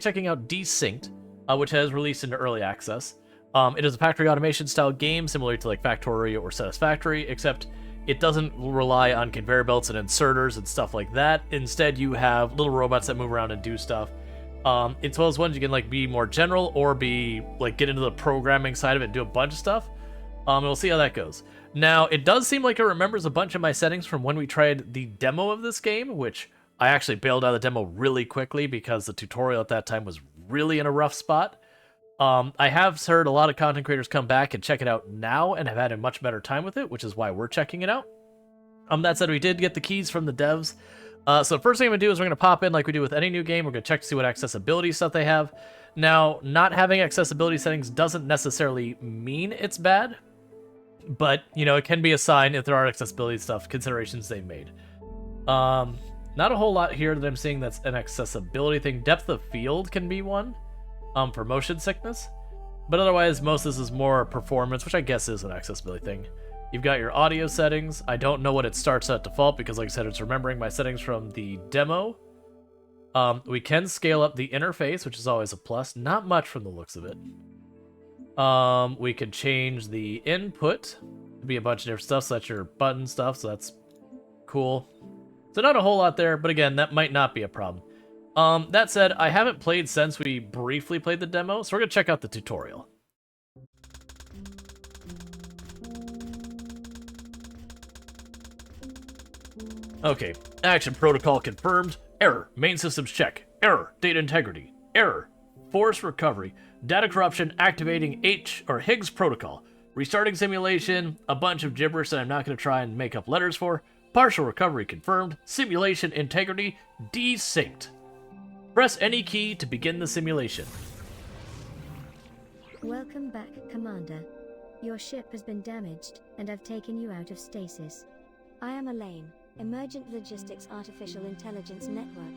checking out Desynced, which has released into early access. It is a factory automation style game similar to like Factorio or Satisfactory, except it doesn't rely on conveyor belts and inserters and stuff like that. Instead, you have little robots that move around and do stuff. It's one of those ones you can like be more general or be like get into the programming side of it and do a bunch of stuff. And we'll see how that goes. Now, it does seem like it remembers a bunch of my settings from when we tried the demo of this game, which I actually bailed out of the demo really quickly because the tutorial at that time was really in a rough spot. I have heard a lot of content creators come back and check it out now and have had a much better time with it, which is why we're checking it out. That said, we did get the keys from the devs. So the first thing I'm going to do is we're going to pop in like we do with any new game. We're going to check to see what accessibility stuff they have. Now, not having accessibility settings doesn't necessarily mean it's bad, but, you know, it can be a sign if there are accessibility stuff, considerations they've made. Not a whole lot here that I'm seeing that's an accessibility thing. Depth of field can be one. For motion sickness, but otherwise most of this is more performance, which I guess is an accessibility thing. You've got your audio settings. I don't know what it starts at default because, like I said, it's remembering my settings from the demo. We can scale up the interface, which is always a plus. Not much from the looks of it. We can change the input to be a bunch of different stuff, so that's your button stuff, so that's cool. So not a whole lot there, but again, that might not be a problem. That said, I haven't played since we briefly played the demo, so we're going to check out the tutorial. Okay, action protocol confirmed. Error, main systems check. Error, data integrity. Error, force recovery. Data corruption activating Higgs protocol. Restarting simulation, a bunch of gibberish that I'm not going to try and make up letters for. Partial recovery confirmed. Simulation integrity desynced. Press any key to begin the simulation. Welcome back, Commander. Your ship has been damaged, and I've taken you out of stasis. I am Elaine, Emergent Logistics Artificial Intelligence Network.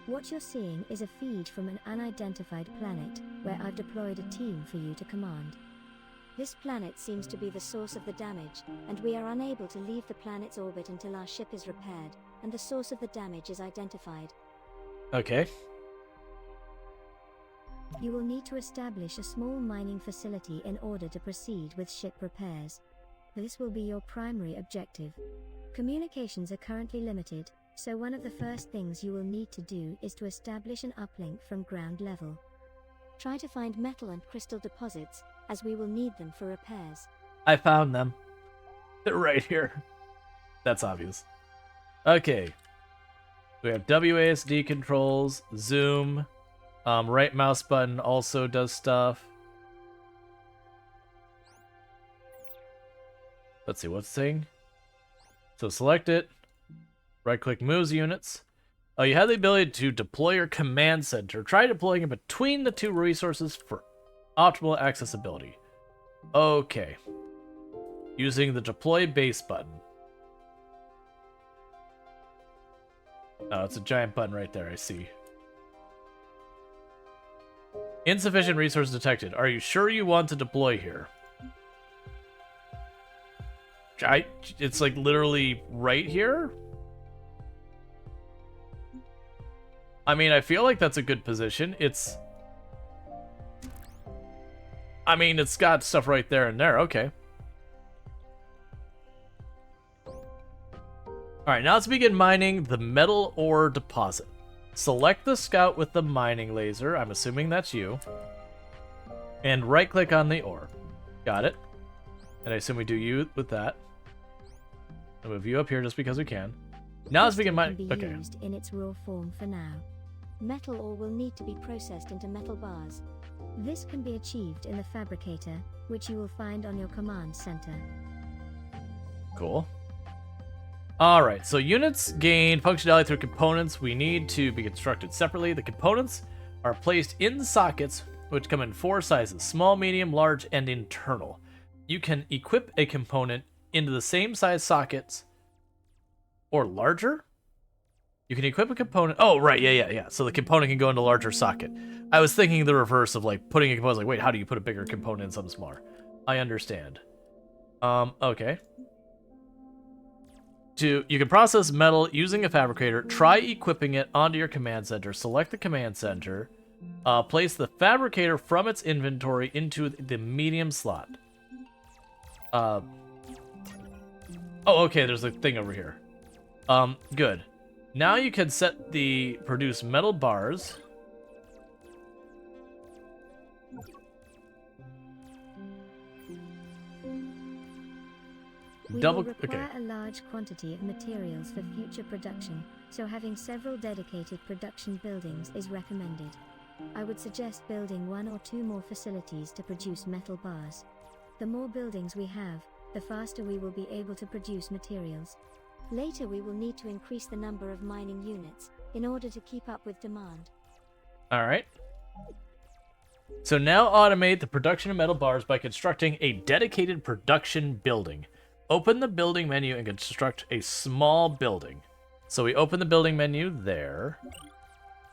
What you're seeing is a feed from an unidentified planet, where I've deployed a team for you to command. This planet seems to be the source of the damage, and we are unable to leave the planet's orbit until our ship is repaired, and the source of the damage is identified. Okay. You will need to establish a small mining facility in order to proceed with ship repairs. This will be your primary objective. Communications are currently limited, so one of the first things you will need to do is to establish an uplink from ground level. Try to find metal and crystal deposits, as we will need them for repairs. I found them. They're right here. That's obvious. Okay. We have WASD controls, zoom. Right mouse button also does stuff. Let's see, what's the thing? So select it. Right click moves units. You have the ability to deploy your command center. Try deploying it between the two resources for optimal accessibility. Okay. Using the deploy base button. Oh, it's a giant button right there, I see. Insufficient resource detected. Are you sure you want to deploy here? It's like literally right here? I mean, I feel like that's a good position. It's got stuff right there and there. Okay. Alright, now let's begin mining the metal ore deposit. Select the scout with the mining laser. I'm assuming that's you. And right-click on the ore. Got it. And I assume we do you with that. I'll move you up here just because we can. Now let's begin mining. Okay. Used in its raw form for now. Metal ore will need to be processed into metal bars. This can be achieved in the fabricator, which you will find on your command center. Cool. Alright, so units gain functionality through components we need to be constructed separately. The components are placed in sockets, which come in 4 sizes: small, medium, large, and internal. You can equip a component into the same size sockets or larger. You can equip a component. Oh, right, yeah. So the component can go into a larger socket. I was thinking the reverse of like putting a component. Like, wait, how do you put a bigger component in something smaller? I understand. Okay. You can process metal using a fabricator. Try equipping it onto your command center. Select the command center. Place the fabricator from its inventory into the medium slot. Oh, okay, there's a thing over here. Good. Now you can set the produce metal bars. We will require a large quantity of materials for future production, so having several dedicated production buildings is recommended. I would suggest building 1 or 2 more facilities to produce metal bars. The more buildings we have, the faster we will be able to produce materials. Later we will need to increase the number of mining units in order to keep up with demand. Alright. So now automate the production of metal bars by constructing a dedicated production building. Open the building menu and construct a small building. So we open the building menu there.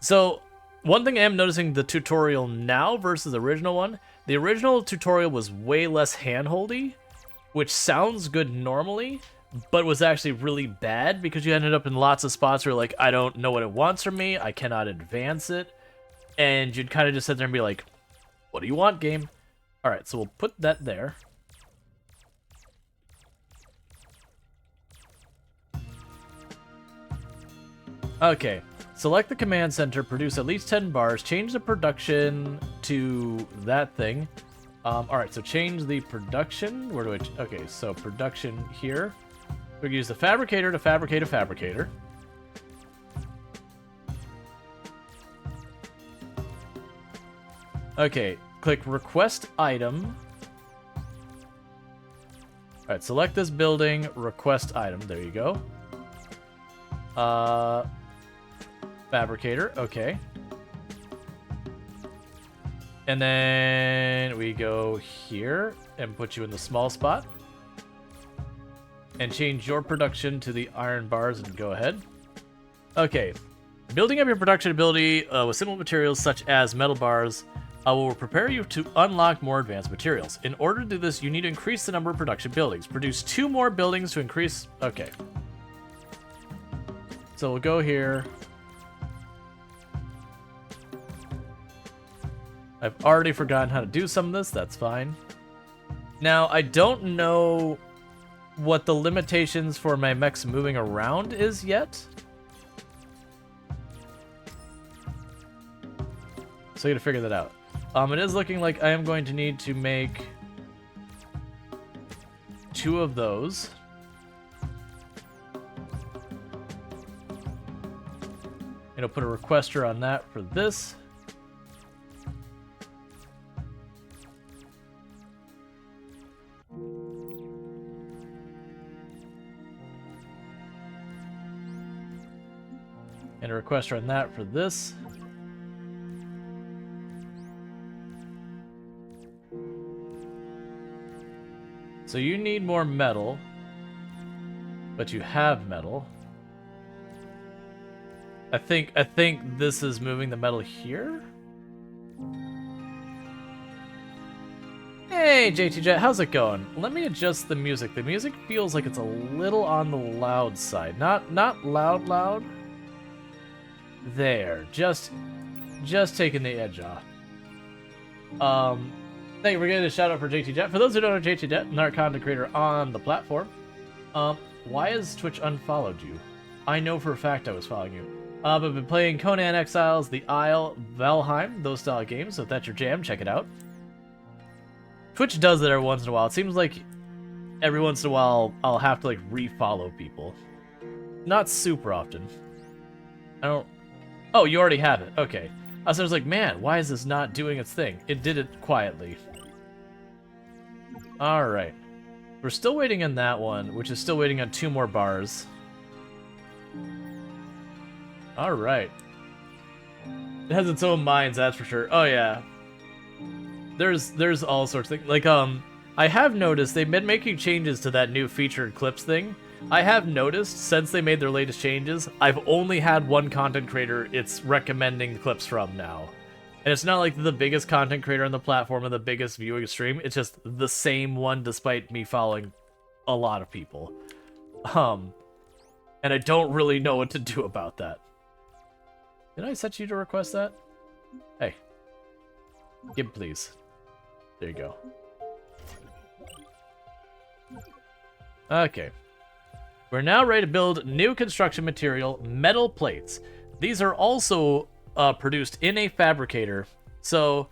So one thing I am noticing the tutorial now versus the original one, the original tutorial was way less handholdy, which sounds good normally, but was actually really bad because you ended up in lots of spots where like, I don't know what it wants from me, I cannot advance it, and you'd kind of just sit there and be like, what do you want, game? Alright, so we'll put that there. Okay, select the command center, produce at least 10 bars, change the production to that thing. Alright, so change the production. Where do I... Okay, so production here. We can use the fabricator to fabricate a fabricator. Okay, click request item. Alright, select this building, request item. There you go. Fabricator, okay. And then we go here and put you in the small spot. And change your production to the iron bars and go ahead. Okay. Building up your production ability with simple materials such as metal bars will prepare you to unlock more advanced materials. In order to do this, you need to increase the number of production buildings. Produce 2 more buildings to increase... Okay. So we'll go here. I've already forgotten how to do some of this. That's fine. Now, I don't know what the limitations for my mechs moving around is yet. So I gotta figure that out. It is looking like I am going to need to make 2 of those. And I'll put a requester on that for this. And a requester on that for this. So you need more metal, but you have metal. I think this is moving the metal here. Hey, JT Jet, how's it going? Let me adjust the music. The music feels like it's a little on the loud side. Not loud. There, just taking the edge off. Thank you for getting a shout out for JT Jet. For those who don't know JT Jet, another content creator on the platform. Why has Twitch unfollowed you? I know for a fact I was following you. I've been playing Conan Exiles, The Isle, Valheim, those style games, so if that's your jam, check it out. Twitch does it every once in a while. It seems like every once in a while I'll have to like re-follow people. Not super often. I don't... Oh, you already have it. Okay. I was like, man, why is this not doing its thing? It did it quietly. Alright. We're still waiting on that one, which is still waiting on 2 more bars. Alright. It has its own minds, that's for sure. Oh, yeah. There's all sorts of things. Like, I have noticed they've been making changes to that new featured clips thing. I have noticed, since they made their latest changes, I've only had one content creator it's recommending clips from now. And it's not like the biggest content creator on the platform and the biggest viewing stream, it's just the same one despite me following a lot of people. And I don't really know what to do about that. Did I set you to request that? Hey. Gib, please. There you go. Okay. We're now ready to build new construction material, metal plates. These are also produced in a fabricator, so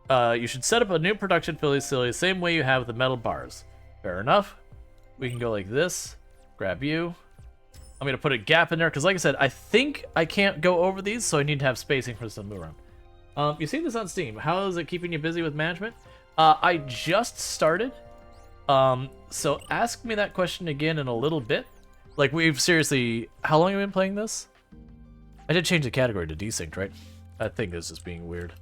you should set up a new production facility the same way you have the metal bars. Fair enough. We can go like this. Grab you. I'm going to put a gap in there, because like I said, I think I can't go over these, so I need to have spacing for this to move around. You see this on Steam. How is it keeping you busy with management? I just started. So ask me that question again in a little bit. Like, we've seriously... How long have we been playing this? I did change the category to Desynced, right? I think it's just being weird.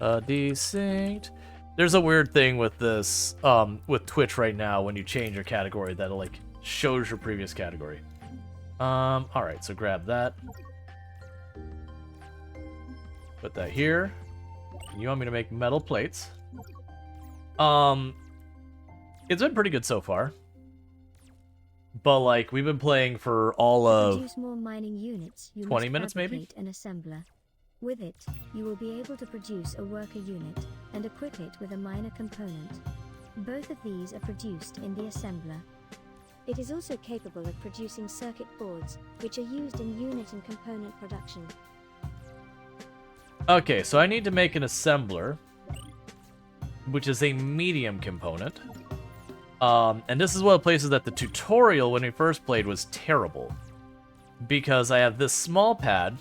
Desynced. There's a weird thing with this, with Twitch right now, when you change your category, that like shows your previous category. Alright, so grab that. Put that here. You want me to make metal plates. It's been pretty good so far. But like, we've been playing for all of produce more mining units, you 20 must minutes maybe? fabricate an assembler. With it, you will be able to produce a worker unit and equip it with a miner component. Both of these are produced in the assembler. It is also capable of producing circuit boards, which are used in unit and component production. Okay, so I need to make an assembler, which is a medium component. And this is one of the places that the tutorial when we first played was terrible. Because I have this small pad,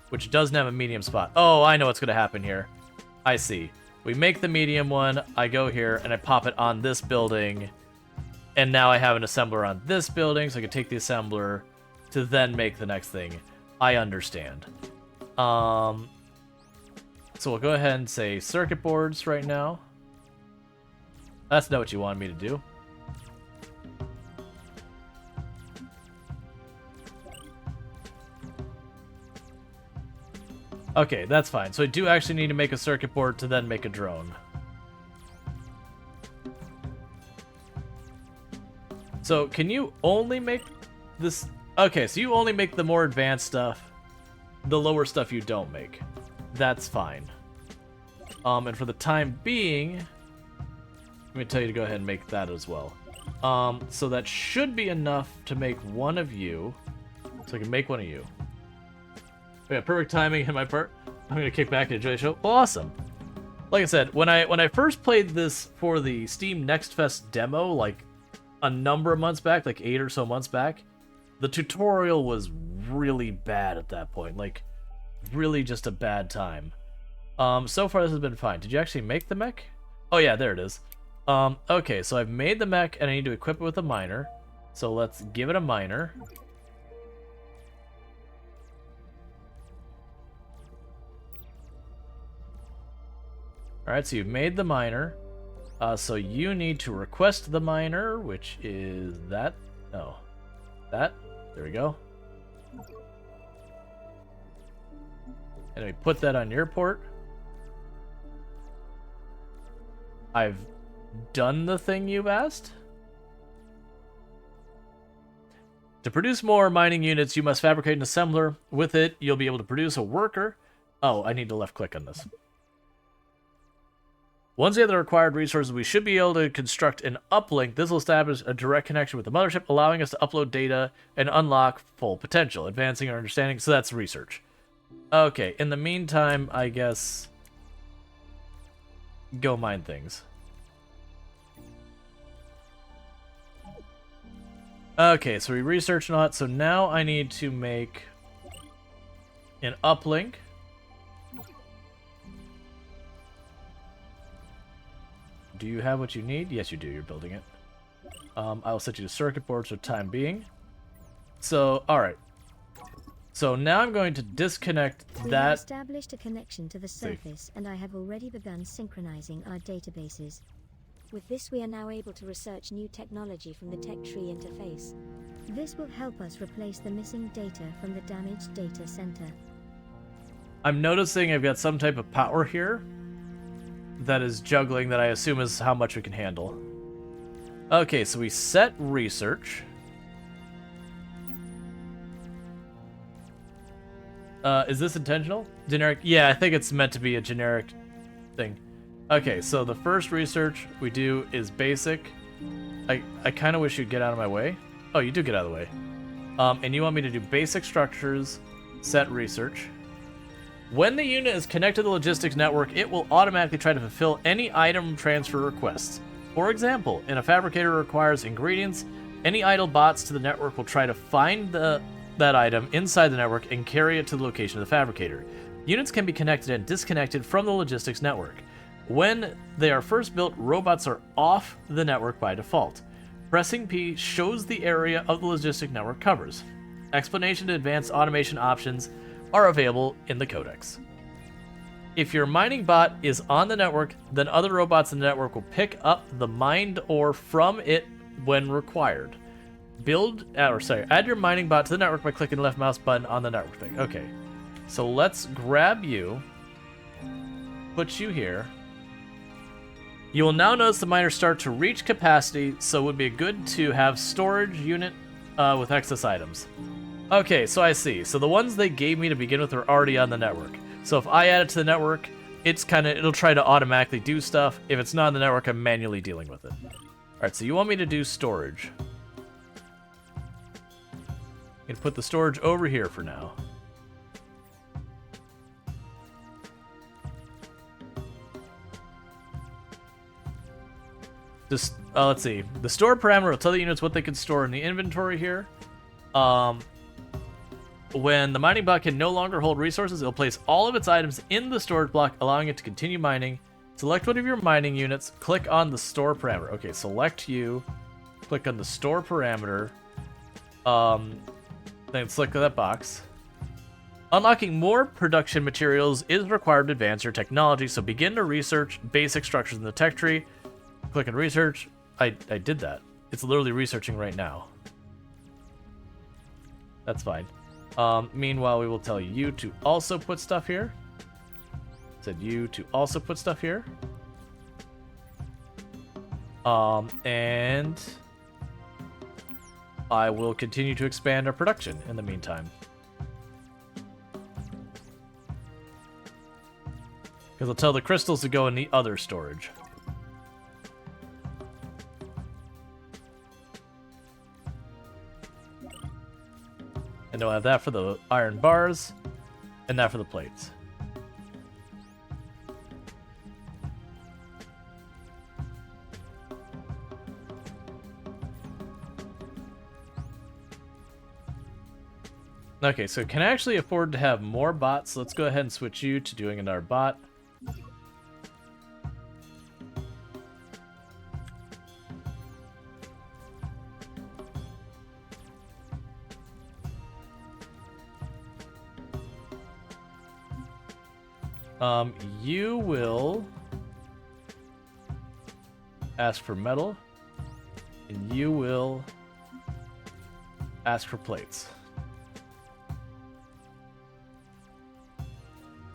which doesn't have a medium spot. Oh, I know what's going to happen here. I see. We make the medium one, I go here, and I pop it on this building. And now I have an assembler on this building, so I can take the assembler to then make the next thing. I understand. So we'll go ahead and say circuit boards right now. That's not what you wanted me to do. Okay, that's fine. So I do actually need to make a circuit board to then make a drone. So can you only make this? Okay, so you only make the more advanced stuff. The lower stuff you don't make. That's fine. And for the time being, let me tell you to go ahead and make that as well. So that should be enough to make one of you. So I can make one of you. Yeah, perfect timing in my part. I'm gonna kick back and enjoy the show. Awesome. Like I said, when I first played this for the Steam Next Fest demo, like a number of months back, like 8 or so months back, the tutorial was really bad at that point. Like, really just a bad time. So far this has been fine. Did you actually make the mech? Oh yeah, there it is. Okay, so I've made the mech and I need to equip it with a miner. So let's give it a miner. Alright, so you've made the miner. So you need to request the miner, which is that. No. That. There we go. And we put that on your port. I've done the thing you've asked. To produce more mining units, you must fabricate an assembler. With it, you'll be able to produce a worker. Oh, I need to left click on this. Once you have the required resources, we should be able to construct an uplink. This will establish a direct connection with the mothership, allowing us to upload data and unlock full potential, advancing our understanding. So that's research. Okay, in the meantime, I guess go mine things. Okay, so we researched a lot. So now I need to make an uplink. Do you have what you need? Yes, you do. You're building it. I'll set you to circuit boards for time being. So, alright. So now I'm going to disconnect We that. have established a connection to the surface, and I have already begun synchronizing our databases. With this, we are now able to research new technology from the tech tree interface. This will help us replace the missing data from the damaged data center. I'm noticing I've got some type of power here that is juggling, that I assume is how much we can handle. Okay, so we set research. Is this intentional? Generic? Yeah, I think it's meant to be a generic thing. Okay, so the first research we do is basic. I kind of wish you'd get out of my way. Oh, you do get out of the way. And you want me to do basic structures, set research. When the unit is connected to the logistics network, it will automatically try to fulfill any item transfer requests. For example, if a fabricator requires ingredients, any idle bots to the network will try to find that item inside the network and carry it to the location of the fabricator. Units can be connected and disconnected from the logistics network. When they are first built, robots are off the network by default. Pressing P shows the area of the logistic network covers. Explanation and advanced automation options are available in the codex. If your mining bot is on the network, then other robots in the network will pick up the mined ore from it when required. Add your mining bot to the network by clicking the left mouse button on the network thing. Okay, so let's grab you, put you here. You will now notice the miners start to reach capacity, so it would be good to have storage unit with excess items. Okay, so I see. So the ones they gave me to begin with are already on the network. So if I add it to the network, it'll try to automatically do stuff. If it's not on the network, I'm manually dealing with it. Alright, so you want me to do storage. I'm gonna put the storage over here for now. Just, let's see. The store parameter will tell the units what they can store in the inventory here. When the mining block can no longer hold resources, it'll place all of its items in the storage block, allowing it to continue mining. Select one of your mining units, click on the store parameter. Okay, select you, click on the store parameter, then select that box. Unlocking more production materials is required to advance your technology, so begin to research basic structures in the tech tree. Click on research. I did that. It's literally researching right now. That's fine. Meanwhile, we will tell you to also put stuff here. Said you to also put stuff here. And I will continue to expand our production in the meantime. Because I'll tell the crystals to go in the other storage. And I'll have that for the iron bars, and that for the plates. Okay, so can I actually afford to have more bots? Let's go ahead and switch you to doing another bot. You will ask for metal, and you will ask for plates.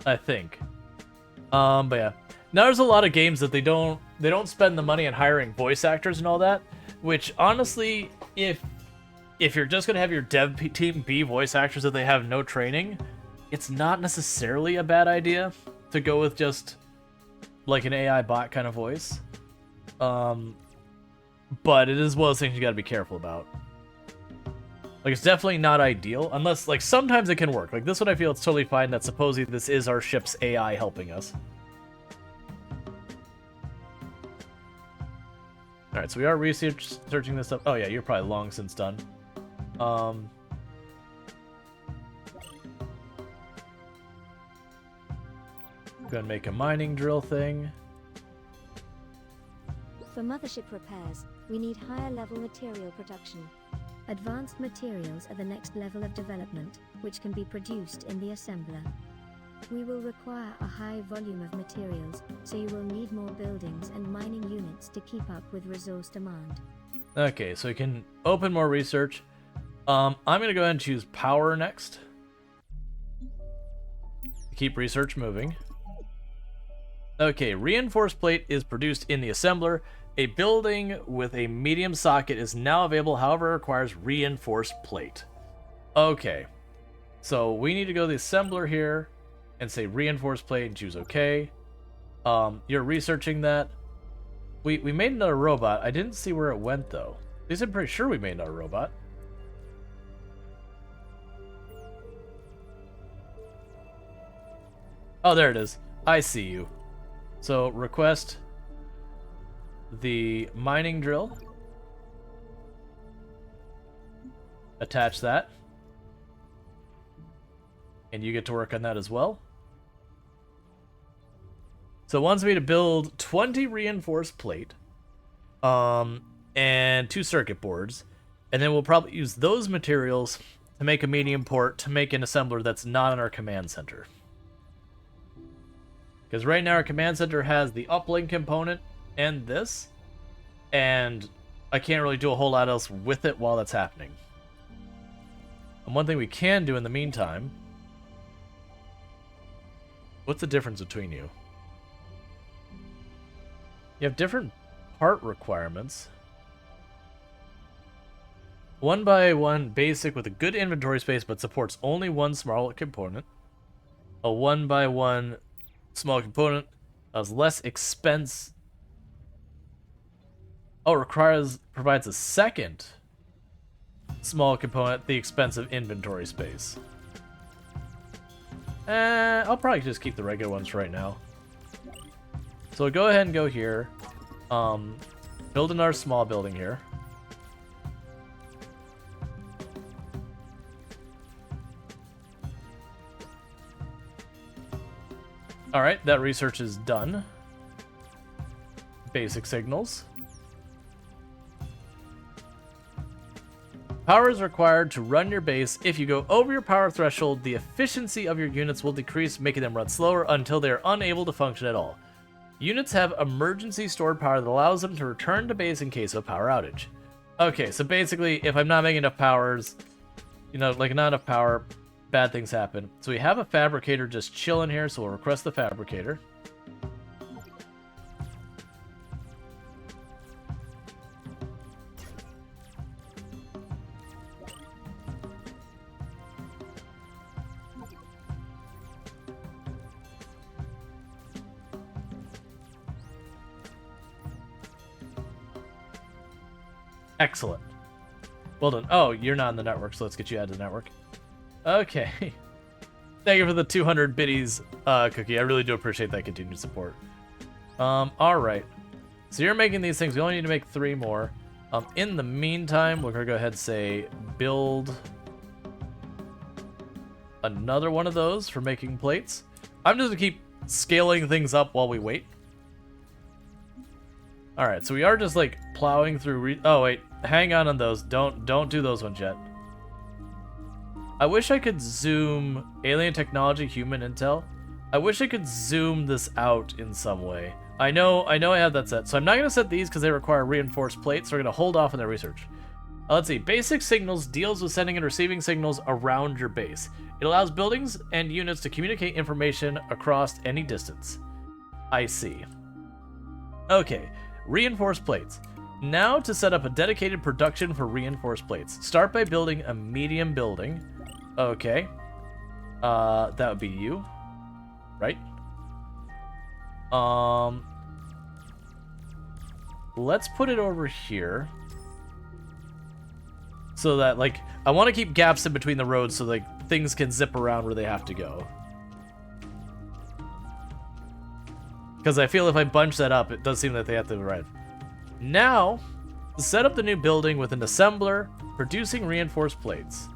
I think. But yeah. Now there's a lot of games that they don't spend the money on hiring voice actors and all that, which honestly, if you're just gonna have your dev team be voice actors that they have no training, it's not necessarily a bad idea to go with just like an AI bot kind of voice. But it is one of those things you gotta be careful about. Like, it's definitely not ideal, unless, like, sometimes it can work. Like, this one I feel it's totally fine that supposedly this is our ship's AI helping us. Alright, so we are researching this up. Oh yeah, you're probably long since done. Gonna make a mining drill thing. For mothership repairs, we need higher level material production. Advanced materials are the next level of development, which can be produced in the assembler. We will require a high volume of materials, so you will need more buildings and mining units to keep up with resource demand. Okay, so we can open more research. I'm gonna go ahead and choose power next. Keep research moving. Okay, reinforced plate is produced in the assembler. A building with a medium socket is now available, however, it requires reinforced plate. Okay. So we need to go to the assembler here and say reinforced plate and choose OK. You're researching that. We made another robot. I didn't see where it went, though. At least I'm pretty sure we made another robot. Oh, there it is. I see you. So request the mining drill. Attach that. And you get to work on that as well. So it wants me to build 20 reinforced plate. And 2 circuit boards. And then we'll probably use those materials to make a medium port to make an assembler that's not in our command center. Because right now our command center has the uplink component and this. And I can't really do a whole lot else with it while that's happening. And one thing we can do in the meantime... What's the difference between you? You have different part requirements. 1x1 basic with a good inventory space but supports only one small component. A 1x1 small component has less expense. Oh, provides a second small component at the expense of inventory space. I'll probably just keep the regular ones right now. So we'll go ahead and go here. Build another small building here. Alright, that research is done. Basic signals. Power is required to run your base. If you go over your power threshold, the efficiency of your units will decrease, making them run slower until they are unable to function at all. Units have emergency stored power that allows them to return to base in case of a power outage. Okay, so basically, if I'm not making enough powers, like not enough power, bad things happen. So we have a fabricator just chilling here, so we'll request the fabricator. Excellent. Well done. Oh, you're not in the network, so let's get you added to the network. Okay. Thank you for the 200 biddies, Cookie. I really do appreciate that continued support. Alright. So you're making these things. We only need to make 3 more. In the meantime, we're going to go ahead and say build another one of those for making plates. I'm just going to keep scaling things up while we wait. Alright, so we are just like plowing through. Oh wait, hang on those. Don't do those ones yet. I wish I could zoom alien technology, human intel. I wish I could zoom this out in some way. I know I have that set, so I'm not gonna set these because they require reinforced plates. So we're gonna hold off on their research. Let's see. Basic signals deals with sending and receiving signals around your base. It allows buildings and units to communicate information across any distance. I see. Okay. Reinforced plates. Now to set up a dedicated production for reinforced plates. Start by building a medium building. Okay. That would be you. Right? Let's put it over here. So that, like, I want to keep gaps in between the roads so, like, things can zip around where they have to go. Because I feel if I bunch that up, it does seem that they have to arrive. Now, set up the new building with an assembler producing reinforced plates.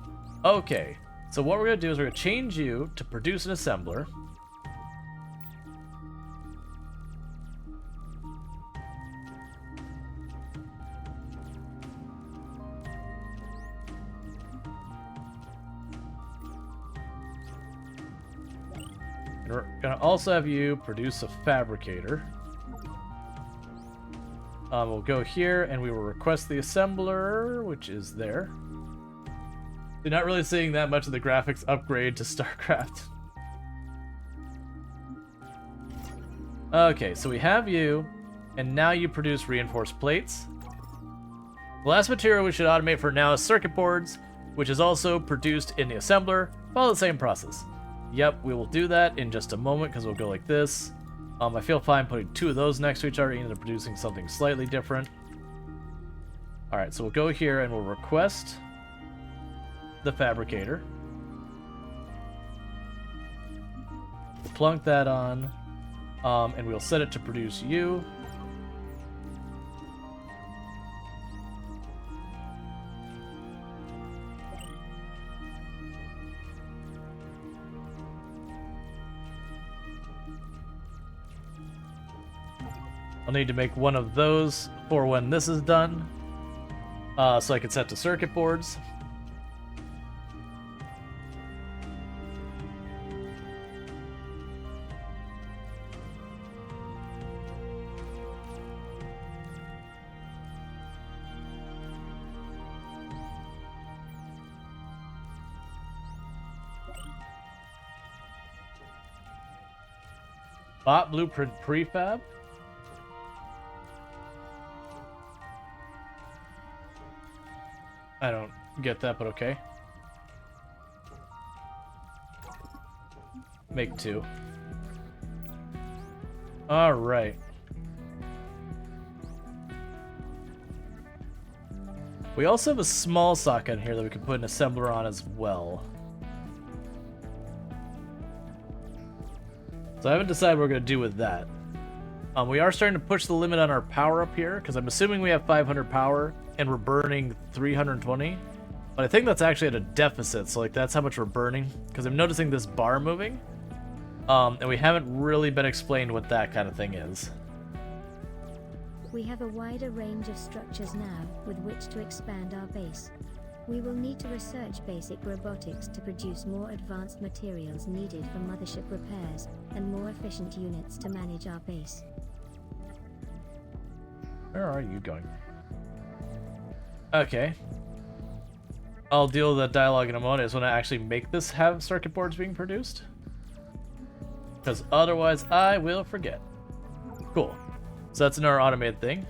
Okay, so what we're going to do is we're going to change you to produce an assembler. And we're going to also have you produce a fabricator. We'll go here and we will request the assembler, which is there. You're not really seeing that much of the graphics upgrade to StarCraft. Okay, so we have you, and now you produce reinforced plates. The last material we should automate for now is circuit boards, which is also produced in the assembler. Follow the same process. Yep, we will do that in just a moment because we'll go like this. I feel fine putting 2 of those next to each other, even though producing something slightly different. Alright, so we'll go here and we'll request the fabricator. We'll plunk that on, and we'll set it to produce you. I'll need to make one of those for when this is done, so I can set to circuit boards. Bot blueprint prefab. I don't get that, but okay. Make 2. Alright. We also have a small socket here that we can put an assembler on as well. So I haven't decided what we're going to do with that. We are starting to push the limit on our power up here, because I'm assuming we have 500 power, and we're burning 320. But I think that's actually at a deficit, so like that's how much we're burning, because I'm noticing this bar moving. And we haven't really been explained what that kind of thing is. We have a wider range of structures now with which to expand our base. We will need to research basic robotics to produce more advanced materials needed for mothership repairs, and more efficient units to manage our base. Where are you going? Okay. I'll deal with that dialogue in a moment. I just want to actually make this have circuit boards being produced, because otherwise I will forget. Cool. So that's another automated thing.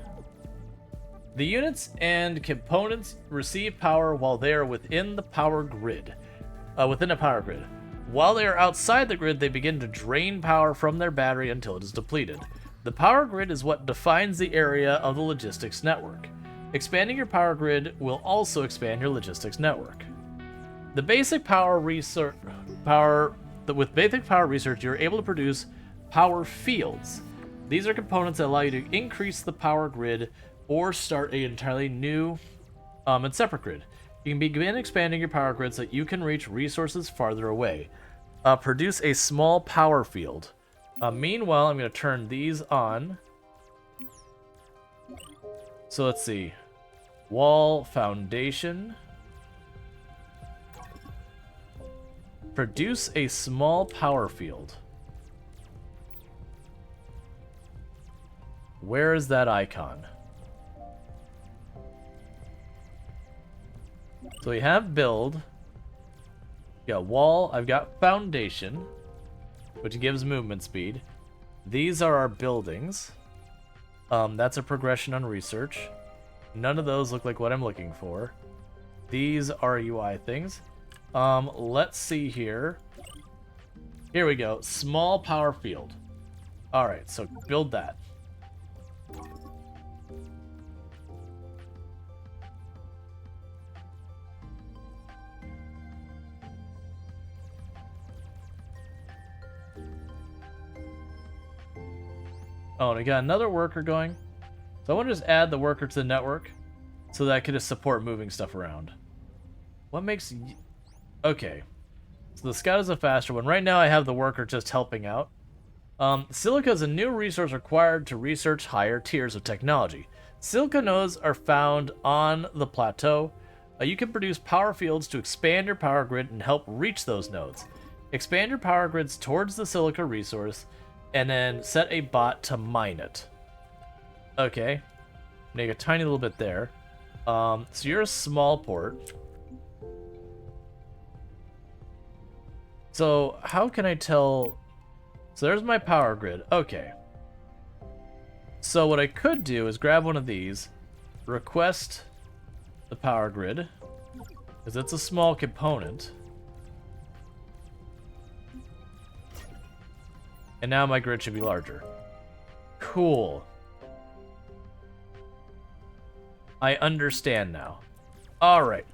The units and components receive power while they are within the power grid. Within a power grid. While they are outside the grid, they begin to drain power from their battery until it is depleted. The power grid is what defines the area of the logistics network. Expanding your power grid will also expand your logistics network. The basic power research, with basic power research, you're able to produce power fields. These are components that allow you to increase the power grid or start an entirely new and separate grid. You can begin expanding your power grid so that you can reach resources farther away. Produce a small power field. Meanwhile, I'm going to turn these on. So let's see. Wall, foundation. Produce a small power field. Where is that icon? So we have build. We got wall. I've got foundation, which gives movement speed. These are our buildings. That's a progression on research. None of those look like what I'm looking for. These are UI things. Let's see here. Here we go. Small power field. All right, so build that. Oh, and we got another worker going. So I want to just add the worker to the network so that I can just support moving stuff around. What makes... Okay. So the scout is a faster one. Right now I have the worker just helping out. Silica is a new resource required to research higher tiers of technology. Silica nodes are found on the plateau. You can produce power fields to expand your power grid and help reach those nodes. Expand your power grids towards the silica resource, and then set a bot to mine it. Okay. Make a tiny little bit there. So you're a small port. So how can I tell... So there's my power grid. Okay. So what I could do is grab one of these, request the power grid, because it's a small component. And now my grid should be larger. Cool. I understand now. Alright.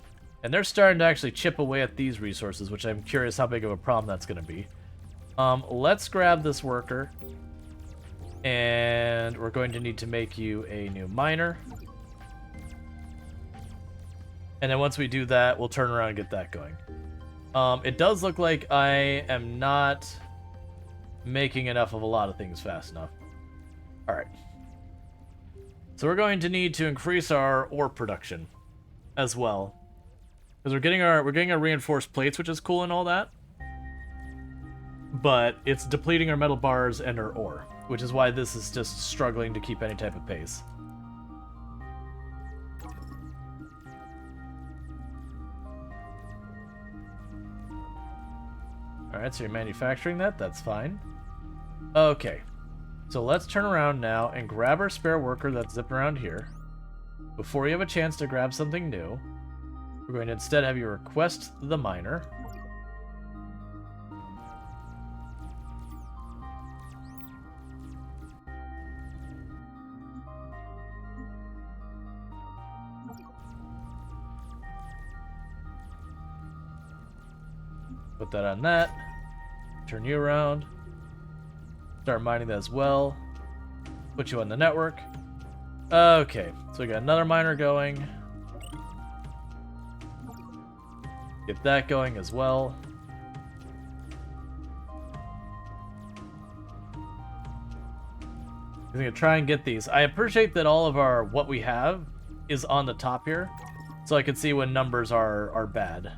And they're starting to actually chip away at these resources, which I'm curious how big of a problem that's going to be. Let's grab this worker. And we're going to need to make you a new miner. And then once we do that, we'll turn around and get that going. It does look like I am not making enough of a lot of things fast enough. Alright. So we're going to need to increase our ore production as well. Because we're getting our reinforced plates, which is cool and all that. But it's depleting our metal bars and our ore, which is why this is just struggling to keep any type of pace. Alright, so you're manufacturing that, that's fine. Okay, so let's turn around now and grab our spare worker that's zipping around here. Before you have a chance to grab something new, we're going to instead have you request the miner. Put that on that. Turn you around. Start mining that as well. Put you on the network. Okay, so we got another miner going. Get that going as well. I'm gonna try and get these. I appreciate that all of our what we have is on the top here, so I can see when numbers are bad.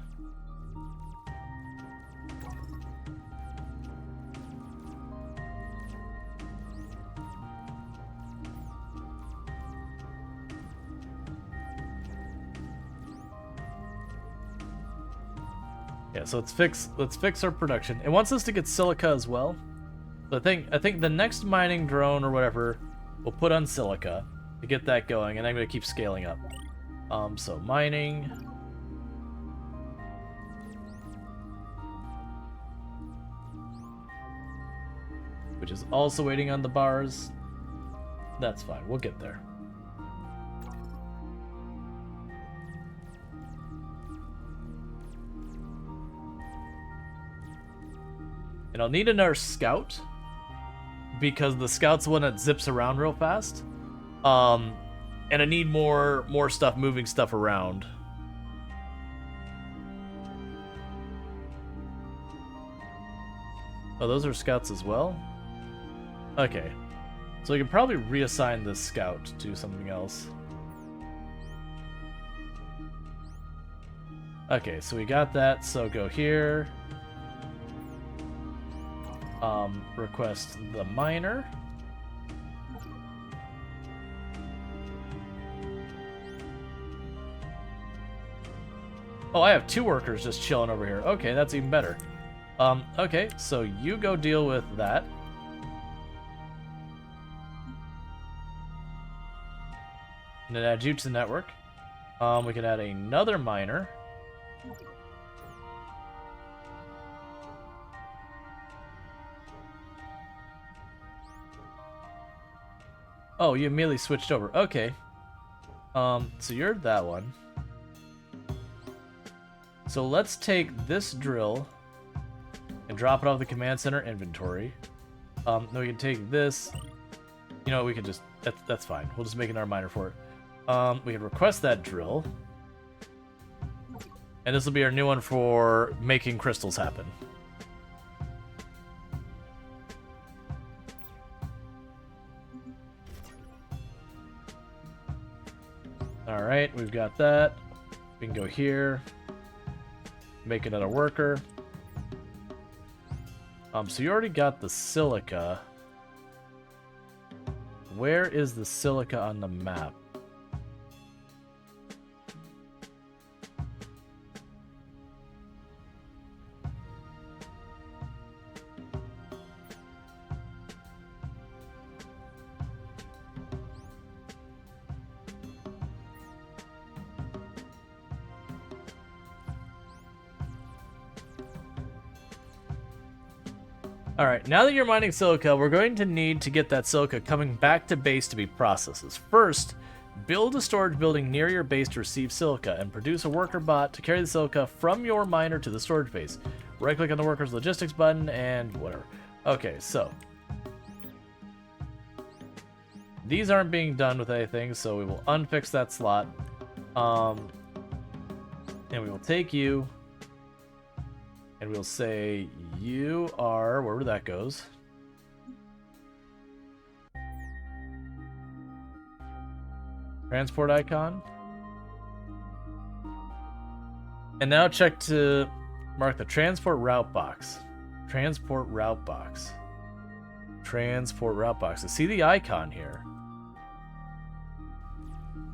Yeah, so let's fix our production. It wants us to get silica as well. So I think the next mining drone or whatever we'll put on silica to get that going, and I'm gonna keep scaling up. So mining. Which is also waiting on the bars. That's fine, we'll get there. And I'll need another scout, because the scout's the one that zips around real fast. And I need more stuff moving stuff around. Oh, those are scouts as well? Okay. So we can probably reassign this scout to something else. Okay, so we got that, so go here. Request the miner. Oh, I have 2 workers just chilling over here. Okay, that's even better. Okay, so you go deal with that. And then add you to the network. We can add another miner. Oh, you immediately switched over. Okay. So you're that one. So let's take this drill and drop it off the command center inventory. Then we can take this. You know, we can just... That's fine. We'll just make another miner for it. We can request that drill. And this will be our new one for making crystals happen. Alright, we've got that. We can go here. Make another worker. So you already got the silica. Where is the silica on the map? Alright, now that you're mining silica, we're going to need to get that silica coming back to base to be processed. First, build a storage building near your base to receive silica, and produce a worker bot to carry the silica from your miner to the storage base. Right-click on the worker's logistics button, and whatever. Okay, so these aren't being done with anything, so we will unfix that slot. And we will take you, and we'll say you are, wherever that goes. Transport icon. And now check to mark the transport route box. Transport route box. Transport route box. I see the icon here.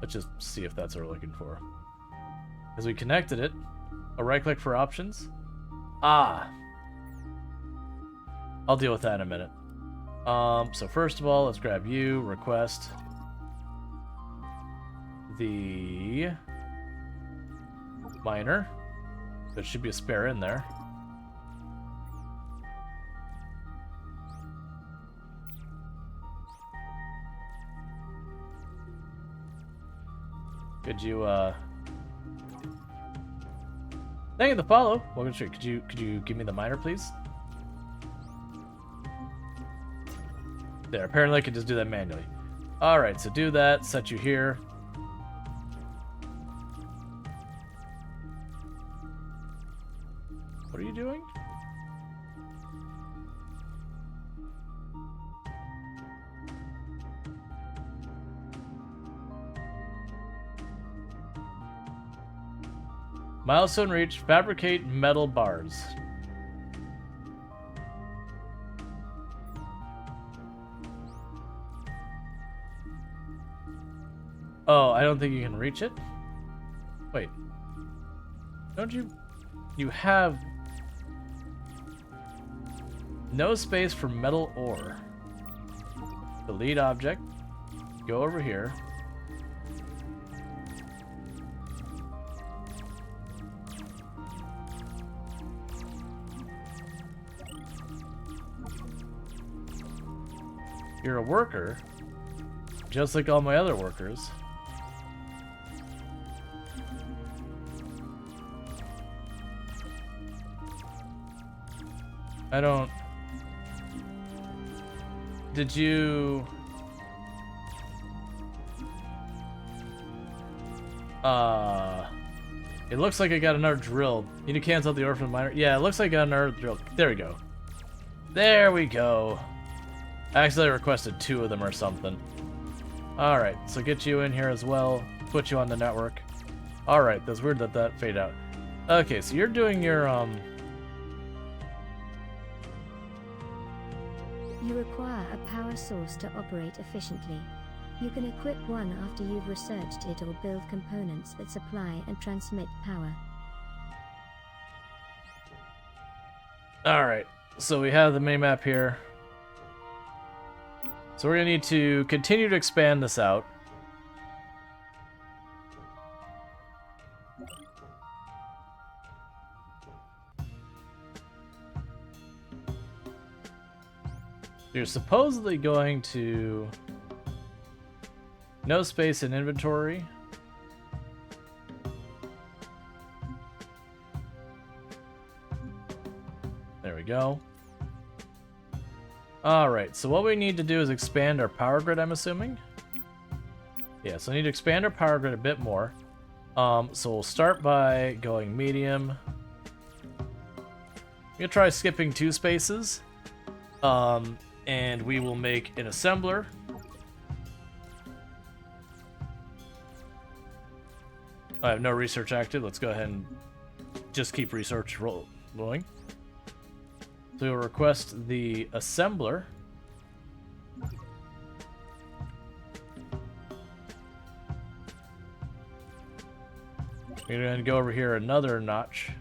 Let's just see if that's what we're looking for. As we connected it, a right click for options. Ah. I'll deal with that in a minute. So first of all, let's grab you, request the miner. There should be a spare in there. Could you thank you for the follow. Welcome to the stream. Could you give me the miner, please? There, apparently I can just do that manually. Alright, so do that, set you here. What are you doing? Milestone reached. Fabricate metal bars. Oh, I don't think you can reach it? Wait. Don't you... You have... no space for metal ore. Delete object. Go over here. You're a worker, just like all my other workers. I don't... Did you... It looks like I got another drill. You need to cancel out the orphan miner. Yeah, it looks like I got another drill. There we go. There we go. Actually, I requested 2 of them or something. Alright, so get you in here as well. Put you on the network. Alright, that's weird that that faded out. Okay, so you're doing your, You require a power source to operate efficiently. You can equip one after you've researched it or build components that supply and transmit power. Alright, so we have the minimap here. So we're going to need to continue to expand this out. You're supposedly going to... no space in inventory. There we go. Alright, so what we need to do is expand our power grid, I'm assuming. Yeah, so I need to expand our power grid a bit more. So we'll start by going medium. I'm gonna try skipping 2 spaces. And we will make an assembler. I have no research active. Let's go ahead and just keep research rolling. So we'll request the assembler. We're going to go over here another notch.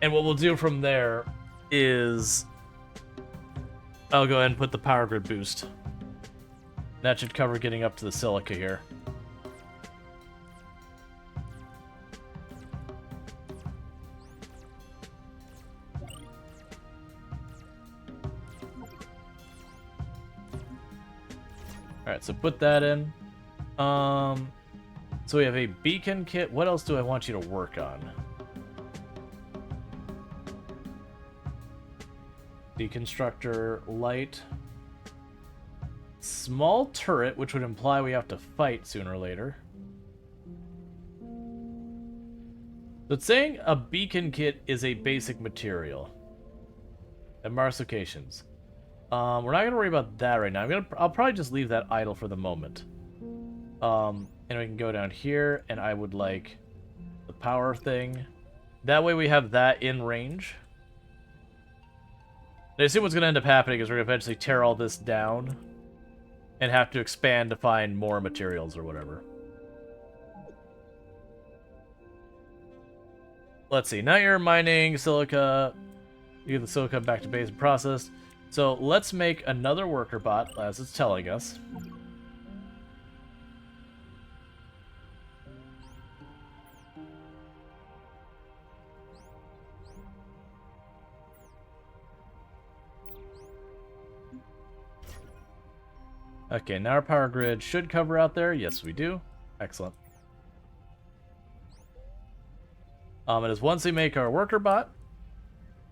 And what we'll do from there is I'll go ahead and put the power grid boost. That should cover getting up to the silica here. Alright, so put that in. So we have a beacon kit. What else do I want you to work on? Deconstructor, light. Small turret, which would imply we have to fight sooner or later. So it's saying a beacon kit is a basic material. At Mars locations. We're not gonna worry about that right now. I'll probably just leave that idle for the moment. And we can go down here, and I would like the power thing. That way we have that in range. I assume what's gonna end up happening is we're gonna eventually tear all this down and have to expand to find more materials or whatever. Let's see. Now you're mining silica. You get the silica back to base and processed. So let's make another worker bot, as it's telling us. Okay, now our power grid should cover out there. Yes, we do. Excellent. And as once we make our worker bot,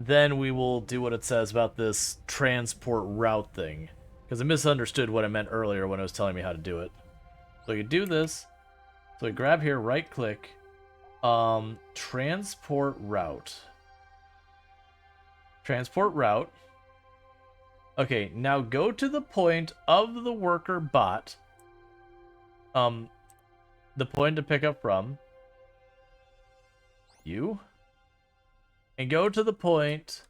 then we will do what it says about this transport route thing. Because I misunderstood what I meant earlier when it was telling me how to do it. So you do this. So we grab here, right click. Transport route. Transport route. Okay, now go to the point of the worker bot. The point to pick up from. You. And go to the point.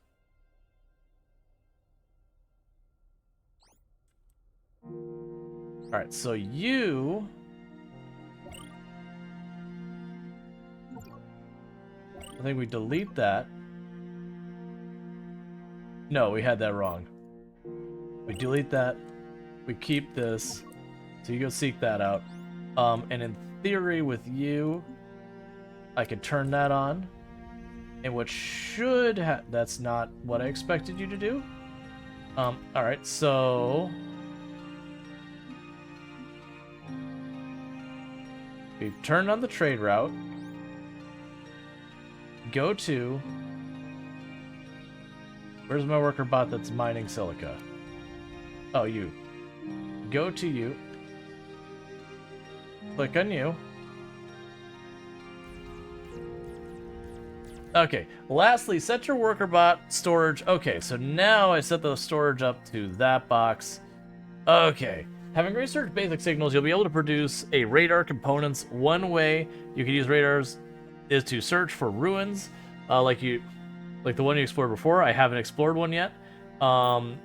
Alright, so you. I think we delete that. No, we had that wrong. We delete that. We keep this. So you go seek that out. And in theory with you, I can turn that on. And what should that's not what I expected you to do. Alright, so we've turned on the trade route. Go to, where's my worker bot that's mining silica? Oh, you. Go to you. Click on you. Okay, lastly, set your worker bot storage. Okay, so now I set the storage up to that box. Okay, having researched basic signals, you'll be able to produce a radar components. One way you can use radars is to search for ruins, like the one you explored before. I haven't explored one yet.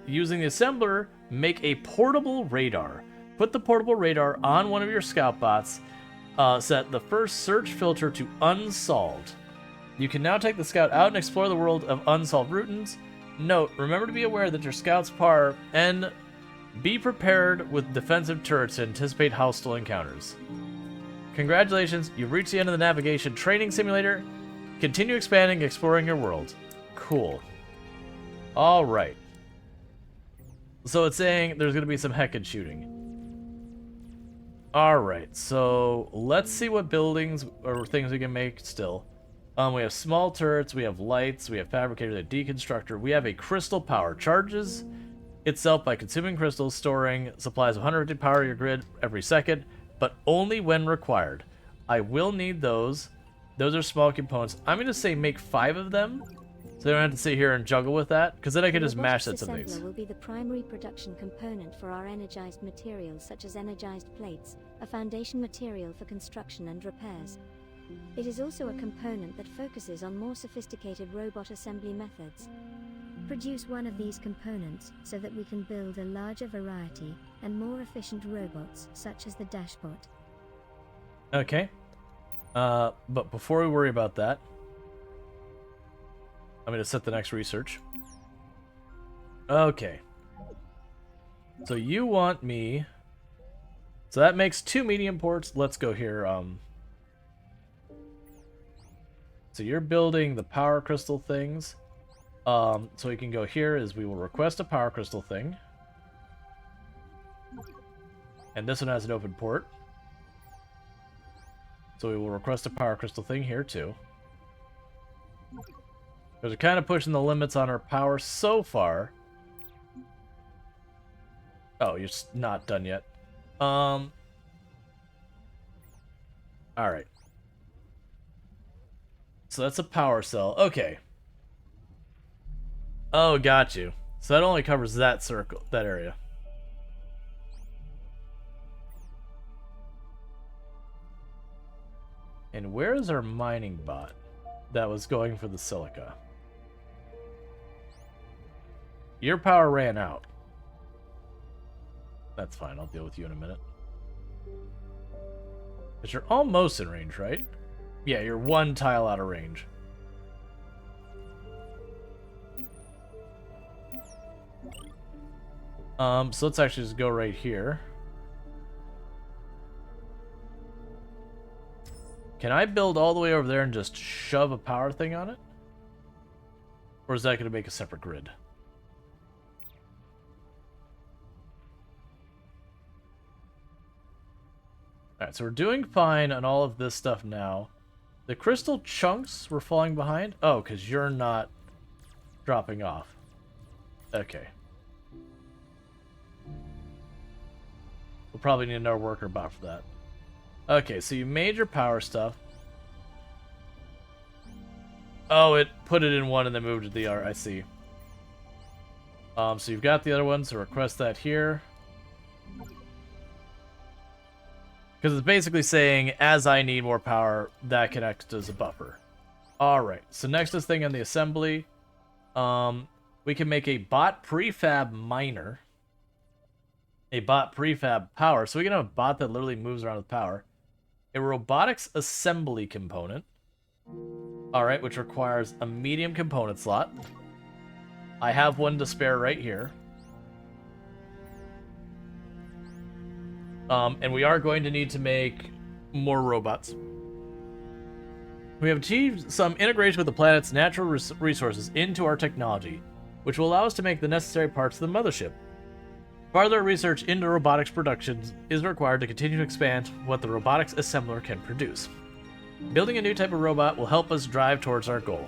Using the assembler, make a portable radar. Put the portable radar on one of your scout bots. Set the first search filter to unsolved. You can now take the scout out and explore the world of unsolved ruins. Note, remember to be aware that your scout's par and be prepared with defensive turrets to anticipate hostile encounters. Congratulations, you've reached the end of the navigation training simulator. Continue expanding, exploring your world. Cool. Alright. So it's saying there's going to be some heckin' shooting. Alright, so let's see what buildings or things we can make still. We have small turrets, we have lights, we have fabricator, a deconstructor, we have a crystal power. Charges itself by consuming crystals, storing supplies of 150 power to your grid every second, but only when required. I will need those. Those are small components. I'm going to say make 5 of them, so I don't have to sit here and juggle with that, because then I can just mash that some things. The will be the primary production component for our energized materials, such as energized plates, a foundation material for construction and repairs. It is also a component that focuses on more sophisticated robot assembly methods. Produce one of these components so that we can build a larger variety and more efficient robots, such as the Dashbot. Okay. But before we worry about that, I'm going to set the next research. Okay. So you want me... So that makes 2 medium ports. Let's go here. So you're building the power crystal things. So we can go here is we will request a power crystal thing. And this one has an open port. So we will request a power crystal thing here too. Because we're kind of pushing the limits on our power so far. Oh, you're not done yet. Alright. So that's a power cell. Okay. Oh, got you. So that only covers that circle, that area. And where is our mining bot that was going for the silica? Your power ran out. That's fine, I'll deal with you in a minute. But you're almost in range, right? Yeah, you're one tile out of range. So let's actually just go right here. Can I build all the way over there and just shove a power thing on it? Or is that going to make a separate grid? Alright, so we're doing fine on all of this stuff now. The crystal chunks were falling behind? Oh, because you're not dropping off. Okay. We'll probably need another worker bot for that. Okay, so you made your power stuff. Oh, it put it in one and then moved it to the other. I see. So you've got the other one, so request that here. Because it's basically saying, as I need more power, that can act as a buffer. Alright, so next is thing on the assembly. We can make a bot prefab miner. A bot prefab power. So we can have a bot that literally moves around with power. A robotics assembly component. Alright, which requires a medium component slot. I have one to spare right here. And we are going to need to make more robots. We have achieved some integration with the planet's natural resources into our technology, which will allow us to make the necessary parts of the mothership. Further research into robotics production is required to continue to expand what the robotics assembler can produce. Building a new type of robot will help us drive towards our goal.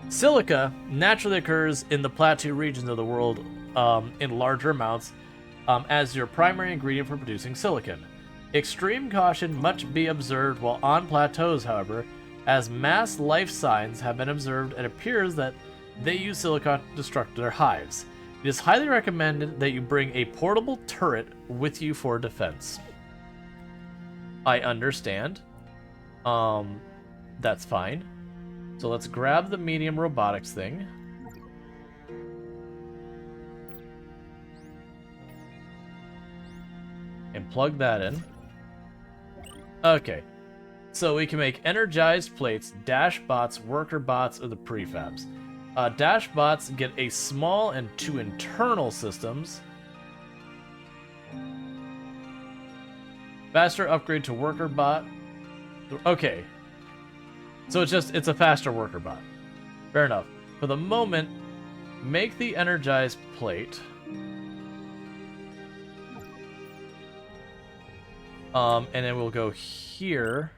Silica naturally occurs in the plateau regions of the world in larger amounts as your primary ingredient for producing silicon. Extreme caution must be observed while on plateaus, however, as mass life signs have been observed. It appears that they use silica to destruct their hives. It is highly recommended that you bring a portable turret with you for defense. I understand. That's fine. So let's grab the medium robotics thing. And plug that in. Okay. So we can make energized plates, dash bots, worker bots, or the prefabs. Dash bots get a small and 2 internal systems. Faster upgrade to worker bot. Okay. So it's a faster worker bot. Fair enough. For the moment, make the energized plate. And then we'll go here.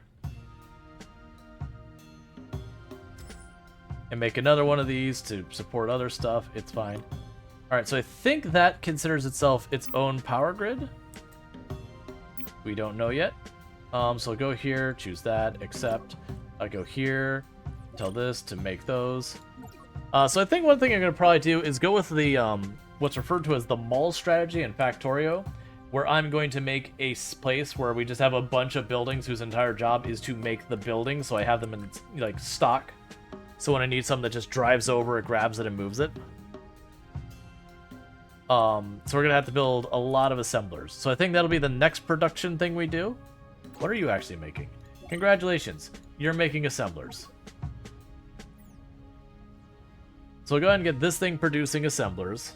And make another one of these to support other stuff. It's fine. Alright, so I think that considers itself its own power grid. We don't know yet. So I'll go here, choose that, accept. I'll go here, tell this to make those. So I think one thing I'm going to probably do is go with the what's referred to as the mall strategy in Factorio, where I'm going to make a place where we just have a bunch of buildings whose entire job is to make the building, so I have them in, like, stock. So when I need something that just drives over, it grabs it and moves it. So we're going to have to build a lot of assemblers. So I think that'll be the next production thing we do. What are you actually making? Congratulations, you're making assemblers. So we'll go ahead and get this thing producing assemblers.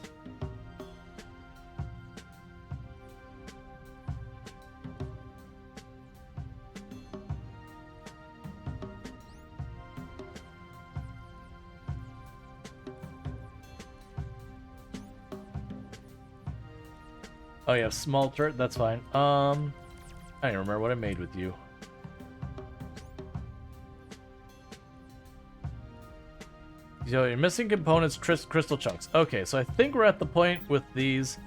Oh, you have smelter. That's fine. I don't even remember what I made with you. So you're missing components, crystal chunks. Okay, so I think we're at the point with these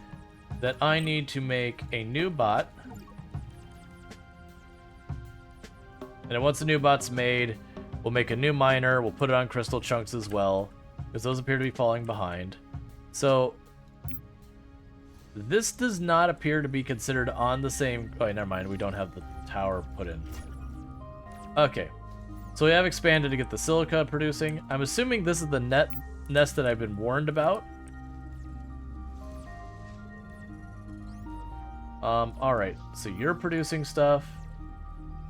that I need to make a new bot. And then once the new bot's made, we'll make a new miner. We'll put it on crystal chunks as well, because those appear to be falling behind. So this does not appear to be considered on the same... Oh, never mind. We don't have the tower put in. Okay. So we have expanded to get the silica producing. I'm assuming this is the nest that I've been warned about. Alright. So you're producing stuff.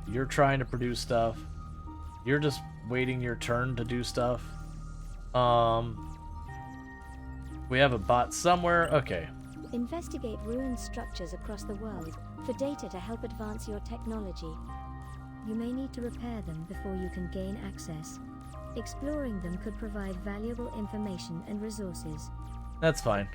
You're trying to produce stuff. You're just waiting your turn to do stuff. We have a bot somewhere. Okay. Investigate ruined structures across the world for data to help advance your technology. You may need to repair them before you can gain access. Exploring them could provide valuable information and resources. That's fine.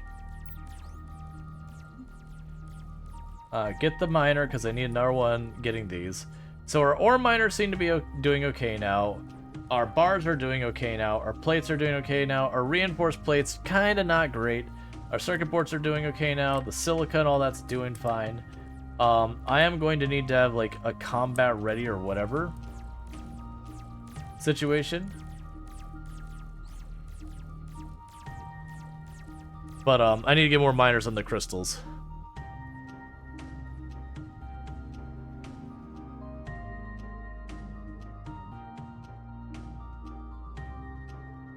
Get the miner, because I need another one getting these. So our ore miners seem to be doing okay now. Our bars are doing okay now. Our plates are doing okay now. Our reinforced plates, kind of not great. Our circuit boards are doing okay now. The silica and all that's doing fine. I am going to need to have like a combat ready or whatever situation. But I need to get more miners on the crystals.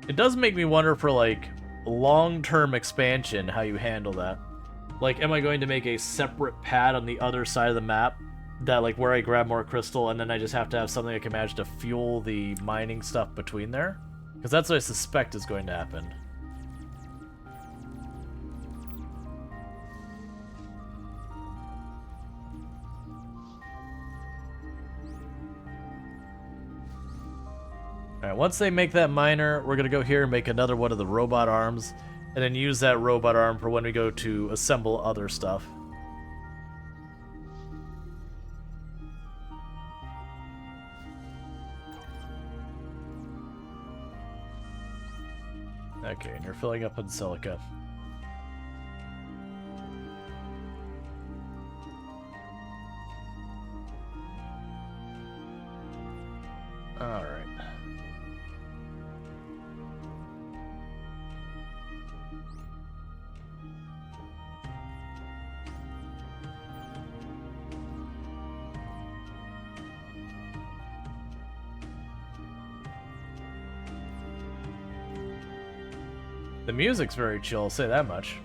It does make me wonder for like long-term expansion how you handle that. Like, am I going to make a separate pad on the other side of the map that, like, where I grab more crystal and then I just have to have something I can manage to fuel the mining stuff between there? Because that's what I suspect is going to happen. Alright, once they make that miner, we're going to go here and make another one of the robot arms. And then use that robot arm for when we go to assemble other stuff. Okay, and you're filling up on silica. Alright. The music's very chill, I'll say that much.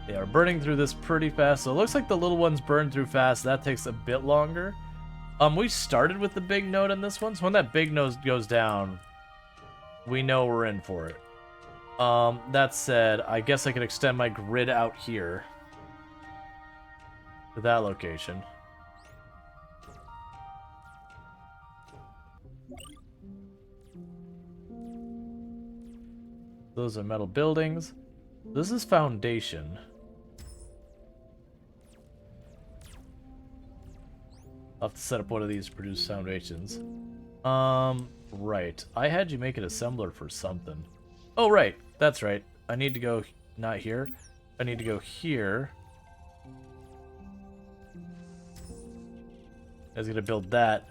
Yeah, we're burning through this pretty fast. So it looks like the little ones burn through fast. That takes a bit longer. We started with the big node in this one, so when that big node goes down, we know we're in for it. That said, I guess I could extend my grid out here to that location. Those are metal buildings. This is foundation. I'll have to set up one of these to produce foundations. Right. I had you make an assembler for something. Oh, right. That's right. I need to go, not here. I need to go here. I was gonna build that.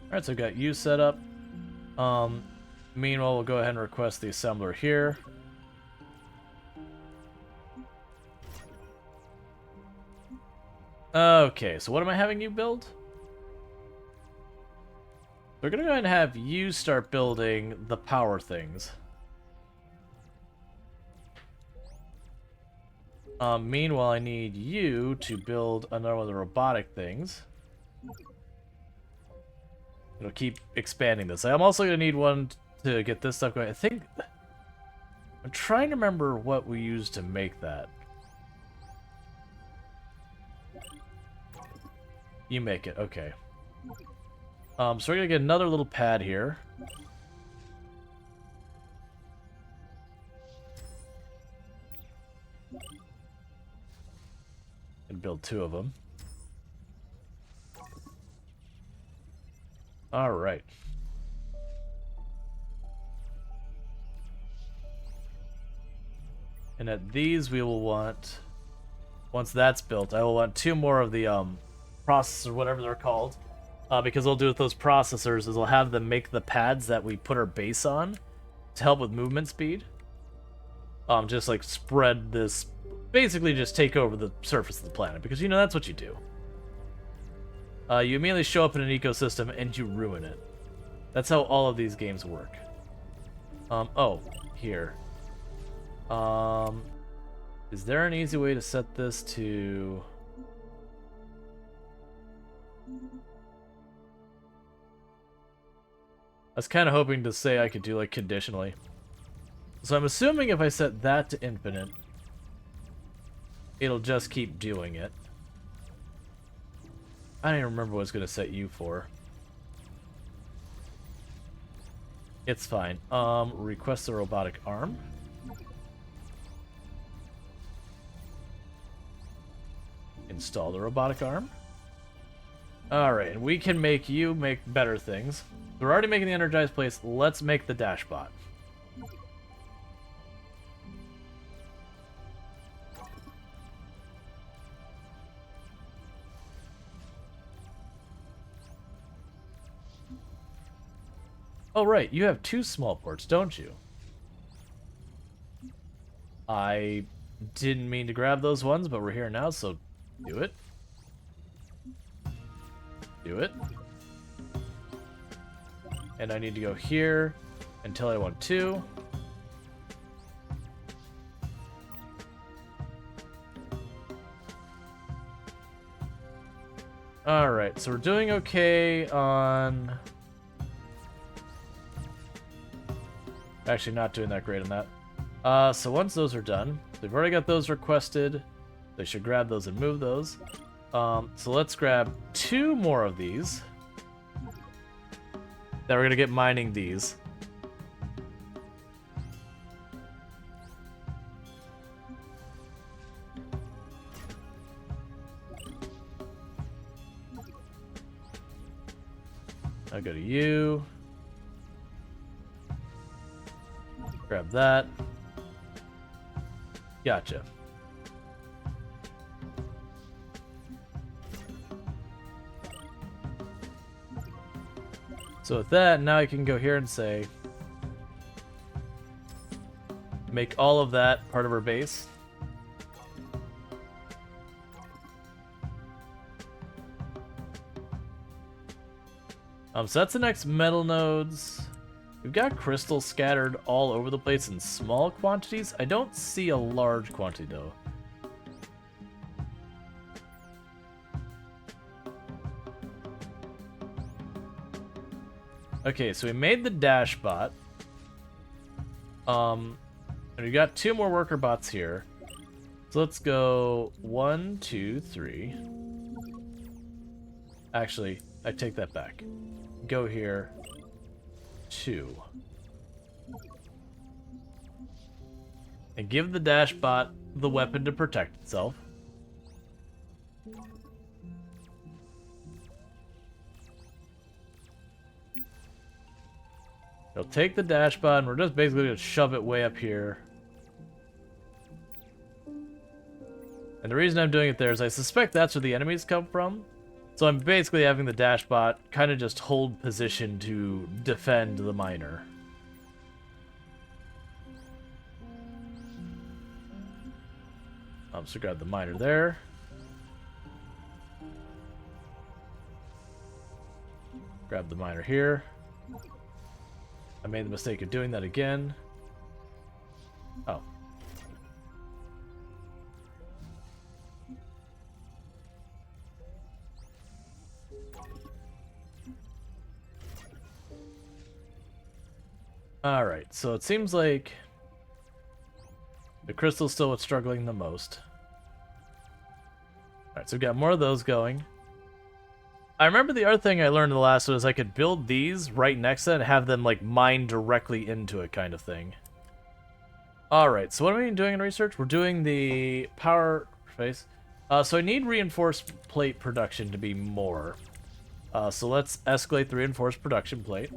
Alright, so I've got you set up. Meanwhile, we'll go ahead and request the assembler here. Okay, so what am I having you build? We're gonna go ahead and have you start building the power things. Meanwhile, I need you to build another one of the robotic things. It'll keep expanding this. I'm also going to need one to get this stuff going. I think... I'm trying to remember what we used to make that. You make it, okay. So we're gonna get another little pad here. And build 2 of them. Alright. And at these we will want, once that's built, I will want 2 more of the processors, whatever they're called. Because they'll do with those processors is they'll have them make the pads that we put our base on to help with movement speed. Just like spread this, basically just take over the surface of the planet, because you know that's what you do. You immediately show up in an ecosystem and you ruin it. That's how all of these games work. Oh, here. Is there an easy way to set this to... I was kind of hoping to say I could do like conditionally. So I'm assuming if I set that to infinite, it'll just keep doing it. I don't even remember what I was going to set you for. It's fine. Request the robotic arm. Install the robotic arm. Alright, and we can make you make better things. We're already making the energized place. Let's make the dashbot. Oh, right. You have 2 small ports, don't you? I didn't mean to grab those ones, but we're here now, so do it. Do it. And I need to go here until I want 2. Alright, so we're doing okay on... Actually, not doing that great on that. So once those are done, they've already got those requested. They should grab those and move those. So let's grab 2 more of these. Then we're going to get mining these. I'll go to you. Grab that. Gotcha. So with that, now I can go here and say, make all of that part of our base. So that's the next metal nodes. We've got crystals scattered all over the place in small quantities. I don't see a large quantity though. Okay, so we made the dash bot. And we got 2 more worker bots here. So let's go 1, 2, 3. Actually, I take that back. Go here. 2. And give the dash bot the weapon to protect itself. It'll take the dash bot and we're just basically going to shove it way up here. And the reason I'm doing it there is I suspect that's where the enemies come from. So I'm basically having the dash bot kind of just hold position to defend the miner. So grab the miner there. Grab the miner here. I made the mistake of doing that again. Oh. Alright, so it seems like the crystal's still what's struggling the most. Alright, so we've got more of those going. I remember the other thing I learned in the last one is I could build these right next to it and have them like mine directly into it, kind of thing. Alright, so what are we doing in research? We're doing the power face. So I need reinforced plate production to be more. So let's escalate the reinforced production plate.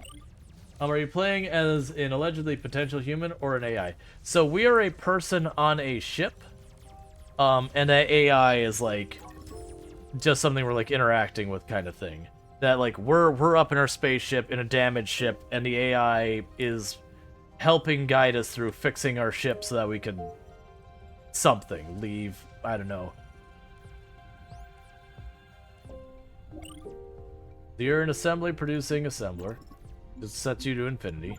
Are you playing as an allegedly potential human or an AI? So we are a person on a ship. And that AI is like just something we're like interacting with, kind of thing. That like we're up in our spaceship in a damaged ship, and the AI is helping guide us through fixing our ship so that we can leave. I don't know. You're an assembly producing assembler. It sets you to infinity.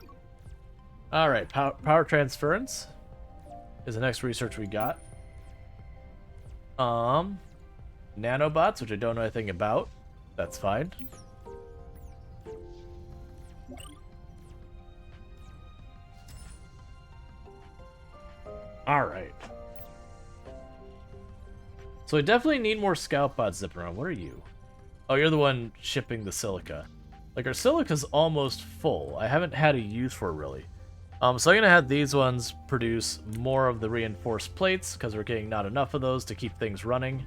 Alright, power transference is the next research we got. Nanobots, which I don't know anything about. That's fine. Alright. So I definitely need more scout bots zipping around. What are you? Oh, you're the one shipping the silica. Like, our silica's almost full. I haven't had a use for it, really. So I'm gonna have these ones produce more of the reinforced plates, because we're getting not enough of those to keep things running.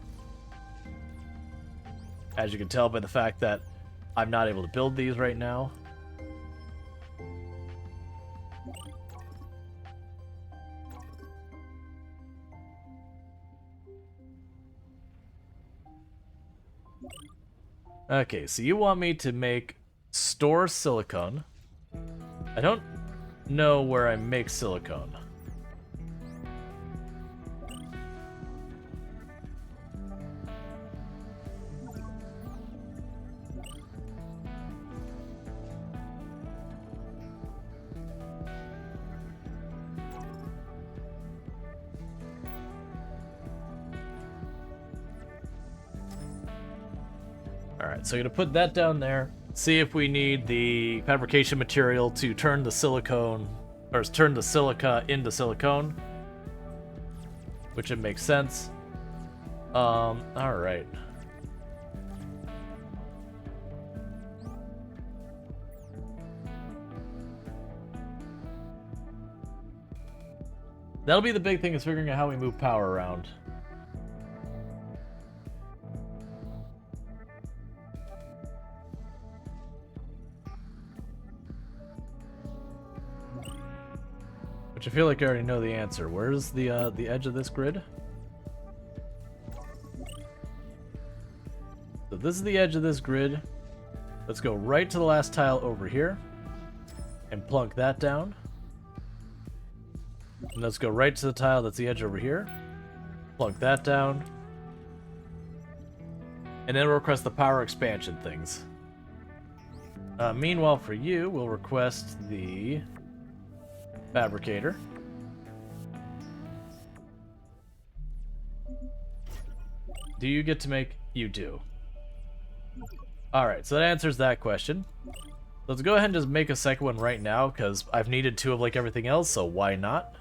As you can tell by the fact that I'm not able to build these right now. Okay, so you want me to store silicone. I don't know where I make silicone. Alright, so I'm going to put that down there. See if we need the fabrication material to turn the silicone, or turn the silica into silicone. Which it makes sense. Alright. That'll be the big thing, is figuring out how we move power around. Which I feel like I already know the answer. Where's the edge of this grid? So this is the edge of this grid. Let's go right to the last tile over here and plunk that down. And let's go right to the tile that's the edge over here. Plunk that down. And then we'll request the power expansion things. Meanwhile, for you, we'll request the fabricator. Do you get to make? You do. Alright, so that answers that question. Let's go ahead and just make a second one right now, because I've needed 2 of like everything else, so why not?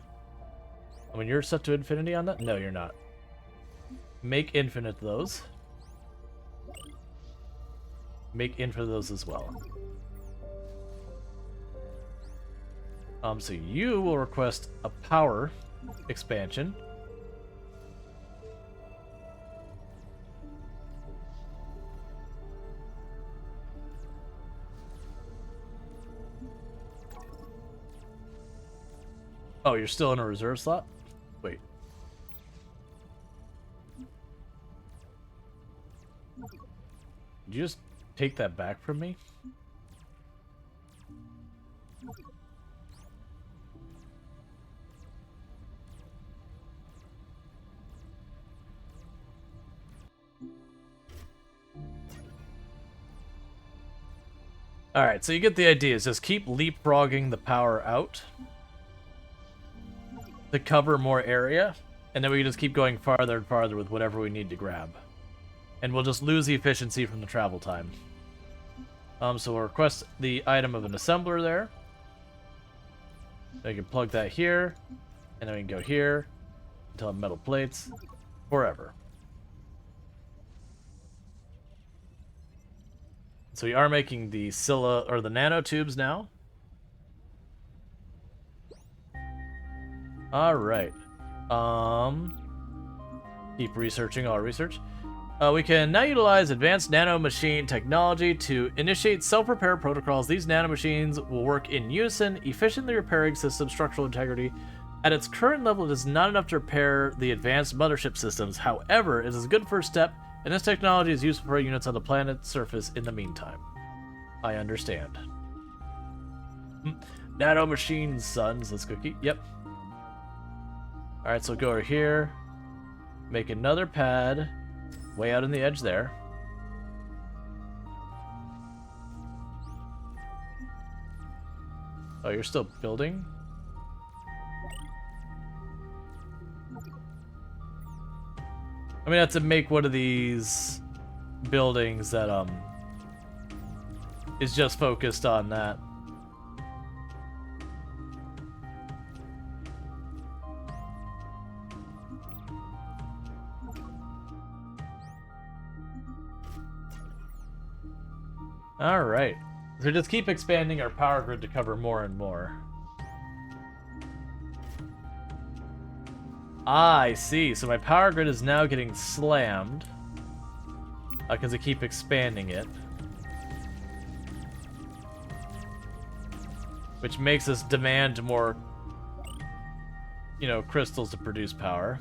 I mean, you're set to infinity on that? No, you're not. Make infinite those. Make infinite those as well. So you will request a power expansion. Oh, you're still in a reserve slot? Wait. Did you just take that back from me? Alright, so you get the idea. Is just keep leapfrogging the power out to cover more area, and then we can just keep going farther and farther with whatever we need to grab. And we'll just lose the efficiency from the travel time. So we'll request the item of an assembler there. Then we can plug that here, and then we can go here until metal plates forever. So we are making the the nanotubes now. All right. Keep researching all research. We can now utilize advanced nanomachine technology to initiate self-repair protocols. These nanomachines will work in unison, efficiently repairing system structural integrity. At its current level, it is not enough to repair the advanced mothership systems. However, it is a good first step, and this technology is useful for units on the planet's surface in the meantime. I understand. Nanomachines, sons. Let's go keep. Yep. Alright, so go over here. Make another pad. Way out on the edge there. Oh, you're still building? I mean, I have to make one of these buildings that is just focused on that. All right. So just keep expanding our power grid to cover more and more. Ah, I see. So my power grid is now getting slammed because I keep expanding it. Which makes us demand more, crystals to produce power.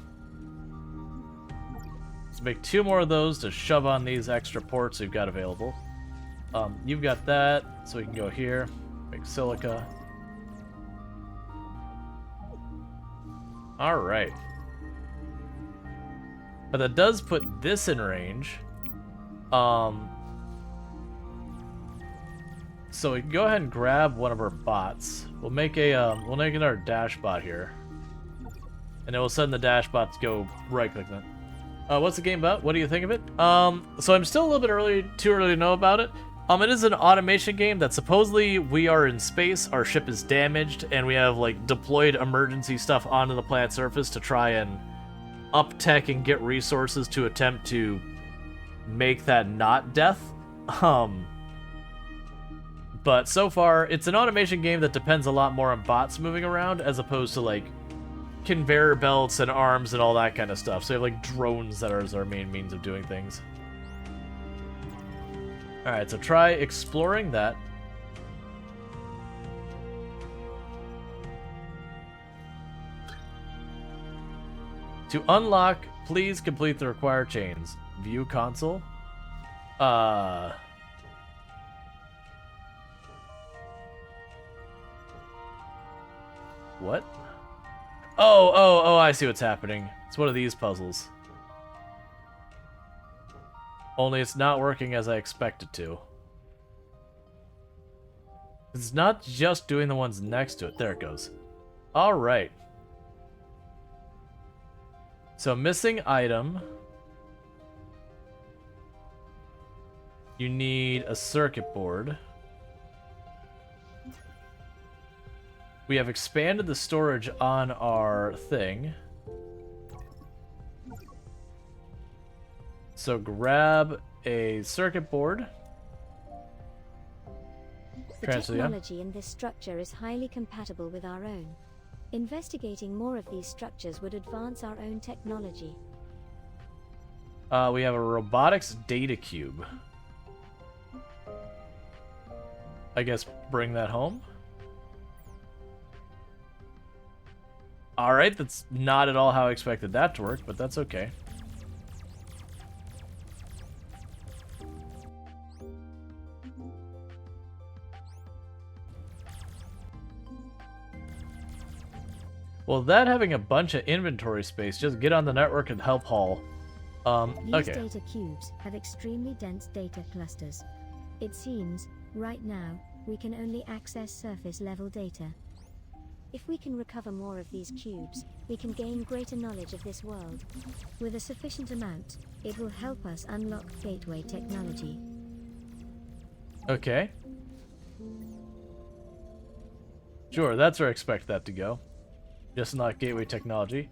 Let's make 2 more of those to shove on these extra ports we've got available. You've got that, so we can go here, make silica. Alright. But that does put this in range. So we can go ahead and grab one of our bots. We'll make we'll make another dash bot here. And then we'll send the dash bot to go right click that. What's the game about? What do you think of it? So I'm still a little bit too early to know about it. It is an automation game that supposedly we are in space, our ship is damaged, and we have like deployed emergency stuff onto the planet's surface to try and up tech and get resources to attempt to make that not death. But so far, it's an automation game that depends a lot more on bots moving around as opposed to like conveyor belts and arms and all that kind of stuff. So you have like drones that are our main means of doing things. Alright, so try exploring that. To unlock, please complete the required chains. View console. What? Oh, I see what's happening. It's one of these puzzles. Only it's not working as I expect it to. It's not just doing the ones next to it. There it goes. Alright. So missing item. You need a circuit board. We have expanded the storage on our thing. So grab a circuit board. The technology in this structure is highly compatible with our own. Investigating more of these structures would advance our own technology. We have a robotics data cube. I guess bring that home. Alright, that's not at all how I expected that to work, but that's okay. Well, that having a bunch of inventory space, just get on the network and help haul. These okay. data cubes have extremely dense data clusters. It seems, right now, we can only access surface-level data. If we can recover more of these cubes, we can gain greater knowledge of this world. With a sufficient amount, it will help us unlock gateway technology. Okay. Sure, that's where I expect that to go. Just not gateway technology.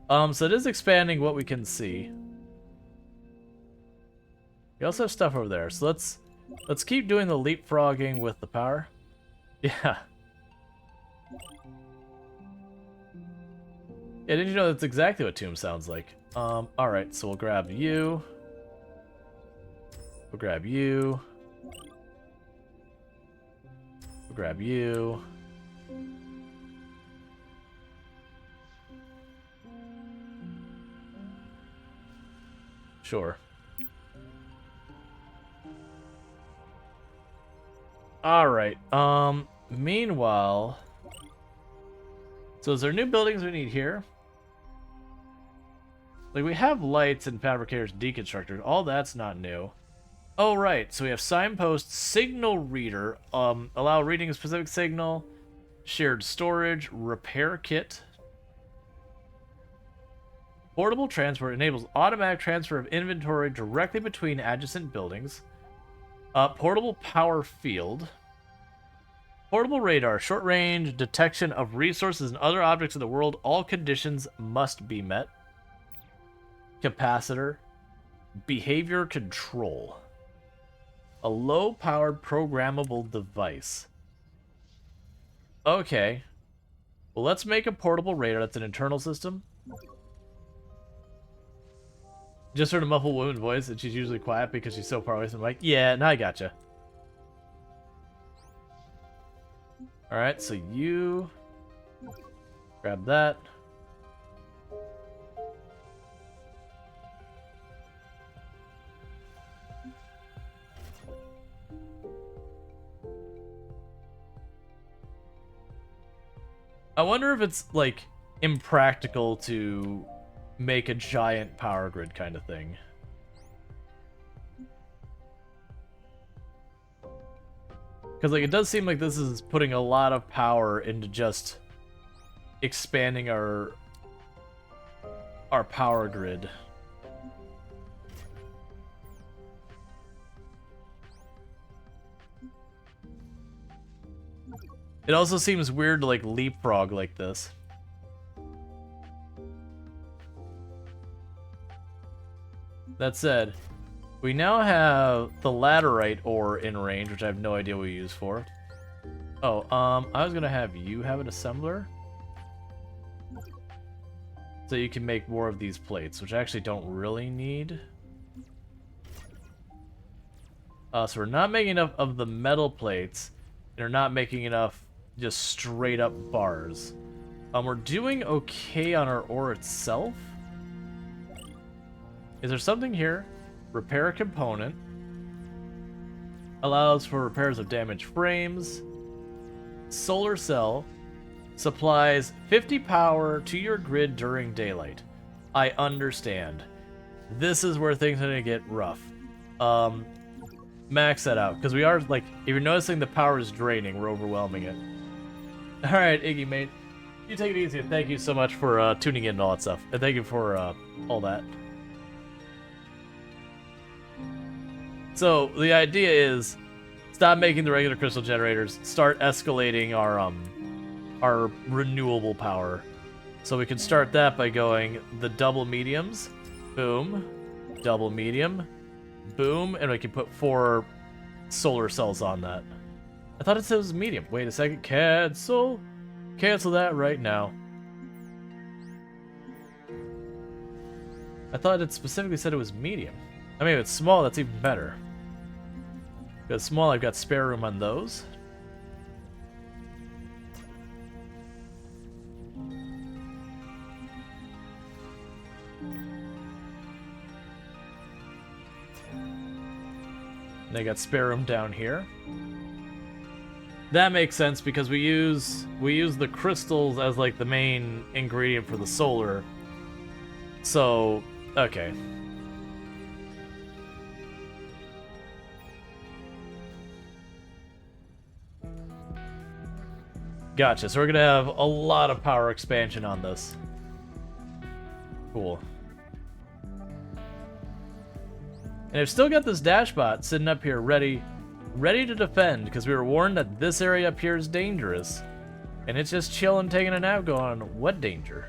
So it is expanding what we can see. We also have stuff over there, so let's Let's keep doing the leapfrogging with the power. Yeah. Yeah, did you know that's exactly what Tomb sounds like? Alright, so we'll grab you. We'll grab you. We'll grab you. Sure. Alright, meanwhile... So is there new buildings we need here? Like, we have lights and fabricators and deconstructors. All that's not new. Oh, right. So we have signpost, signal reader, allow reading a specific signal, shared storage, repair kit. Portable transport enables automatic transfer of inventory directly between adjacent buildings. Portable power field. Portable radar, short range detection of resources and other objects in the world. All conditions must be met. Capacitor. Behavior control. A low-powered programmable device. Okay. Well, let's make a portable radar. That's an internal system. Just heard a muffled woman's voice, and she's usually quiet because she's so far away from the mic. Yeah, now I gotcha. Alright, so you... grab that. I wonder if it's, like, impractical to make a giant power grid kind of thing. Because, like, it does seem like this is putting a lot of power into just expanding our power grid. It also seems weird to, like, leapfrog like this. That said, we now have the laterite ore in range, which I have no idea what we use for. Oh, I was gonna have you have an assembler. So you can make more of these plates, which I actually don't really need. So we're not making enough of the metal plates, and we're not making enough just straight up bars. We're doing okay on our ore itself. Is there something here? Repair a component. Allows for repairs of damaged frames. Solar cell. Supplies 50 power to your grid during daylight. I understand. This is where things are going to get rough. Max that out, because we are, like, if you're noticing the power is draining, we're overwhelming it. Alright, Iggy, mate. You take it easy, and thank you so much for tuning in and all that stuff. And thank you for all that. So, the idea is, stop making the regular crystal generators, start escalating our renewable power. So we can start that by going the double mediums, boom, double medium, boom, and we can put 4 solar cells on that. I thought it said it was medium. Wait a second, cancel. Cancel that right now. I thought it specifically said it was medium. I mean, if it's small, that's even better. Because small, I've got spare room on those. And I got spare room down here. That makes sense because we use the crystals as like the main ingredient for the solar. So, okay. Gotcha, so we're gonna have a lot of power expansion on this. Cool. And I've still got this dashbot sitting up here ready to defend, because we were warned that this area up here is dangerous. And it's just chilling, taking a nap, going, what danger?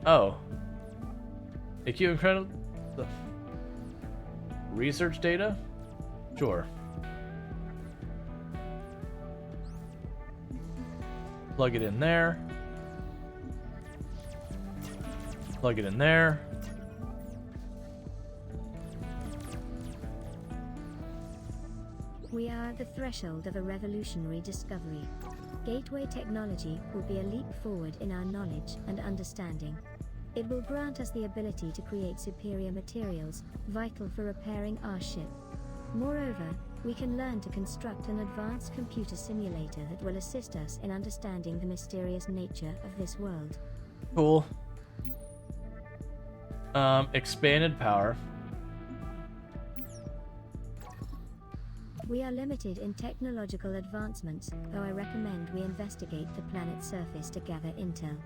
Oh. AQ incredible research data? Sure. Plug it in there. Plug it in there. We are at the threshold of a revolutionary discovery. Gateway technology will be a leap forward in our knowledge and understanding. It will grant us the ability to create superior materials, vital for repairing our ship. Moreover, we can learn to construct an advanced computer simulator that will assist us in understanding the mysterious nature of this world. Cool. Expanded power. We are limited in technological advancements, though I recommend we investigate the planet's surface to gather intel.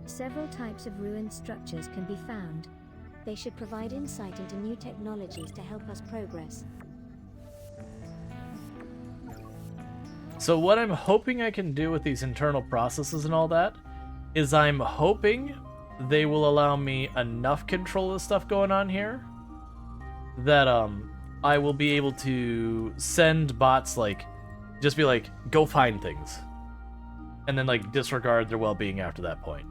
Several types of ruined structures can be found. They should provide insight into new technologies to help us progress. So what I'm hoping I can do with these internal processes and all that is I'm hoping they will allow me enough control of stuff going on here that I will be able to send bots, like, just be like, go find things. And then, like, disregard their well-being after that point.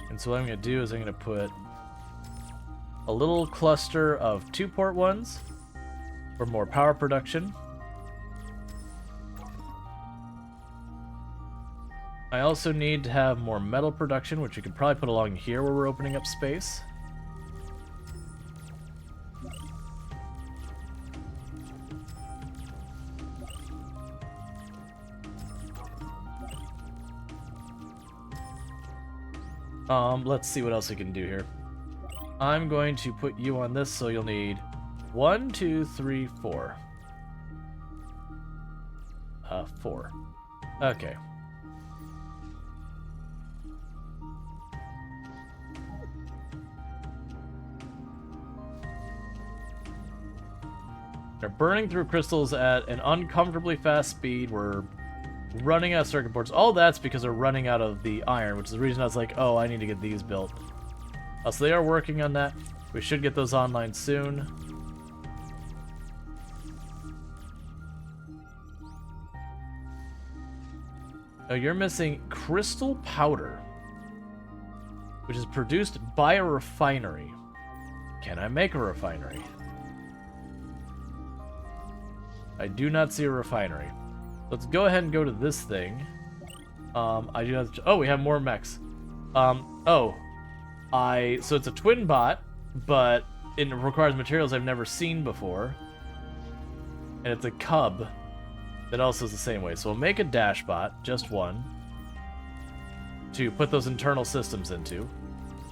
And so what I'm going to do is I'm going to put a little cluster of 2-port ones for more power production. I also need to have more metal production, which you can probably put along here where we're opening up space. Let's see what else we can do here. I'm going to put you on this, so you'll need 1, 2, 3, 4. 4. Okay. They're burning through crystals at an uncomfortably fast speed. We're running out of circuit boards. All that's because they're running out of the iron, which is the reason I was like, oh, I need to get these built. So they are working on that. We should get those online soon. Oh, you're missing crystal powder, which is produced by a refinery. Can I make a refinery? I do not see a refinery. Let's go ahead and go to this thing. I do have to, oh, we have more mechs. So it's a twin bot, but it requires materials I've never seen before. And it's a cub that also is the same way. So we'll make a dash bot, just one, to put those internal systems into.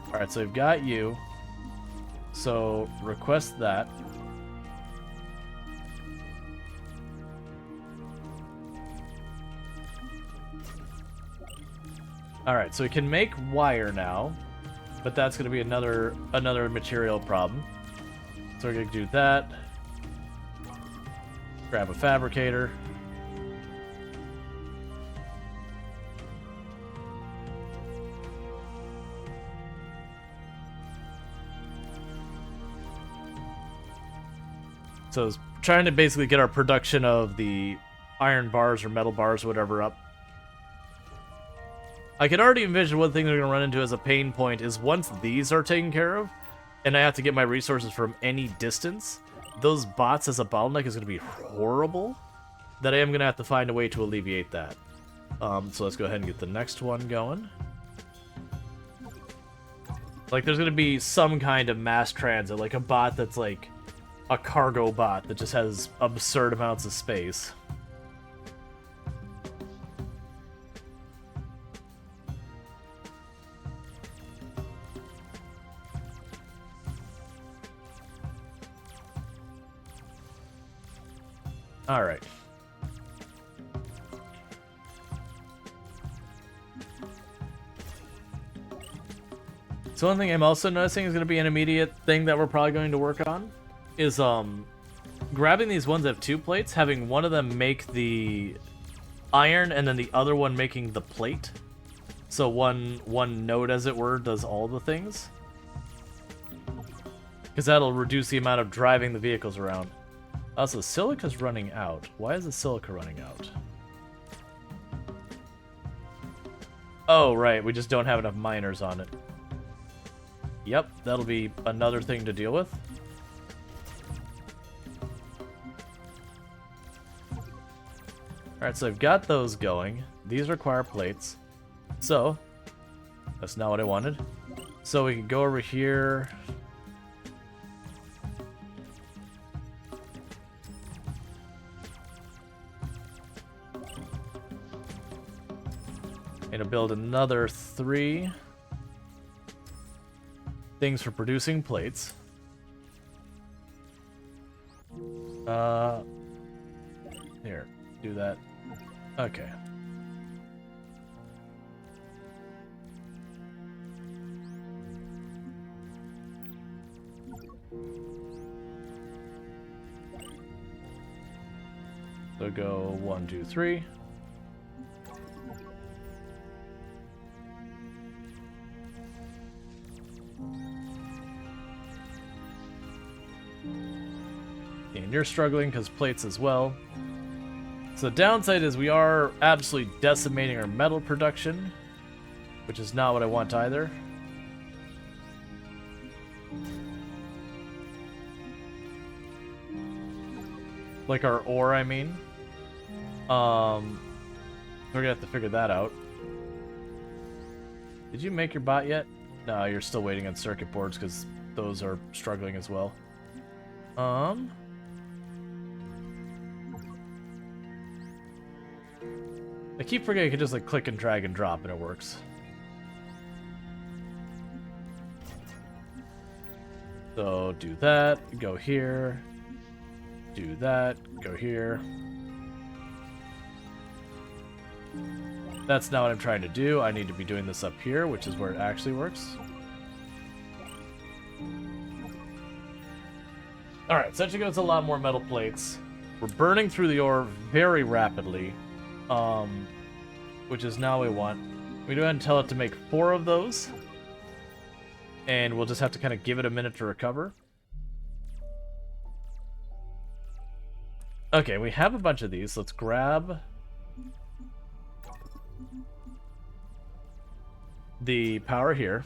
Alright, so we've got you. So request that. Alright, so we can make wire now, but that's going to be another material problem. So we're going to do that. Grab a fabricator. So I was trying to basically get our production of the iron bars or metal bars or whatever up. I can already envision one thing they're going to run into as a pain point is once these are taken care of, and I have to get my resources from any distance, those bots as a bottleneck is going to be horrible, that I am going to have to find a way to alleviate that. So let's go ahead and get the next one going. Like, there's going to be some kind of mass transit, like a bot that's like a cargo bot that just has absurd amounts of space. All right. So one thing I'm also noticing is going to be an immediate thing that we're probably going to work on is grabbing these ones that have 2 plates, having one of them make the iron, and then the other one making the plate. So one node, as it were, does all the things. Because that'll reduce the amount of driving the vehicles around. Also, silica's running out. Why is the silica running out? Oh, right, we just don't have enough miners on it. Yep, that'll be another thing to deal with. Alright, so I've got those going. These require plates. So, that's not what I wanted. So we can go over here. Gonna build another 3 things for producing plates. Here, do that. Okay. So go 1, 2, 3. And you're struggling because plates as well. So the downside is we are absolutely decimating our metal production, which is not what I want either. Like our ore, I mean. We're gonna have to figure that out. Did you make your bot yet? No, you're still waiting on circuit boards because those are struggling as well. I keep forgetting you can just like click and drag and drop and it works. So do that, go here, do that, go here. That's not what I'm trying to do. I need to be doing this up here, which is where it actually works. Alright, so that goes a lot more metal plates. We're burning through the ore very rapidly. Which is now what we want. We go ahead and tell it to make 4 of those. And we'll just have to kind of give it a minute to recover. Okay, we have a bunch of these. Let's grab the power here.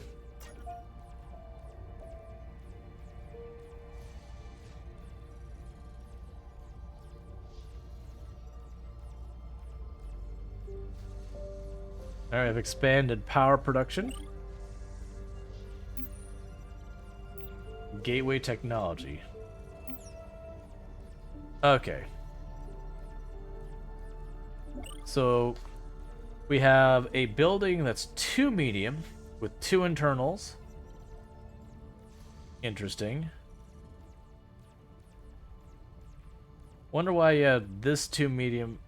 Alright, I've expanded power production. Gateway technology. Okay. So we have a building that's 2 medium with 2 internals. Interesting. Wonder why you had this 2 medium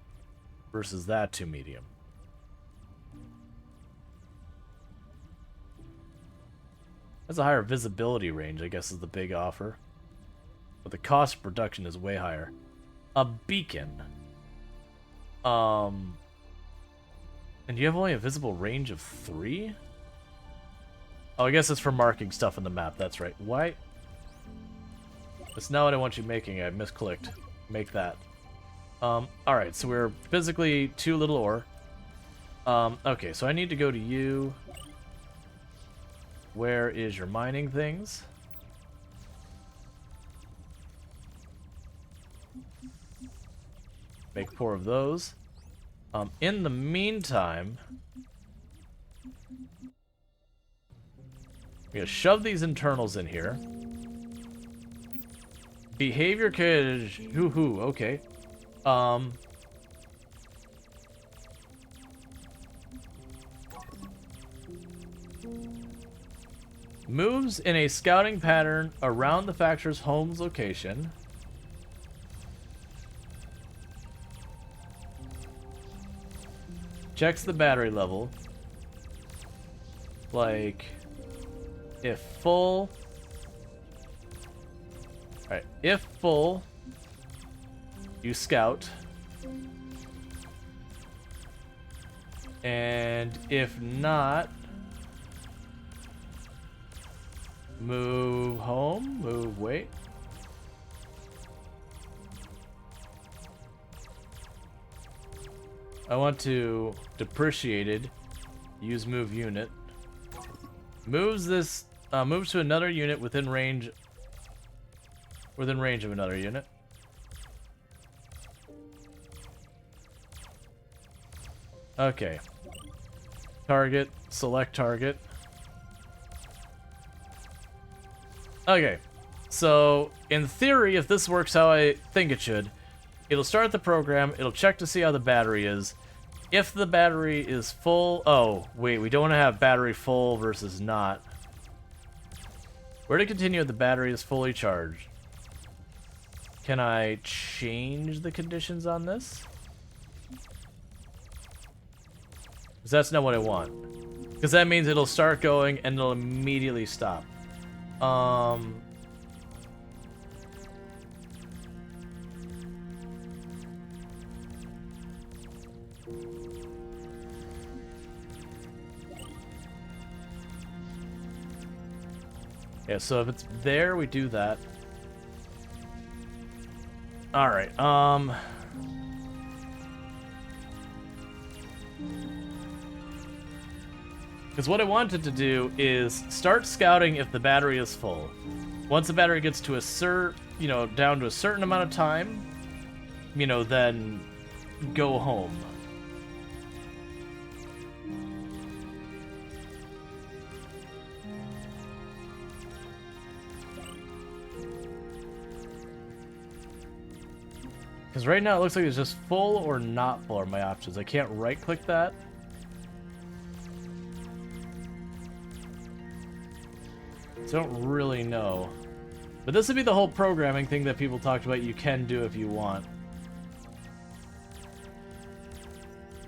versus that 2 medium. That's a higher visibility range, I guess, is the big offer. But the cost of production is way higher. A beacon. And you have only a visible range of 3? Oh, I guess it's for marking stuff on the map. That's right. Why? That's not what I want you making. I misclicked. Make that. Alright, so we're physically 2 little ore. Okay, so I need to go to you. Where is your mining things? Make 4 of those. In the meantime, I'm gonna shove these internals in here. Behavior could... Hoo-hoo, okay. Moves in a scouting pattern around the factor's home's location. Checks the battery level. Like, if full. Alright, if full, You scout. And if not, move home, move, wait. I want to depreciated, use move unit. Moves this, moves to another unit within range of another unit. Okay. Target, select target. Okay. So, in theory, if this works how I think it should, it'll start the program, it'll check to see how the battery is. If the battery is full... Oh, wait, we don't want to have battery full versus not. Where to continue if the battery is fully charged? Can I change the conditions on this? Because that's not what I want. Because that means it'll start going and it'll immediately stop. Yeah, so if it's there, we do that. Alright, because what I wanted to do is start scouting if the battery is full. Once the battery gets to down to a certain amount of time, then go home. Because right now it looks like it's just full or not full are my options. I can't right-click that. So I don't really know. But this would be the whole programming thing that people talked about you can do if you want.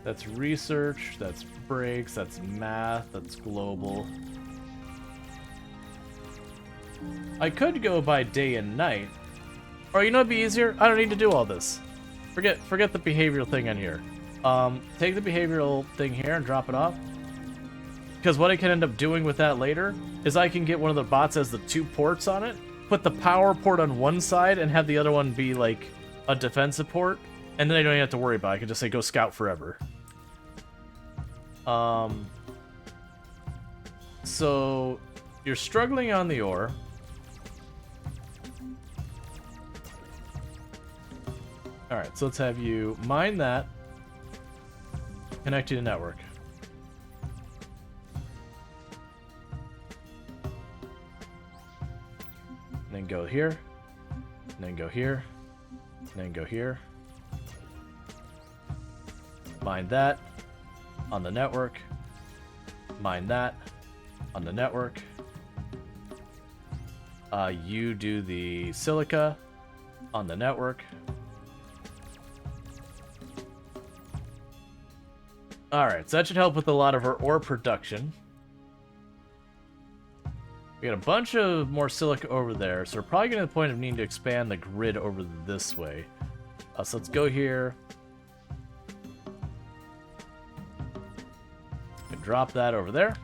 That's research, that's breaks, that's math, that's global. I could go by day and night. Or you know what'd be easier? I don't need to do all this. Forget the behavioral thing on here. Take the behavioral thing here and drop it off. Because what I can end up doing with that later is I can get one of the bots as the 2 ports on it, put the power port on one side and have the other one be like a defensive port, and then I don't even have to worry about it. I can just say go scout forever. So you're struggling on the ore. Alright, so let's have you mine that, connect to the network. And then go here, and then go here, and then go here. Mine that on the network. Mine that on the network. You do the silica on the network. Alright, so that should help with a lot of our ore production. We got a bunch of more silica over there, so we're probably getting to the point of needing to expand the grid over this way. So let's go here. And drop that over there.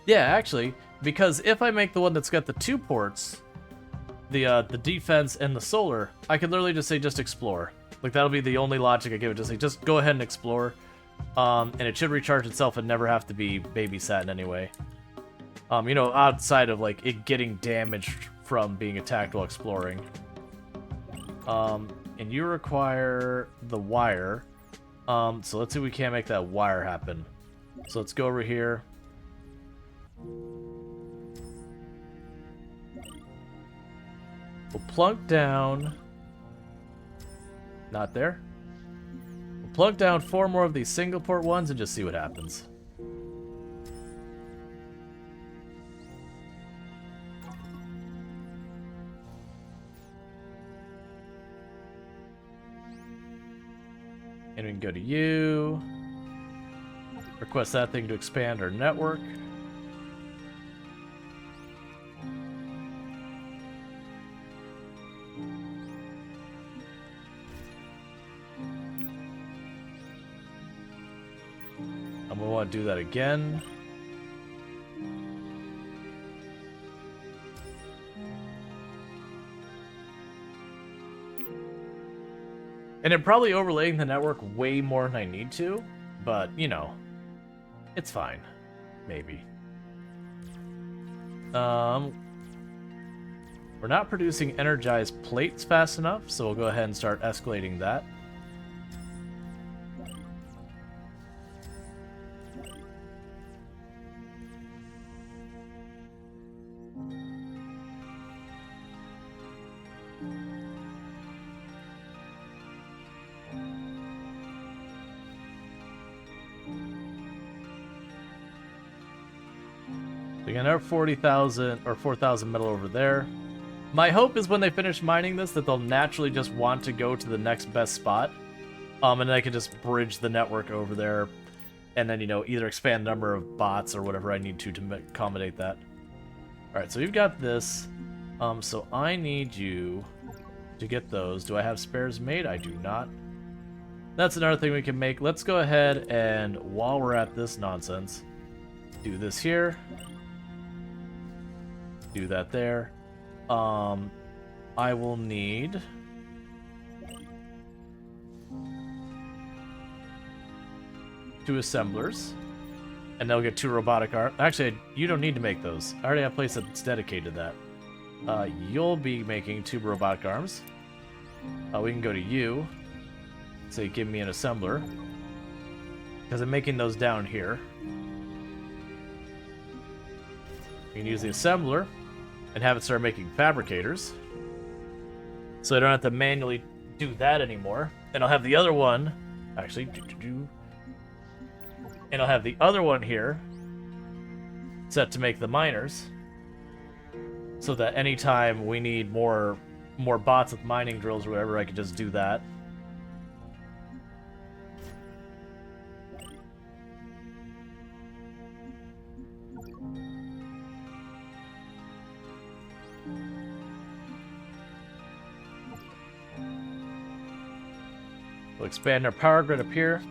Yeah, actually, because if I make the one that's got the 2 ports, the defense and the solar, I can literally just say just explore. Like that'll be the only logic I give it. Just say just go ahead and explore, and it should recharge itself and never have to be babysat in any way. Outside of like it getting damaged from being attacked while exploring. And you require the wire. So let's see if we can't make that wire happen. So let's go over here. We'll plunk down... Not there. We'll plunk down 4 more of these single port ones and just see what happens. And we can go to you. Request that thing to expand our network. I'm gonna want to do that again. And I'm probably overlaying the network way more than I need to, but, you know, it's fine. Maybe. We're not producing energized plates fast enough, so we'll go ahead and start escalating that. We got another 40,000 or 4,000 metal over there. My hope is when they finish mining this that they'll naturally just want to go to the next best spot. And then I can just bridge the network over there and then, you know, either expand the number of bots or whatever I need to accommodate that. Alright, so we've got this. So I need you to get those. Do I have spares made? I do not. That's another thing we can make. Let's go ahead and, while we're at this nonsense, do this here. Do that there. I will need... two assemblers. And they'll get 2 robotic arms. Actually, you don't need to make those. I already have a place that's dedicated to that. You'll be making 2 robotic arms. We can go to you. Say, give me an assembler. Because I'm making those down here. You can use the assembler and have it start making fabricators. So I don't have to manually do that anymore. And I'll have the other one... Actually, and I'll have the other one here set to make the miners. So that anytime we need more bots with mining drills or whatever, I can just do that. We'll expand our power grid up here.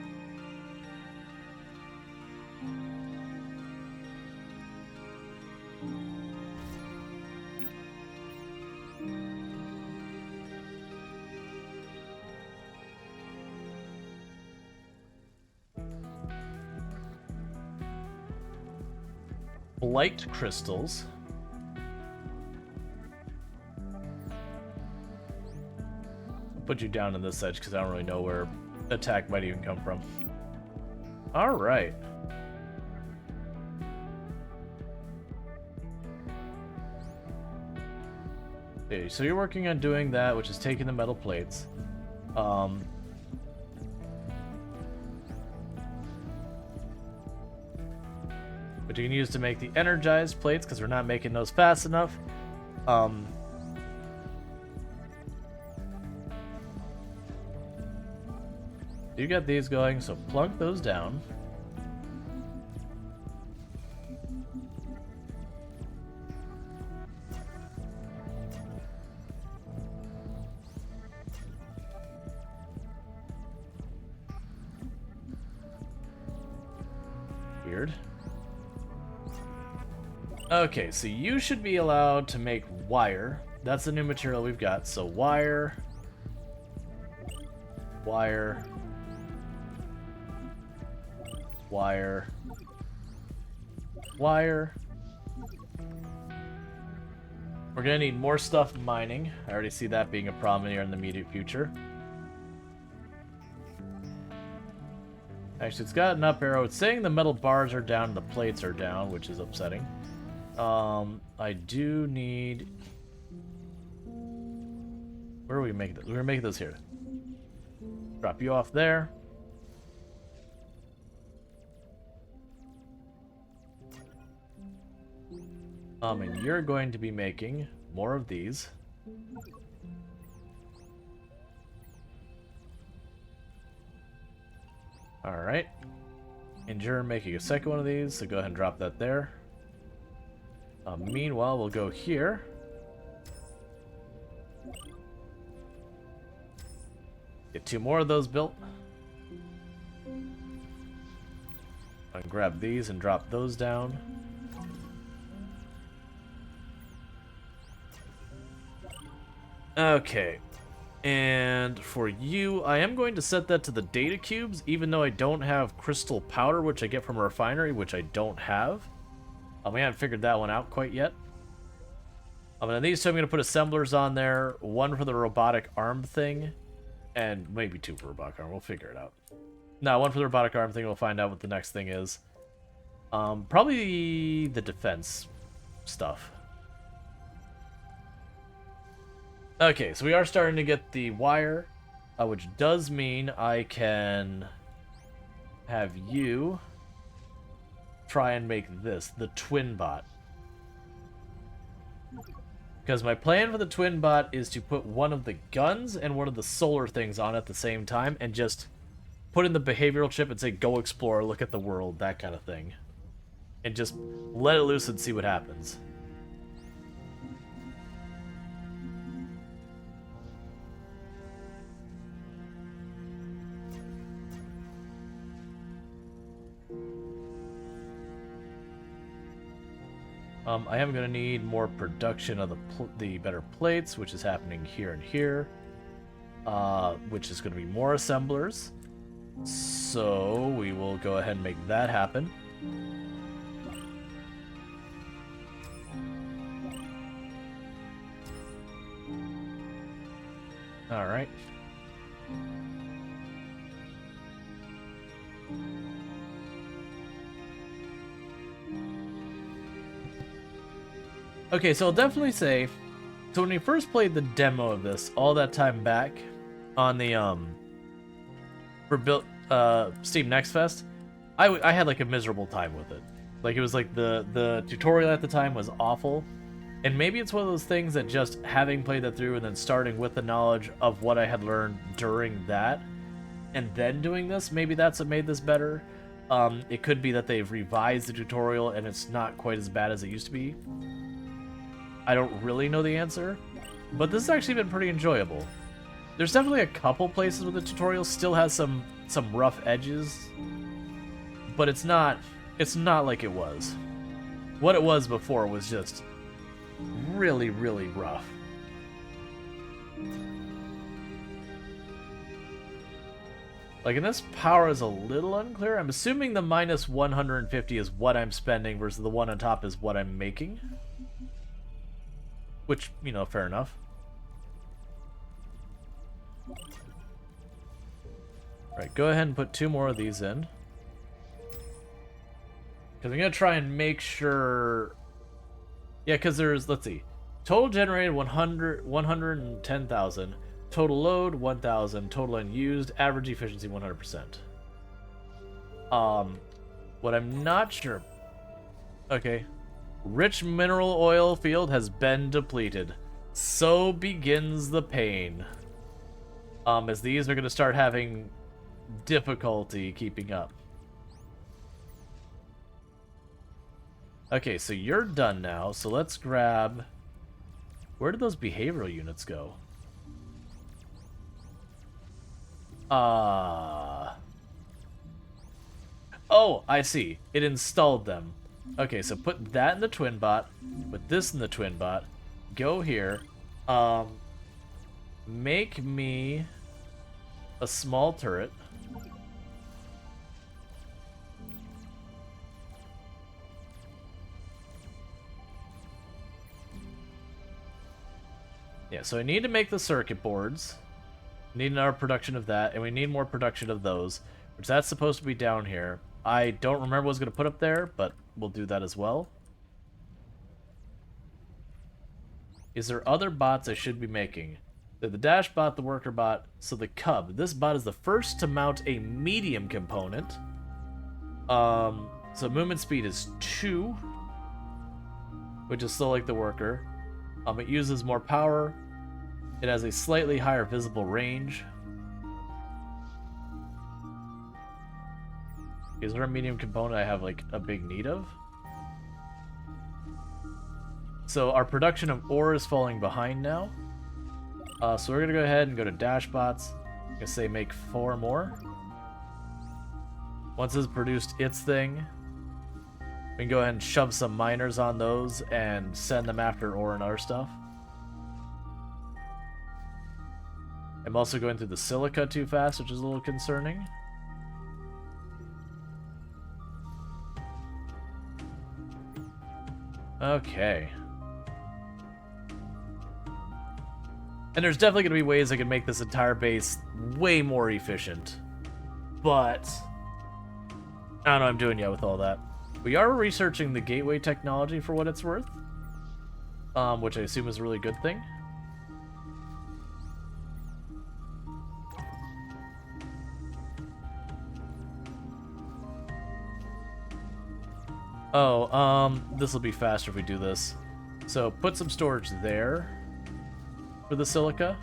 Light crystals. I'll put you down on this edge because I don't really know where attack might even come from. Alright. Okay, so you're working on doing that, which is taking the metal plates. Which you can use to make the energized plates, because we're not making those fast enough. You got these going, so plunk those down. Weird. Okay, so you should be allowed to make wire. That's the new material we've got. So wire, wire, wire, wire. We're gonna need more stuff mining. I already see that being a problem here in the immediate future. Actually, it's got an up arrow. It's saying the metal bars are down and the plates are down, which is upsetting. I do need... Where are we making this? We're gonna make this here. Drop you off there. And you're going to be making more of these. Alright. And you're making a second one of these, so go ahead and drop that there. Meanwhile, we'll go here. Get 2 more of those built. And grab these and drop those down. Okay. And for you, I am going to set that to the data cubes, even though I don't have crystal powder, which I get from a refinery, which I don't have. We haven't figured that one out quite yet. And these two I'm going to put assemblers on there. One for the robotic arm thing, and maybe two for robotic arm. We'll figure it out. No, one for the robotic arm thing. We'll find out what the next thing is. Probably the defense stuff. Okay, so we are starting to get the wire, which does mean I can have you try and make this, the twin bot. Because my plan for the twin bot is to put one of the guns and one of the solar things on at the same time and just put in the behavioral chip and say, go explore, look at the world, that kind of thing. And just let it loose and see what happens. I am going to need more production of the better plates, which is happening here and here, which is going to be more assemblers. So we will go ahead and make that happen. All right. Okay, so I'll definitely say, so when we first played the demo of this all that time back on the Steam Next Fest, I had like a miserable time with it. Like it was like the tutorial at the time was awful, and maybe it's one of those things that just having played that through and then starting with the knowledge of what I had learned during that, and then doing this, maybe that's what made this better. It could be that they've revised the tutorial and it's not quite as bad as it used to be. I don't really know the answer, but this has actually been pretty enjoyable. There's definitely a couple places where the tutorial still has some rough edges, but it's not like it was. What it was before was just really, really rough. Like, and this power is a little unclear. I'm assuming the minus 150 is what I'm spending versus the one on top is what I'm making. Which, you know, fair enough. Alright, go ahead and put two more of these in. Because I'm going to try and make sure... Yeah, because there's, let's see. Total generated 110,000. Total load 1,000. Total unused. Average efficiency 100%. What I'm not sure... Okay. Rich mineral oil field has been depleted. So begins the pain. As these are going to start having difficulty keeping up. Okay, so you're done now. So let's grab... Where did those behavioral units go? Oh, I see. It installed them. Okay, so put that in the twin bot, put this in the twin bot, go here, make me a small turret. Yeah, so I need to make the circuit boards. Need another production of that, and we need more production of those, which that's supposed to be down here. I don't remember what I was going to put up there, but we'll do that as well. Is there other bots I should be making? The dash bot, the worker bot, so the cub. This bot is the first to mount a medium component. So movement speed is 2, which is still like the worker. It uses more power. It has a slightly higher visible range. Is there a medium component I have like a big need of? So our production of ore is falling behind now. So we're gonna go ahead and go to dash bots. I'm gonna say make 4 more. Once it's produced its thing, we can go ahead and shove some miners on those and send them after ore and other stuff. I'm also going through the silica too fast, which is a little concerning. Okay. And there's definitely going to be ways I can make this entire base way more efficient. But I don't know what I'm doing yet with all that. We are researching the gateway technology for what it's worth, which I assume is a really good thing. Oh, this will be faster if we do this. So put some storage there for the silica.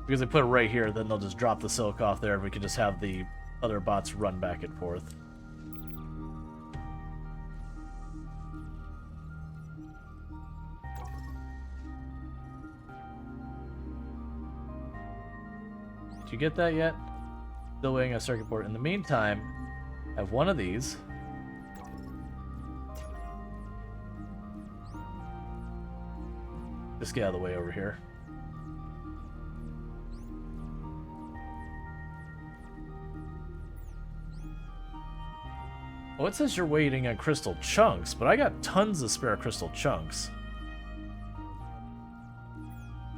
Because they put it right here, then they'll just drop the silica off there and we can just have the other bots run back and forth. Did you get that yet? Still waiting on a circuit board. In the meantime, I have one of these. Just get out of the way over here. Oh, it says you're waiting on crystal chunks, but I got tons of spare crystal chunks.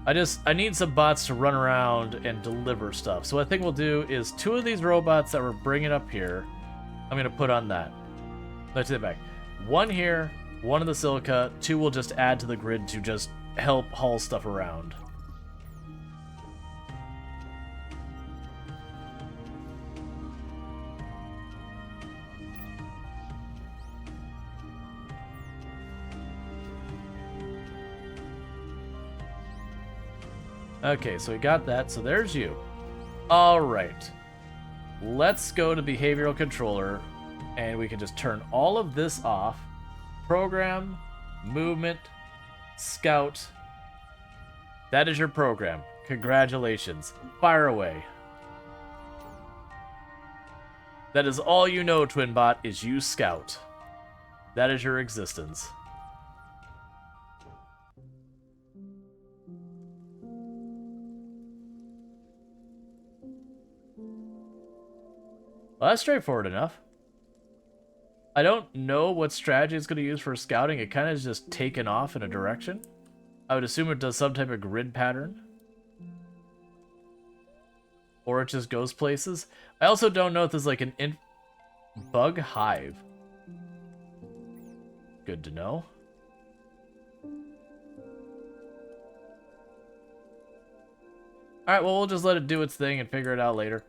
I need some bots to run around and deliver stuff. So what I think we'll do is 2 of these robots that we're bringing up here, I'm going to put on that. Let's take it back. 1 here, 1 in the silica, 2 will just add to the grid to just help haul stuff around. Okay, so we got that. So there's you. All right. Let's go to behavioral controller, and we can just turn all of this off. Program, movement, scout. That is your program. Congratulations. Fire away. That is all you know, Twinbot, is you scout. That is your existence. Well, that's straightforward enough. I don't know what strategy it's going to use for scouting. It kind of is just taken off in a direction. I would assume it does some type of grid pattern. Or it just goes places. I also don't know if there's like an bug hive. Good to know. Alright, well, we'll just let it do its thing and figure it out later.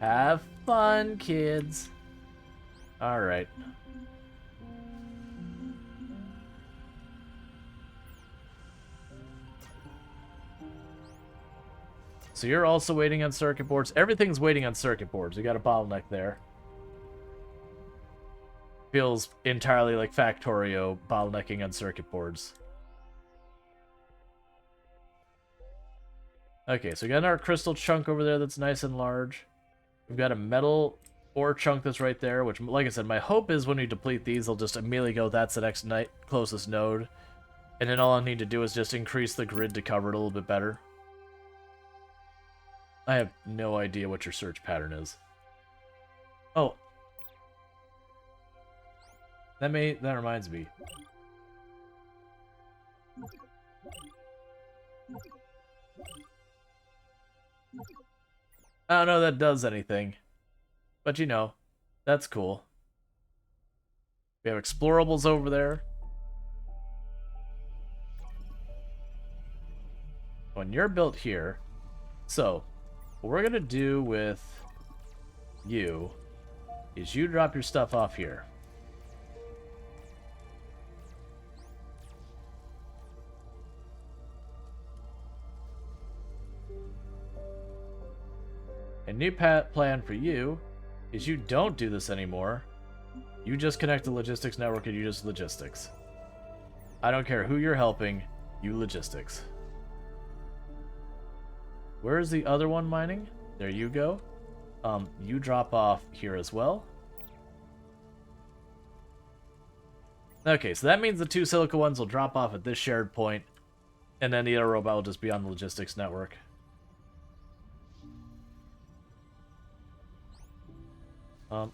Have fun, kids. Alright. So you're also waiting on circuit boards. Everything's waiting on circuit boards. We got a bottleneck there. Feels entirely like Factorio bottlenecking on circuit boards. Okay, so we got our crystal chunk over there that's nice and large. We've got a metal ore chunk that's right there, which, like I said, my hope is when we deplete these, they'll just immediately go, that's the next closest node. And then all I need to do is just increase the grid to cover it a little bit better. I have no idea what your search pattern is. Oh. That reminds me. I don't know if that does anything. But you know, that's cool. We have explorables over there. When you're built here. So, what we're going to do with you is you drop your stuff off here. A new plan for you is you don't do this anymore. You just connect the logistics network and you just logistics. I don't care who you're helping, you logistics. Where is the other one mining? There you go. You drop off here as well. Okay, so that means the 2 silica ones will drop off at this shared point, and then the other robot will just be on the logistics network.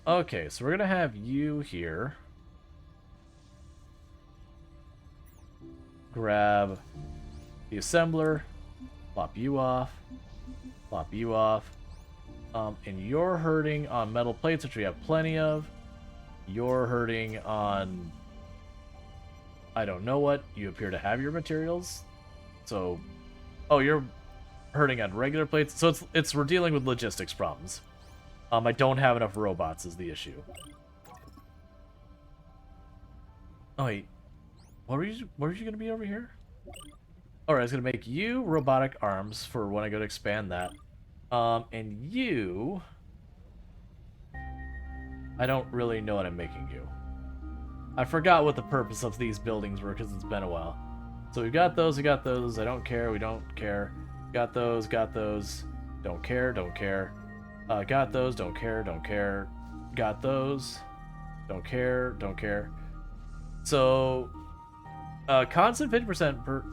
Okay, so we're gonna have you here. Grab the assembler, plop you off, plop you off. And you're hurting on metal plates, which we have plenty of. You're hurting on... I don't know what. You appear to have your materials. So... Oh, you're hurting on regular plates. So we're dealing with logistics problems. I don't have enough robots is the issue. Oh, wait. What were you gonna be over here? Alright, I was gonna make you robotic arms for when I go to expand that. And you... I don't really know what I'm making you. I forgot what the purpose of these buildings were because it's been a while. So we got those, I don't care, we don't care. Got those, don't care, don't care. Got those, don't care, don't care. Got those, don't care, don't care. So, constant 50% per...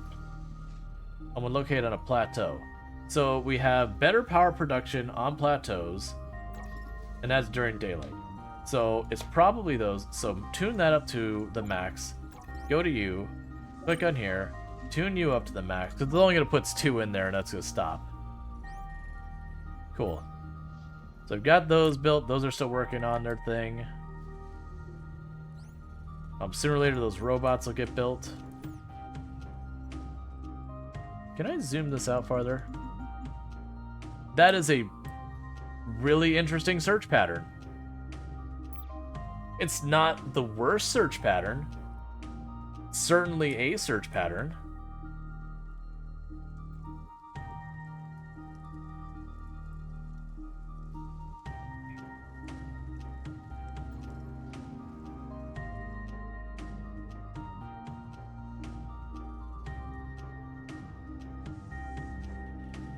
I'm gonna locate on a plateau. So we have better power production on plateaus, and that's during daylight. So it's probably those. So tune that up to the max. Go to you, click on here, tune you up to the max, because it's only going to put 2 in there, and that's going to stop. Cool. So I've got those built. Those are still working on their thing. Sooner or later, those robots will get built. Can I zoom this out farther? That is a really interesting search pattern. It's not the worst search pattern. It's certainly a search pattern.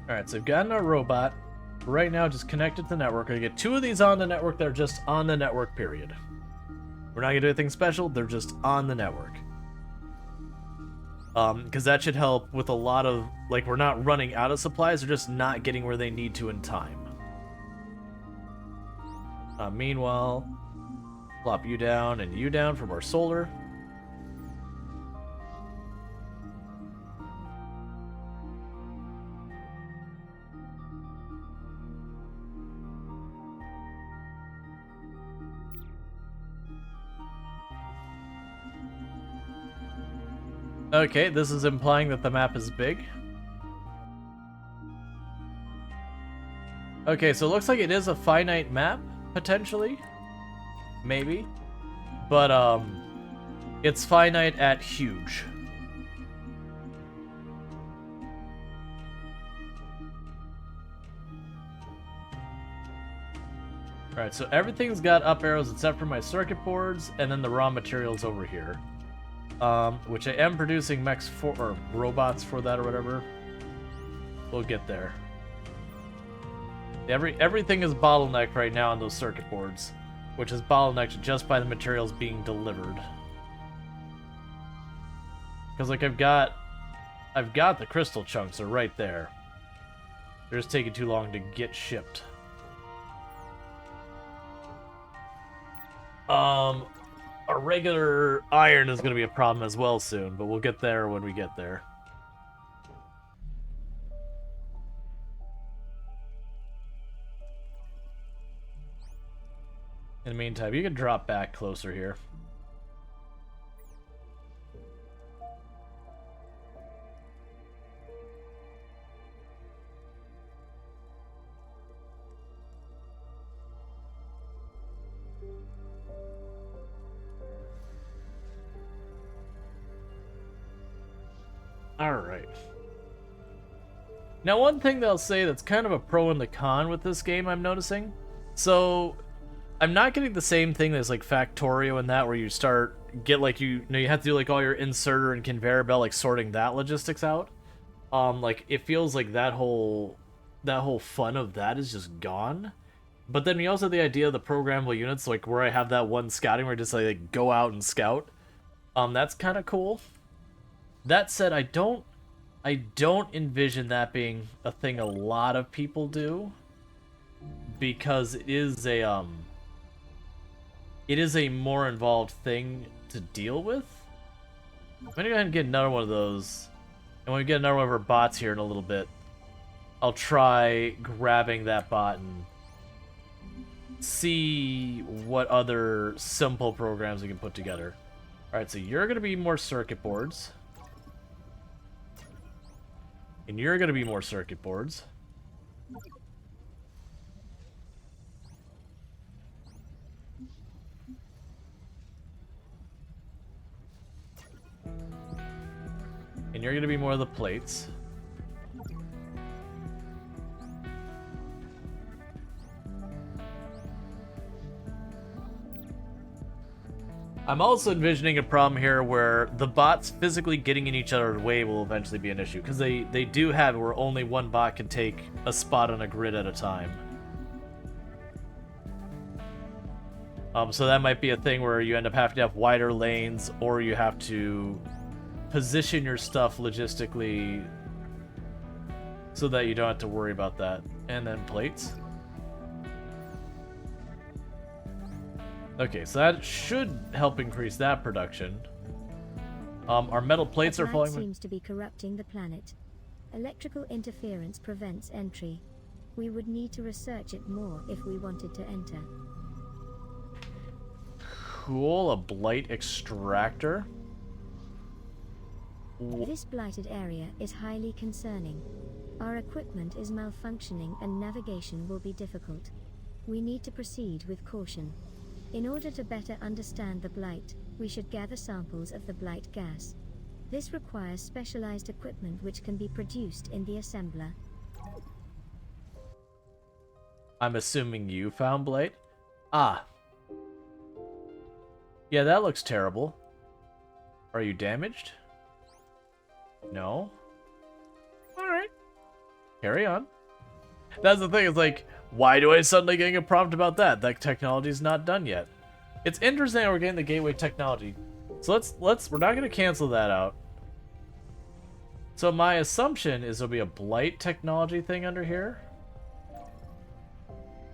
Alright, so I've gotten our robot. Right now, just connected to the network. I get 2 of these on the network that are just on the network, period. We're not going to do anything special. They're just on the network. Because that should help with a lot of... Like, we're not running out of supplies. They're just not getting where they need to in time. Meanwhile, plop you down and you down for more solar. Okay, this is implying that the map is big. Okay, so it looks like it is a finite map, potentially. Maybe. But, it's finite at huge. Alright, so everything's got up arrows except for my circuit boards, and then the raw materials over here. Which I am producing mechs for, or robots for that or whatever. We'll get there. Everything is bottlenecked right now on those circuit boards, which is bottlenecked just by the materials being delivered. Because like I've got the crystal chunks are right there. They're just taking too long to get shipped. A regular iron is going to be a problem as well soon, but we'll get there when we get there. In the meantime, you can drop back closer here. Alright. Now one thing they'll say that's kind of a pro and the con with this game I'm noticing. So, I'm not getting the same thing as like Factorio and that where you get like you have to do like all your inserter and conveyor belt like sorting that logistics out. Like it feels like that whole fun of that is just gone. But then we also have the idea of the programmable units, like where I have that one scouting where I just like go out and scout. That's kind of cool. That said, I don't envision that being a thing a lot of people do, because it is a more involved thing to deal with. I'm gonna go ahead and get another one of those, and when we get another one of our bots here in a little bit, I'll try grabbing that bot and see what other simple programs we can put together. Alright, so you're going to be more circuit boards. And you're going to be more circuit boards. And you're going to be more of the plates. I'm also envisioning a problem here where the bots physically getting in each other's way will eventually be an issue, because they do have where only one bot can take a spot on a grid at a time. So that might be a thing where you end up having to have wider lanes, or you have to position your stuff logistically so that you don't have to worry about that. And then plates. Okay, so that should help increase that production. Our metal plates are falling. Seems to be corrupting the planet. Electrical interference prevents entry. We would need to research it more if we wanted to enter. Cool, a blight extractor. This blighted area is highly concerning. Our equipment is malfunctioning and navigation will be difficult. We need to proceed with caution. In order to better understand the blight, we should gather samples of the blight gas. This requires specialized equipment which can be produced in the assembler. I'm assuming you found blight? Ah. Yeah, that looks terrible. Are you damaged? No? Alright. Carry on. That's the thing, it's like, why do I suddenly getting a prompt about that? That technology's not done yet. It's interesting that we're getting the gateway technology. So we're not gonna cancel that out. So my assumption is there'll be a blight technology thing under here.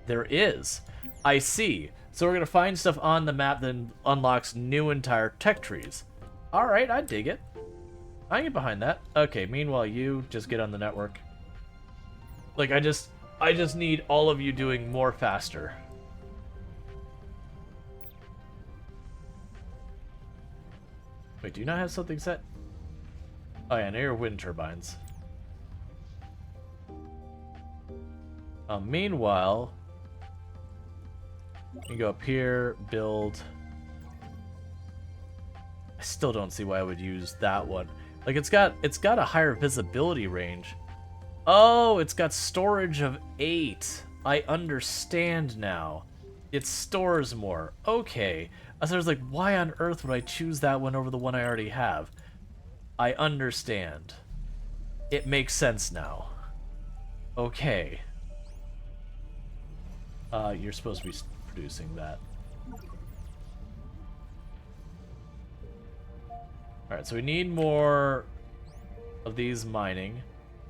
There is. I see. So we're gonna find stuff on the map that unlocks new entire tech trees. Alright, I dig it. I can get behind that. Okay, meanwhile you just get on the network. Like I just need all of you doing more faster. Wait, do you not have something set? Oh yeah, now your wind turbines. Meanwhile, you go up here, build. I still don't see why I would use that one. Like it's got a higher visibility range. Oh, it's got storage of 8. I understand now. It stores more. Okay. So I was like, why on earth would I choose that one over the one I already have? I understand. It makes sense now. Okay. You're supposed to be producing that. Alright, so we need more of these mining.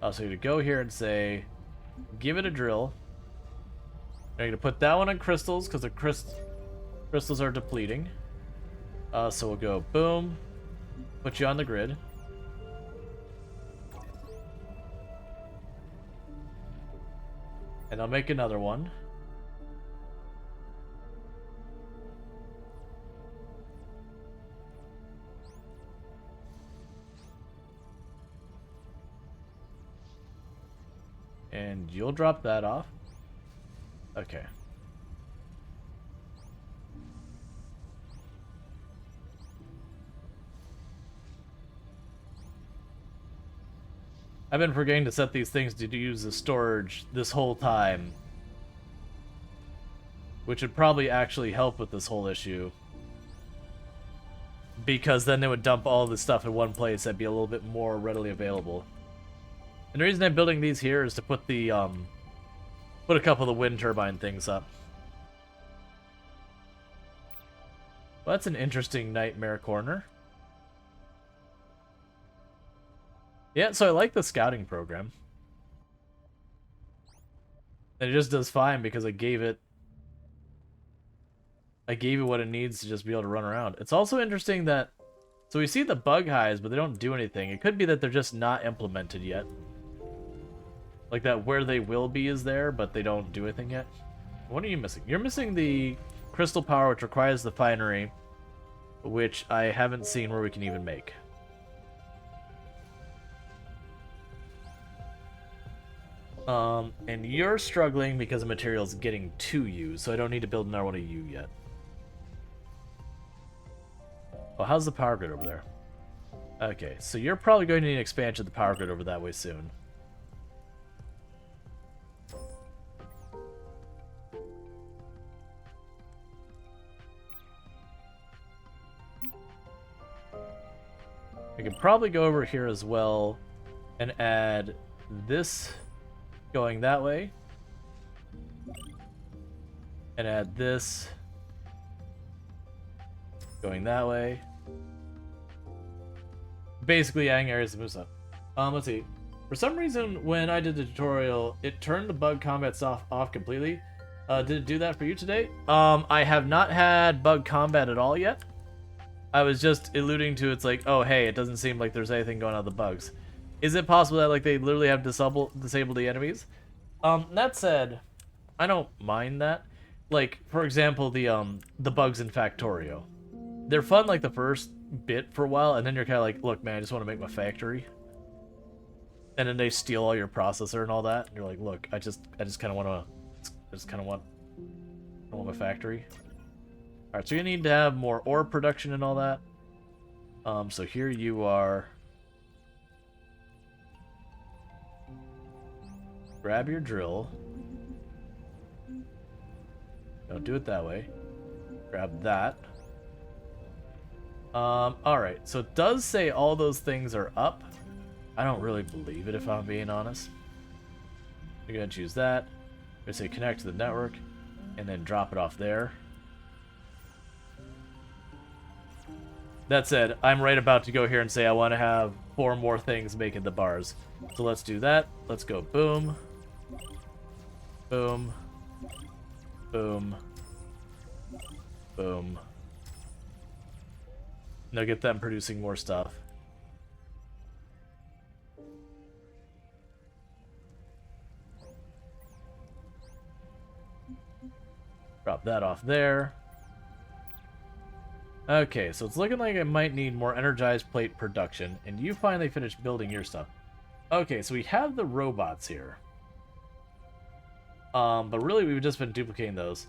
So you're gonna go here and say, give it a drill. You're gonna put that one on crystals because the crystals are depleting. So we'll go boom, put you on the grid. And I'll make another one. And you'll drop that off. Okay. I've been forgetting to set these things to use the storage this whole time, which would probably actually help with this whole issue, because then they would dump all the stuff in one place that'd be a little bit more readily available. And the reason I'm building these here is to put the Put a couple of the wind turbine things up. Well, that's an interesting nightmare corner. Yeah, so I like the scouting program. And it just does fine because I gave it what it needs to just be able to run around. It's also interesting that, so we see the bug hives, but they don't do anything. It could be that they're just not implemented yet. Like that where they will be is there, but they don't do anything yet. What are you missing? You're missing the crystal power, which requires the finery, which I haven't seen where we can even make. And you're struggling because the material's getting to you, so I don't need to build another one of you yet. Well, how's the power grid over there? Okay, so you're probably going to need an expansion of the power grid over that way soon. We could probably go over here as well and add this going that way. And add this going that way. Basically adding areas to move stuff. Let's see. For some reason, when I did the tutorial, it turned the bug combat stuff off completely. Did it do that for you today? I have not had bug combat at all yet. I was just alluding to, it's like, oh hey, it doesn't seem like there's anything going on with the bugs. Is it possible that like they literally have disabled the enemies? That said, I don't mind that. Like, for example, the bugs in Factorio. They're fun like the first bit for a while, and then you're kind of like, look man, I just want to make my factory. And then they steal all your processor and all that, and you're like, look, I just kind of want my factory. Alright, so you need to have more ore production and all that. So here you are. Grab your drill. Don't do it that way. Grab that. Alright, so it does say all those things are up. I don't really believe it if I'm being honest. You're gonna choose that. We're gonna say connect to the network, and then drop it off there. That said, I'm right about to go here and say I want to have 4 more things making the bars. So let's do that. Let's go boom. Boom. Boom. Boom. Now get them producing more stuff. Drop that off there. Okay, so it's looking like I might need more energized plate production, and you finally finished building your stuff. Okay, so we have the robots here. But really we've just been duplicating those.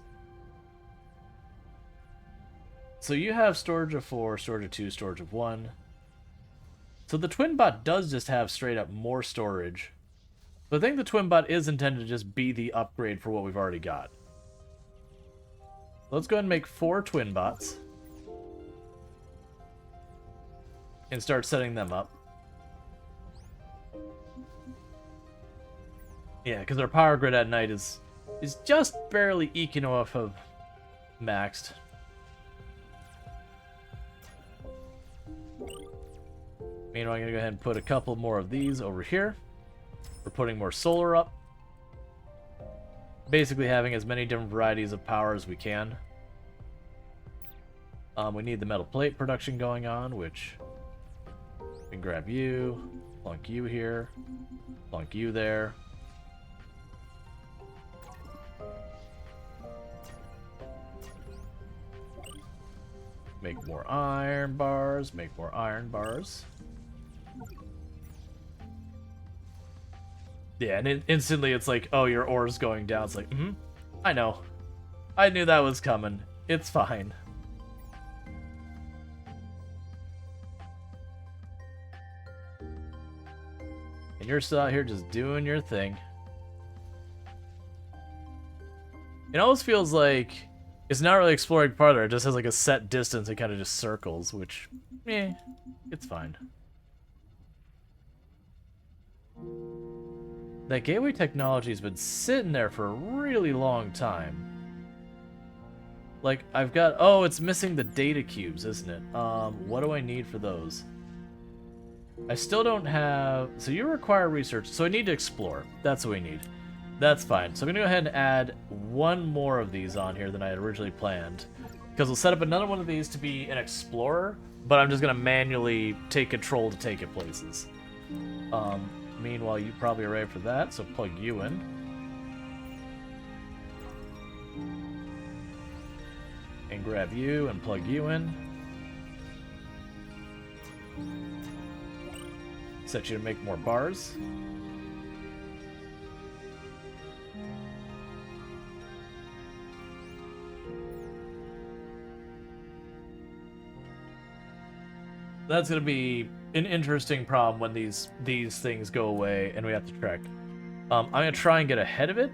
So you have storage of 4, storage of 2, storage of 1. So the twin bot does just have straight up more storage. But I think the twin bot is intended to just be the upgrade for what we've already got. Let's go ahead and make 4 twin bots. And start setting them up. Yeah, because our power grid at night is just barely eking off of maxed. Meanwhile, I'm going to go ahead and put a couple more of these over here. We're putting more solar up. Basically having as many different varieties of power as we can. We need the metal plate production going on, which... we can grab you, plunk you here, plunk you there. Make more iron bars, make more iron bars. Yeah, and instantly it's like, oh, your ore's going down. It's like, I know. I knew that was coming. It's fine. And you're still out here just doing your thing. It almost feels like it's not really exploring farther. It just has like a set distance and kind of just circles, which, it's fine. That gateway technology has been sitting there for a really long time. Like, I've got... Oh, it's missing the data cubes, isn't it? What do I need for those? I still don't have... So you require research, so I need to explore. That's what we need. That's fine. So I'm going to go ahead and add one more of these on here than I had originally planned. Because we'll set up another one of these to be an explorer, but I'm just going to manually take control to take it places. Meanwhile, you probably are ready for that, so plug you in. And grab you and plug you in. Set you to make more bars. That's going to be an interesting problem when these things go away and we have to trek. I'm going to try and get ahead of it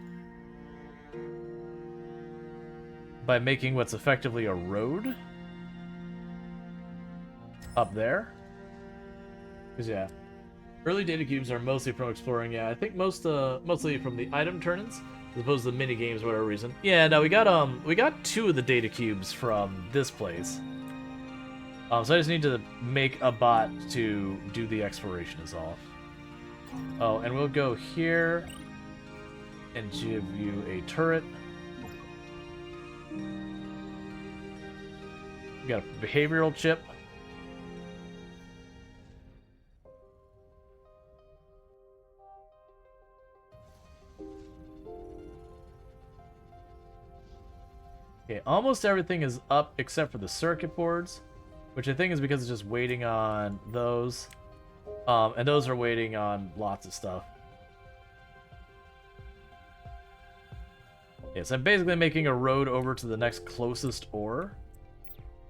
by making what's effectively a road up there. Because, yeah, early data cubes are mostly from exploring. Yeah, I think mostly from the item turn-ins as opposed to the mini games, for whatever reason. Yeah, no, we got 2 of the data cubes from this place. So I just need to make a bot to do the exploration is all. Oh, and we'll go here and give you a turret. We got a behavioral chip. Okay, almost everything is up except for the circuit boards, which I think is because it's just waiting on those. And those are waiting on lots of stuff. Yes, I'm basically making a road over to the next closest ore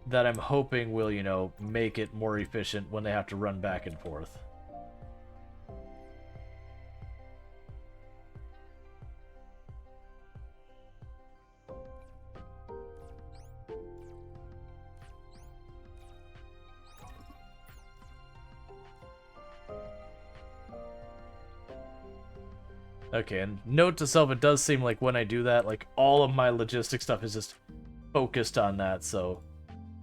that I'm hoping will, you know, make it more efficient when they have to run back and forth. Okay, and note to self, it does seem like when I do that, like, all of my logistic stuff is just focused on that, so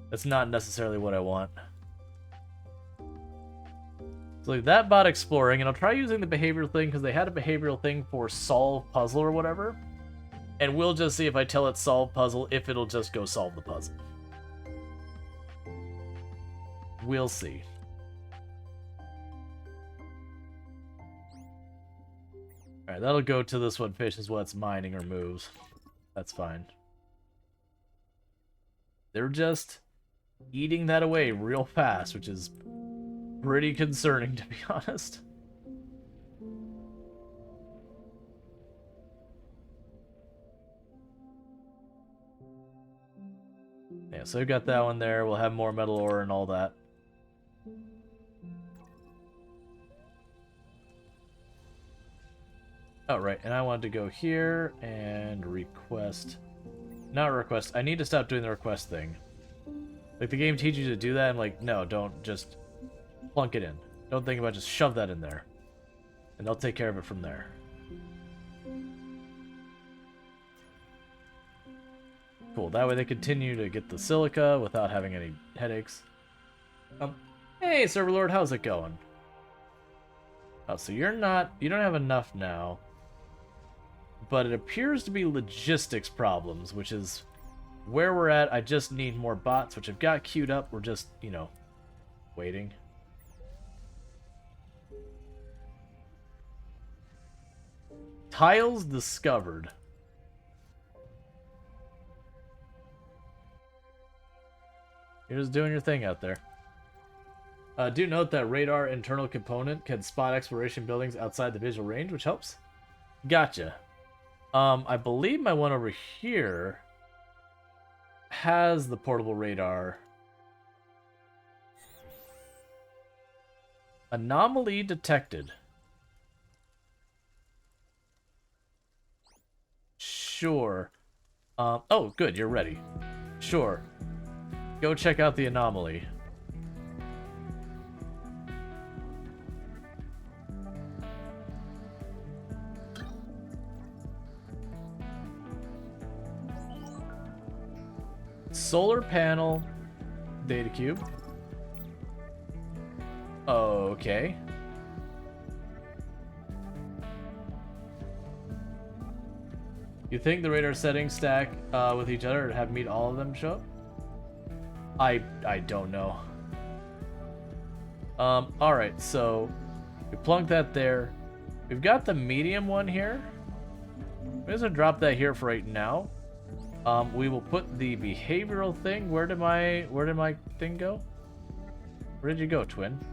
that's not necessarily what I want. So like that bot exploring, and I'll try using the behavioral thing, because they had a behavioral thing for solve puzzle or whatever, and we'll just see if I tell it solve puzzle, if it'll just go solve the puzzle. We'll see. Alright, that'll go to this one fishes what it's mining or moves. That's fine. They're just eating that away real fast, which is pretty concerning, to be honest. Yeah, so we've got that one there. We'll have more metal ore and all that. Oh, right, and I wanted to go here and request... Not request, I need to stop doing the request thing. Like, the game teaches you to do that, I'm like, no, don't, just plunk it in. Don't think about it, just shove that in there. And they'll take care of it from there. Cool, that way they continue to get the silica without having any headaches. Hey, Server Lord, how's it going? Oh, so you don't have enough now. But it appears to be logistics problems, which is where we're at. I just need more bots, which I've got queued up. We're just, you know, waiting. Tiles discovered. You're just doing your thing out there. Do note that radar internal component can spot exploration buildings outside the visual range, which helps. Gotcha. I believe my one over here has the portable radar. Anomaly detected. Sure. Oh, good, you're ready. Sure. Go check out the anomaly. solar panel data cube. Okay. You think the radar settings stack with each other to have meet all of them show up? I don't know. Alright, so we plunk that there. We've got the medium one here. I'm just gonna drop that here for right now. We will put the behavioral thing. Where did my thing go? Where did you go, twin?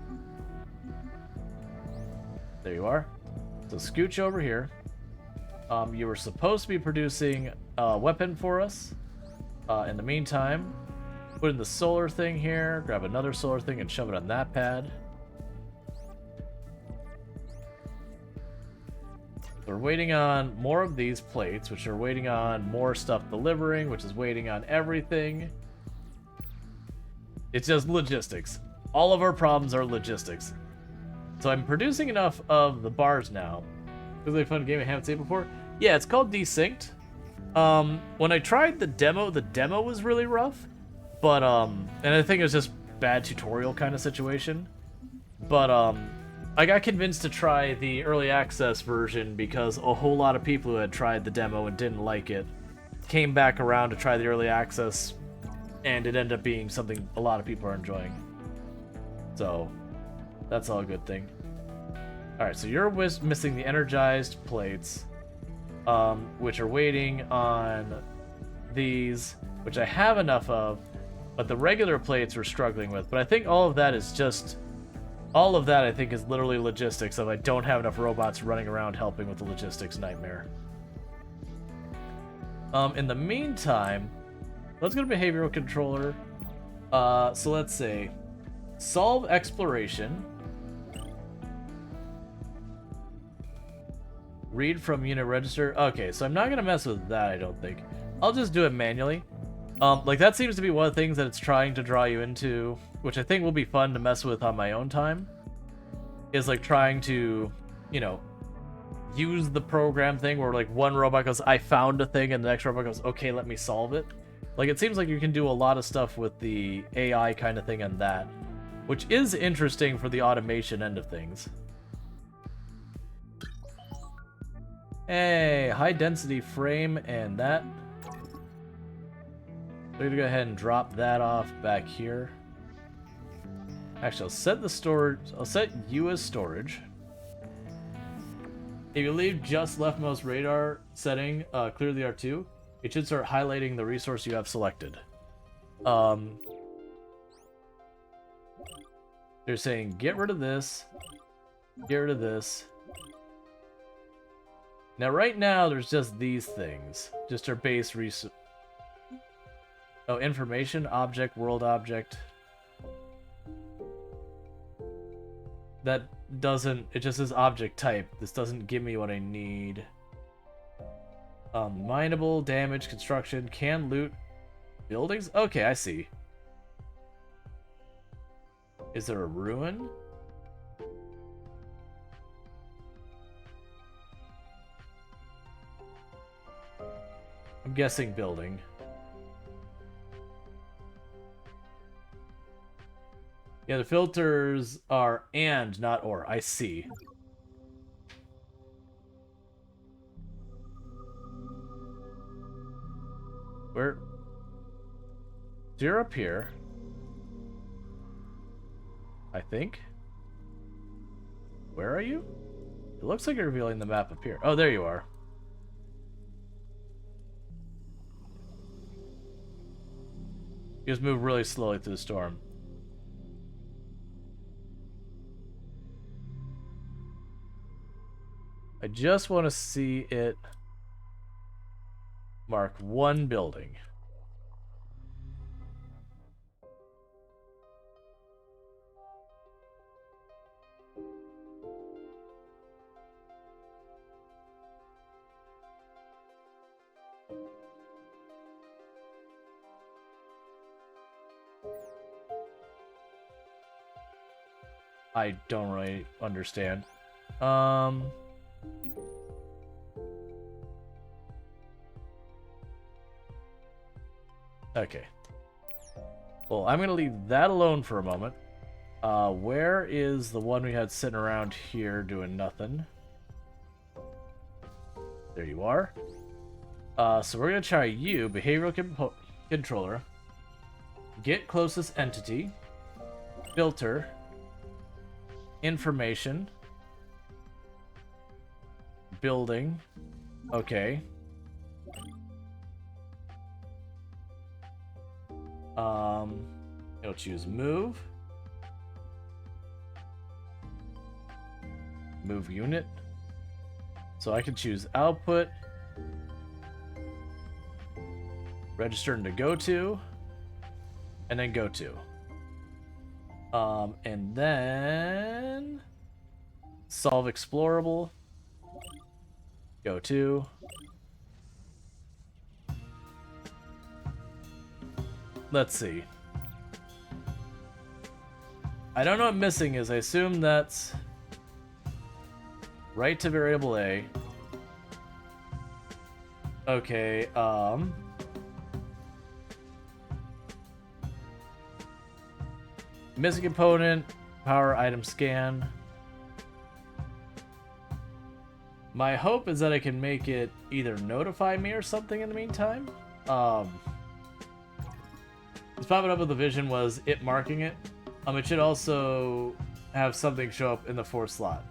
There you are. So scooch over here. You were supposed to be producing a weapon for us. In the meantime, put in the solar thing here, grab another solar thing and shove it on that pad. We're waiting on more of these plates, which are waiting on more stuff delivering, which is waiting on everything. It's just logistics. All of our problems are logistics. So I'm producing enough of the bars now. Is it a fun game I haven't seen before? Yeah, it's called Desynced. When I tried the demo was really rough. But, and I think it was just bad tutorial kind of situation. But, I got convinced to try the early access version because a whole lot of people who had tried the demo and didn't like it came back around to try the early access, and it ended up being something a lot of people are enjoying. So, that's all a good thing. Alright, so you're missing the energized plates, which are waiting on these, which I have enough of, but the regular plates we're struggling with. But I think all of that is just... all of that, I think, is literally logistics of I don't have enough robots running around helping with the logistics nightmare. In the meantime, let's go to behavioral controller. So let's say, solve exploration. Read from unit register. Okay, so I'm not going to mess with that, I don't think. I'll just do it manually. Like, that seems to be one of the things that it's trying to draw you into, which I think will be fun to mess with on my own time, is, like, trying to, you know, use the program thing where, like, one robot goes, I found a thing, and the next robot goes, okay, let me solve it. Like, it seems like you can do a lot of stuff with the AI kind of thing and that, which is interesting for the automation end of things. Hey, high density frame and that. We're gonna go ahead and drop that off back here. Actually, I'll set the storage. I'll set you as storage. If you leave just leftmost radar setting, clear the R2, it should start highlighting the resource you have selected. They're saying get rid of this, get rid of this. Now, right now, there's just these things, just our base resource. Oh, information, object, world object. That doesn't, it just says object type. This doesn't give me what I need. Mineable, damage, construction, can loot buildings? Okay, I see. Is there a ruin? I'm guessing building. Yeah, the filters are and, not or. I see. Where? So you're up here. I think. Where are you? It looks like you're revealing the map up here. Oh, there you are. You just move really slowly through the storm. I just want to see it mark one building. I don't really understand. Okay. Well, I'm going to leave that alone for a moment. Where is the one we had sitting around here doing nothing? There you are. So we're going to try you, behavioral controller. Get closest entity. Filter. Information. Building. Okay. It'll choose move. Move unit. So I can choose output. Register into go to. And then go to. And then solve explorable. Go to. Let's see. I don't know what missing is. I assume that's right to variable A. Okay, missing component, power item scan. My hope is that I can make it either notify me or something in the meantime. What's popping up with the vision was it marking it. It should also have something show up in the 4th slot.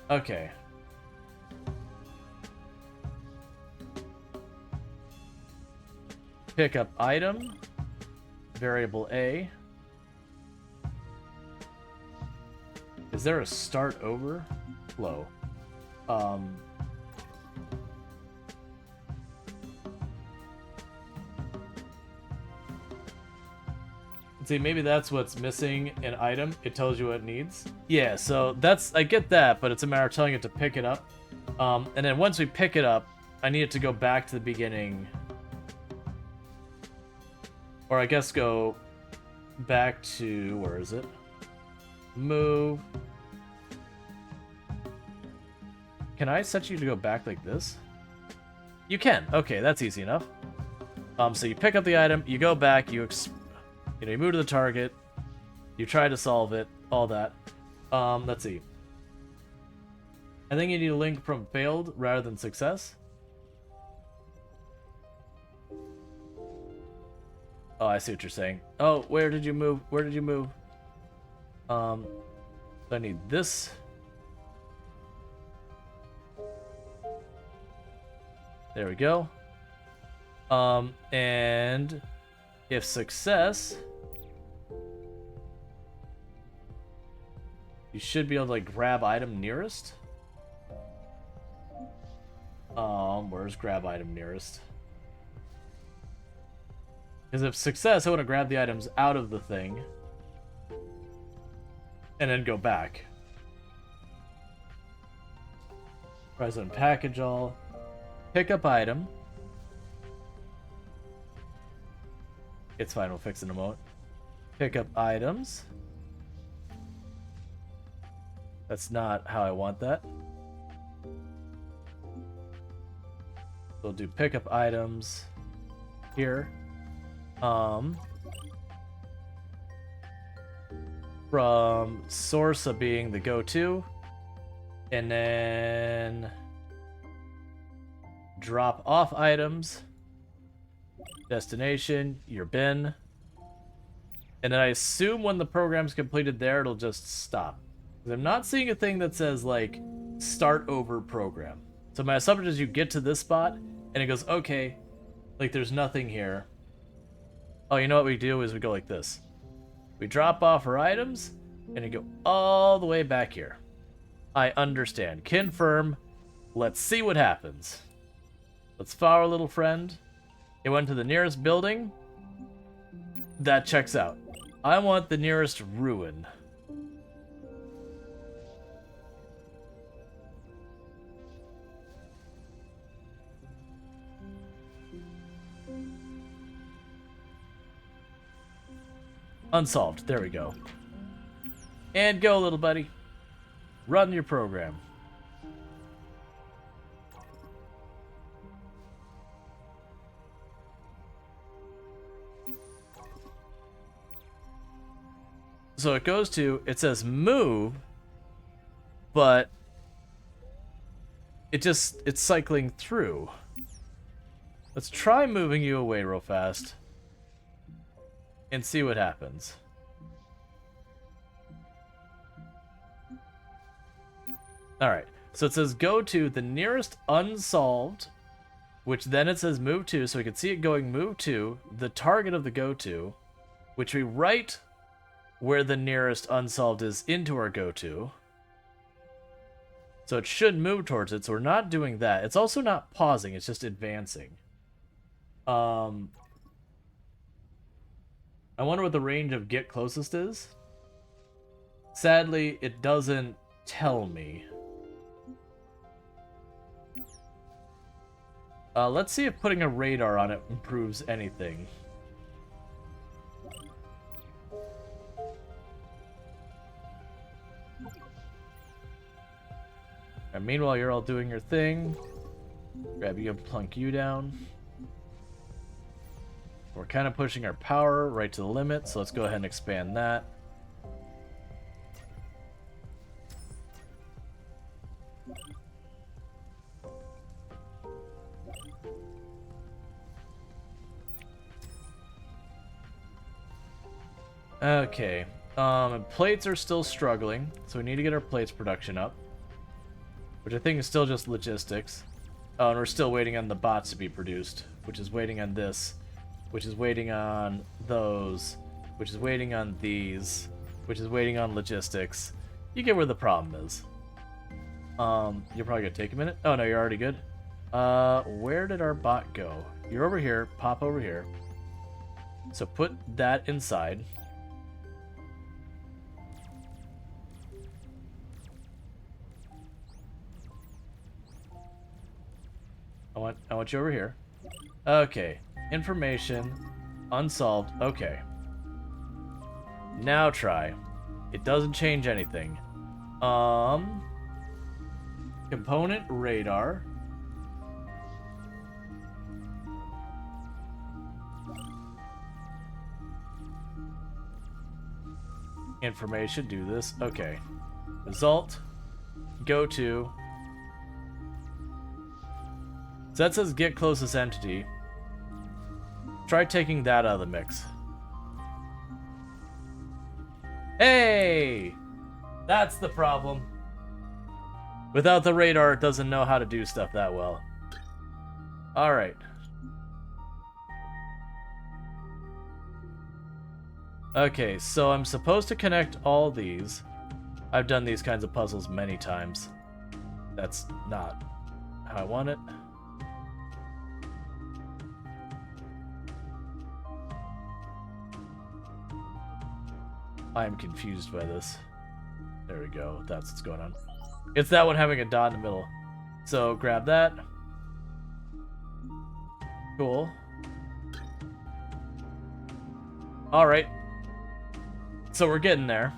Okay. Pick up item, variable A. Is there a start over flow? See, maybe that's what's missing an item. It tells you what it needs. Yeah, so that's, I get that, but it's a matter of telling it to pick it up. And then once we pick it up, I need it to go back to the beginning. Or I guess go back to, where is it? Move. Can I set you to go back like this? You can. Okay, that's easy enough. So you pick up the item, you go back, you move to the target, you try to solve it, all that. Let's see. I think you need a link from failed rather than success. Oh, I see what you're saying. Oh, where did you move? Where did you move? So I need this. There we go. And if success, you should be able to like grab item nearest. Where's grab item nearest? Because if success, I want to grab the items out of the thing and then go back. Press unpackage all. Pick up item. It's fine, we'll fix it in a moment. Pick up items. That's not how I want that. We'll do pick up items here. From source of being the go-to, and then drop off items, destination, your bin, and then I assume when the program's completed there, it'll just stop. Because I'm not seeing a thing that says like start over program. So my assumption is you get to this spot and it goes, okay, like there's nothing here. Oh, you know what we do is we go like this. We drop off our items and you go all the way back here. I understand. Confirm. Let's see what happens. Let's follow our little friend. It went to the nearest building. That checks out. I want the nearest ruin. Unsolved. There we go. And go, little buddy. Run your program. So it goes to, it says move, but it's cycling through. Let's try moving you away real fast and see what happens. Alright, so it says go to the nearest unsolved, which then it says move to, so we can see it going move to, the target of the go to, which we write where the nearest unsolved is into our go to. So it should move towards it, so we're not doing that. It's also not pausing, it's just advancing. I wonder what the range of get closest is. Sadly, it doesn't tell me. Let's see if putting a radar on it improves anything. And meanwhile, you're all doing your thing. Grab you and plunk you down. We're kind of pushing our power right to the limit, so let's go ahead and expand that. Okay, plates are still struggling, so we need to get our plates production up. Which I think is still just logistics. Oh, and we're still waiting on the bots to be produced, which is waiting on this, which is waiting on those, which is waiting on these, which is waiting on logistics. You get where the problem is. You're probably gonna take a minute. Oh no, you're already good. Where did our bot go? You're over here, pop over here. So put that inside. I want you over here. Okay. Information. Unsolved. Okay. Now try. It doesn't change anything. Component radar. Information, do this. Okay. Result. Go to. So that says get closest entity. Try taking that out of the mix. Hey! That's the problem. Without the radar, it doesn't know how to do stuff that well. Alright. Okay, so I'm supposed to connect all these. I've done these kinds of puzzles many times. That's not how I want it. I'm confused by this. There we go. That's what's going on. It's that one having a dot in the middle. So grab that. Cool. Alright. So we're getting there.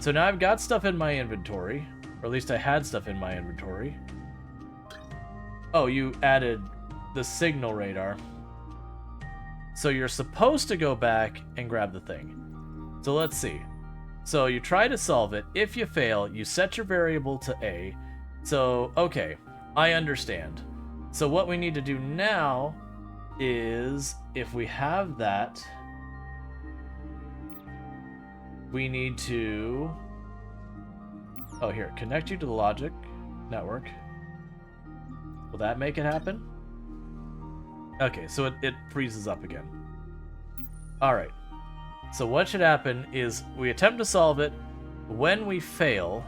So now I've got stuff in my inventory. Or at least I had stuff in my inventory. Oh, you added the signal radar. So you're supposed to go back and grab the thing. So let's see. So you try to solve it. If you fail, you set your variable to A. So, okay, I understand. So what we need to do now is, if we have that, we need to... Oh, here, connect you to the logic network. Will that make it happen? Okay, so it freezes up again. Alright. So what should happen is we attempt to solve it. When we fail,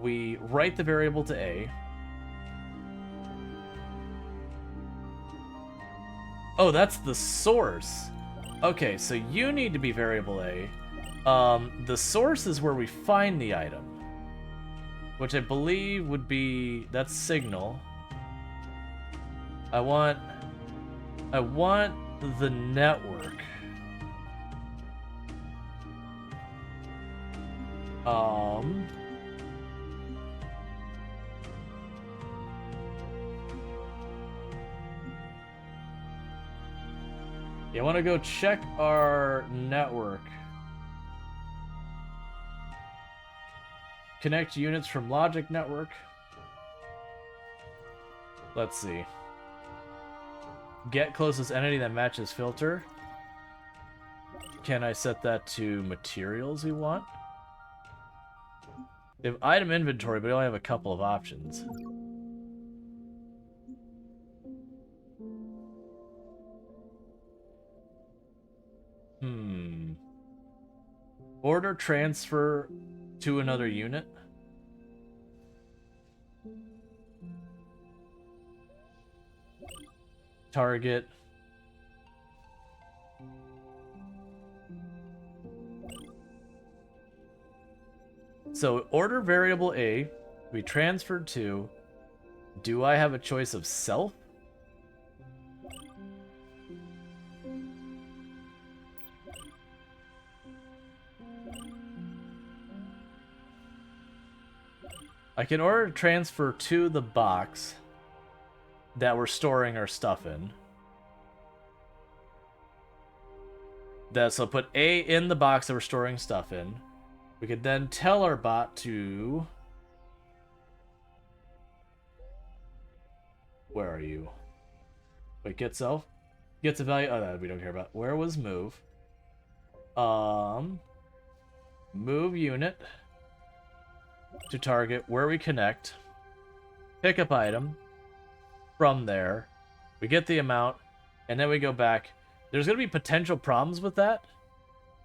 we write the variable to A. Oh, that's the source. Okay, so you need to be variable A. The source is where we find the item, which I believe would be, that's signal. I want the network. Yeah, I want to go check our network. Connect units from logic network. Let's see. Get closest entity that matches filter. Can I set that to materials we want? We have item inventory, but we only have a couple of options. Order transfer to another unit. Target. So order variable A, we transferred to. Do I have a choice of self? I can order transfer to the box that we're storing our stuff in. So put A in the box that we're storing stuff in. We could then tell our bot to... Where are you? Wait, get self? Gets a value... Oh, that we don't care about. Where was move? Move unit to target where we connect. Pick up item. From there, we get the amount, and then we go back. There's going to be potential problems with that.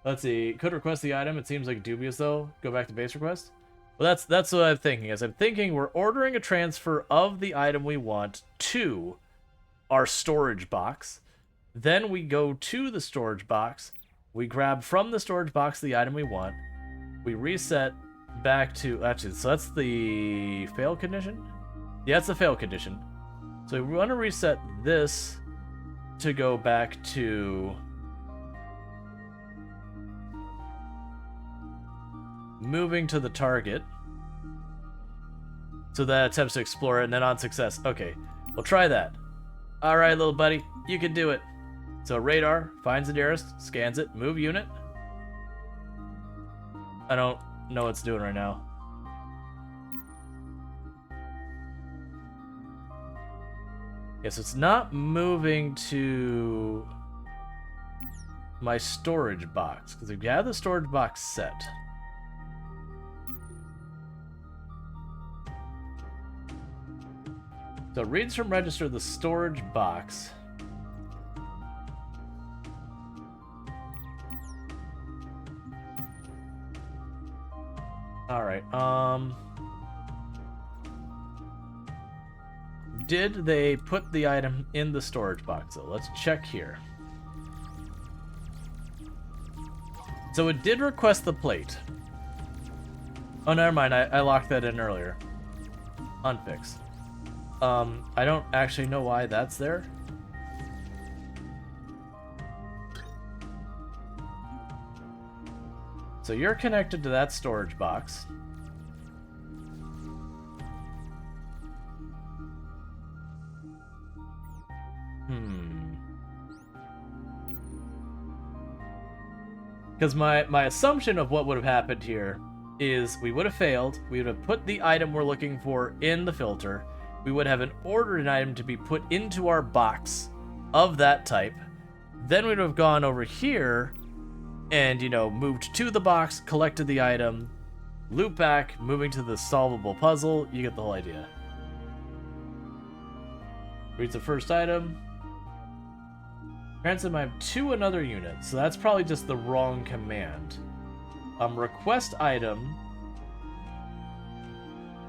Let's see. Could request the item. It seems like dubious, though. Go back to base request. Well, that's what I'm thinking. I'm thinking we're ordering a transfer of the item we want to our storage box. Then we go to the storage box. We grab from the storage box the item we want. We reset back to... Actually, so that's the fail condition? Yeah, that's the fail condition. So we want to reset this to go back to moving to the target. So that attempts to explore it, and then on success. Okay, we'll try that. Alright, little buddy, you can do it. So radar finds the nearest, scans it, move unit. I don't know what it's doing right now. Yes, it's not moving to my storage box, because we have the storage box set. So it reads from register the storage box. Alright, did they put the item in the storage box, though? Let's check here. So it did request the plate. Oh, never mind. I locked that in earlier. Unfix. I don't actually know why that's there. So you're connected to that storage box. Because my assumption of what would have happened here is we would have failed. We would have put the item we're looking for in the filter. We would have ordered an item to be put into our box of that type. Then we would have gone over here and, you know, moved to the box, collected the item, loop back, moving to the solvable puzzle. You get the whole idea. Reads the first item. Transfer item to another unit, so that's probably just the wrong command. Request item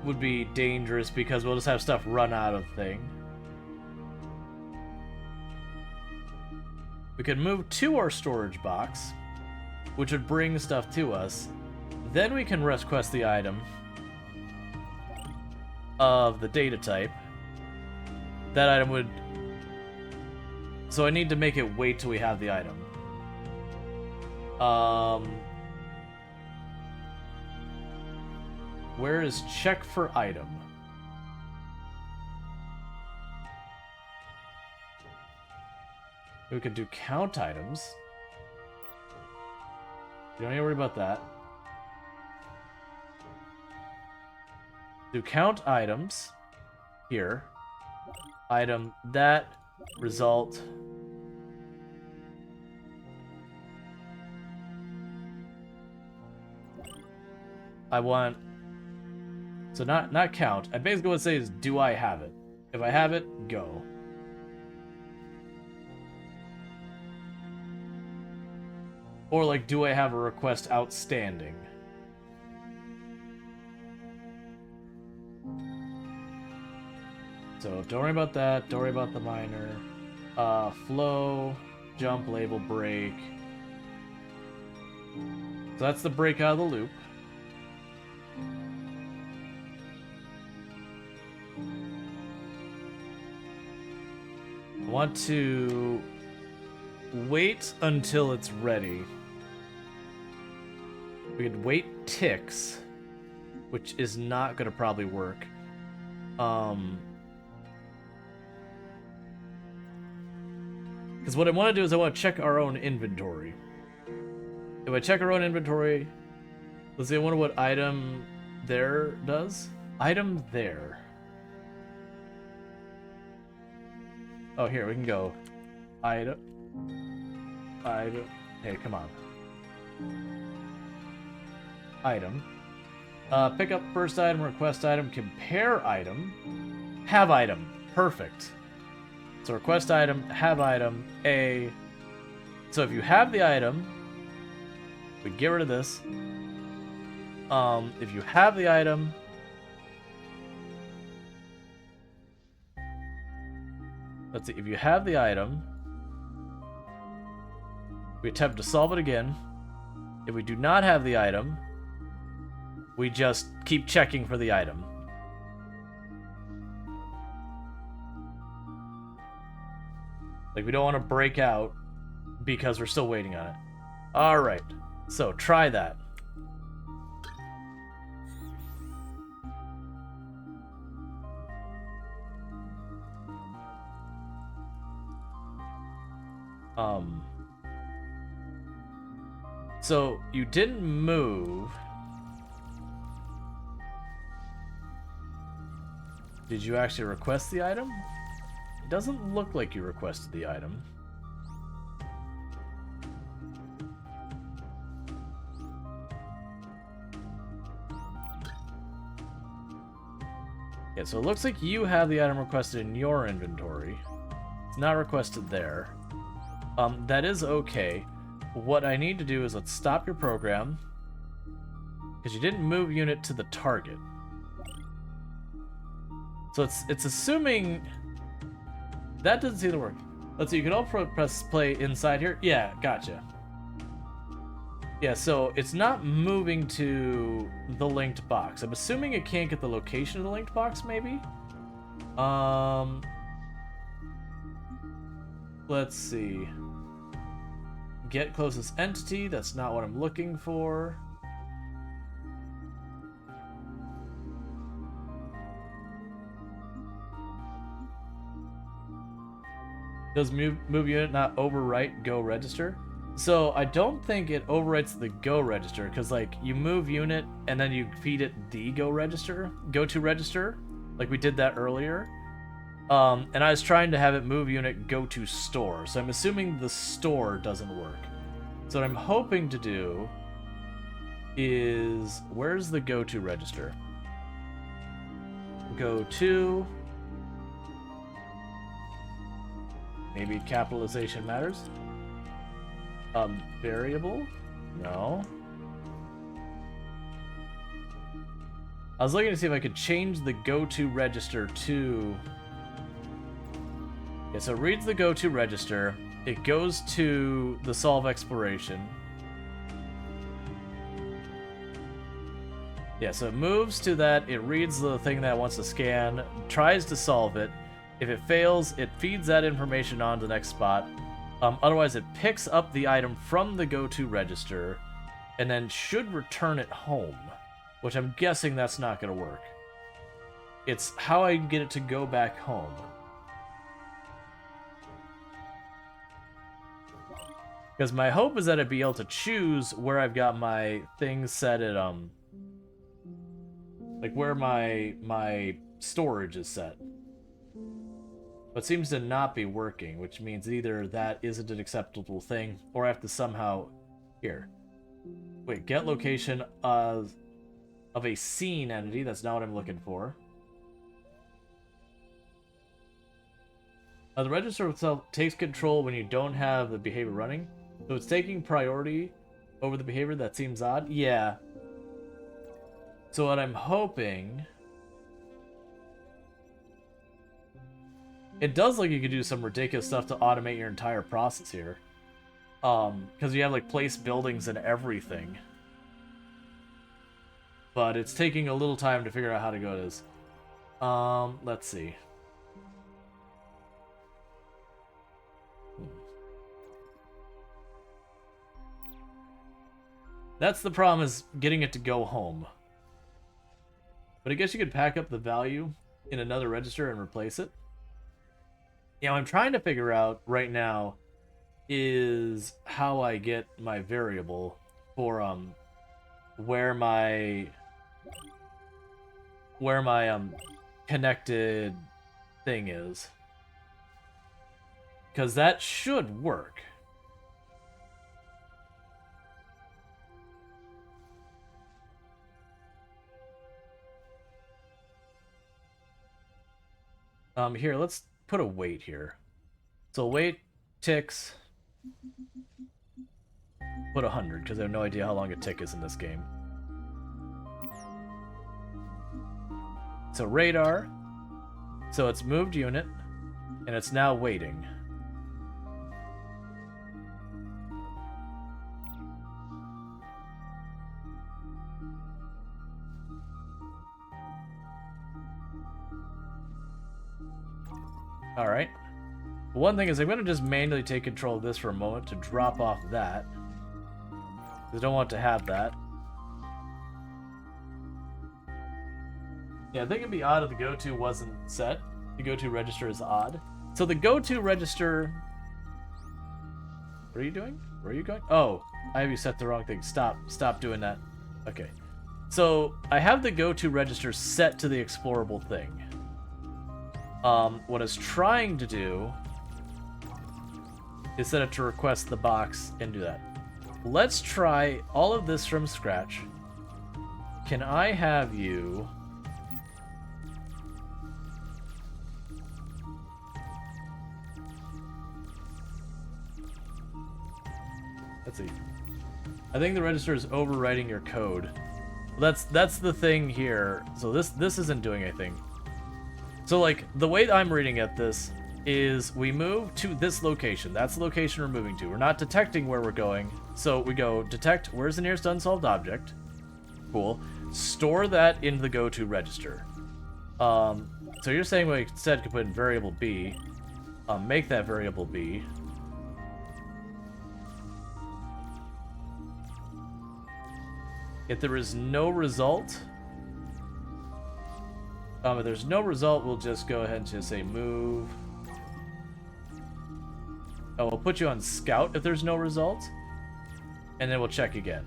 would be dangerous because we'll just have stuff run out of thing. We could move to our storage box, which would bring stuff to us. Then we can request the item of the data type. That item would... So I need to make it wait till we have the item. Where is check for item? We could do count items. You don't need to worry about that. Do count items here. Item that result. I want, so not count. I basically want to say is, do I have it? If I have it, go. Or like, do I have a request outstanding? So don't worry about that. Don't worry about the minor. Flow, jump, label, break. So that's the break out of the loop. I want to wait until it's ready. We could wait ticks, which is not going to probably work. Because what I want to do is I want to check our own inventory. If I check our own inventory, let's see, I wonder what item there does. Item there. Oh, here, we can go. Item. Hey, come on. Item. Pick up first item, request item, compare item, have item. Perfect. So request item, have item, A. So if you have the item, we get rid of this. If you have the item, let's see, if you have the item, we attempt to solve it again. If we do not have the item, we just keep checking for the item. Like, we don't want to break out because we're still waiting on it. Alright, so try that. So you didn't move. Did you actually request the item? It doesn't look like you requested the item. Yeah, so it looks like you have the item requested in your inventory. It's not requested there. That is okay. What I need to do is let's stop your program, because you didn't move unit to the target. So it's assuming that doesn't seem to work. Let's see, you can also press play inside here. Yeah, gotcha. Yeah, so it's not moving to the linked box. I'm assuming it can't get the location of the linked box, maybe? Let's see. Get closest entity, that's not what I'm looking for. Does move unit not overwrite go register? So I don't think it overwrites the go register, because like you move unit and then you feed it the go to register, like we did that earlier. And I was trying to have it move unit go to store, so I'm assuming the store doesn't work. So what I'm hoping to do is, where's the go to register? Go to. Maybe capitalization matters. Variable? No. I was looking to see if I could change the go to register to. Yeah, so it reads the go to register. It goes to the solve exploration. Yeah, so it moves to that. It reads the thing that it wants to scan, tries to solve it. If it fails, it feeds that information on to the next spot. Otherwise, it picks up the item from the go-to register and then should return it home, which I'm guessing that's not going to work. It's how I get it to go back home. Because my hope is that I'd be able to choose where I've got my things set at, like like where my storage is set. But it seems to not be working, which means either that isn't an acceptable thing, or I have to somehow... Here. Wait, get location of a scene entity. That's not what I'm looking for. The register itself takes control when you don't have the behavior running. So it's taking priority over the behavior. That seems odd. Yeah. So what I'm hoping... It does look like you could do some ridiculous stuff to automate your entire process here. Because you have like place buildings and everything. But it's taking a little time to figure out how to go to this. Let's see. That's the problem, is getting it to go home. But I guess you could pack up the value in another register and replace it. Yeah, what I'm trying to figure out right now is how I get my variable for where my connected thing is. Because that should work. Here, let's put a weight here. So weight ticks. Put 100, because I have no idea how long a tick is in this game. So radar. So it's moved unit, and it's now waiting. Alright. One thing is I'm going to just manually take control of this for a moment to drop off that. I don't want to have that. Yeah, I think it'd be odd if the go-to wasn't set. The go-to register is odd. So the go-to register... What are you doing? Where are you going? Oh, I have you set the wrong thing. Stop doing that. Okay. So I have the go-to register set to the explorable thing. What it's trying to do is set it to request the box and do that. Let's try all of this from scratch. Can I have you... Let's see. I think the register is overwriting your code. That's the thing here. So this isn't doing anything. So, like, the way I'm reading at this is we move to this location. That's the location we're moving to. We're not detecting where we're going. So we go detect where's the nearest unsolved object. Cool. Store that into the go-to register. So you're saying we instead could put in variable B. Make that variable B. If there is no result... if there's no result, we'll just go ahead and just say move. Oh, we'll put you on scout if there's no result. And then we'll check again.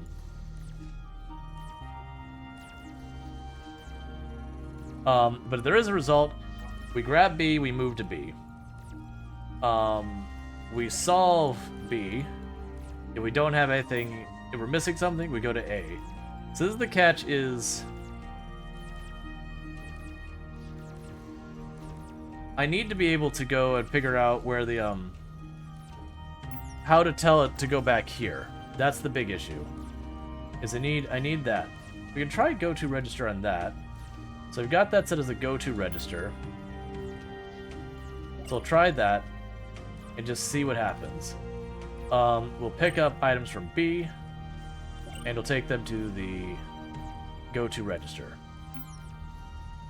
But if there is a result, we grab B, we move to B. We solve B. If we don't have anything, if we're missing something, we go to A. So this is the catch is... I need to be able to go and figure out where the, how to tell it to go back here. That's the big issue. Is I need that. We can try go-to register on that. So we've got that set as a go-to register. So I'll try that and just see what happens. We'll pick up items from B and we'll take them to the go-to register.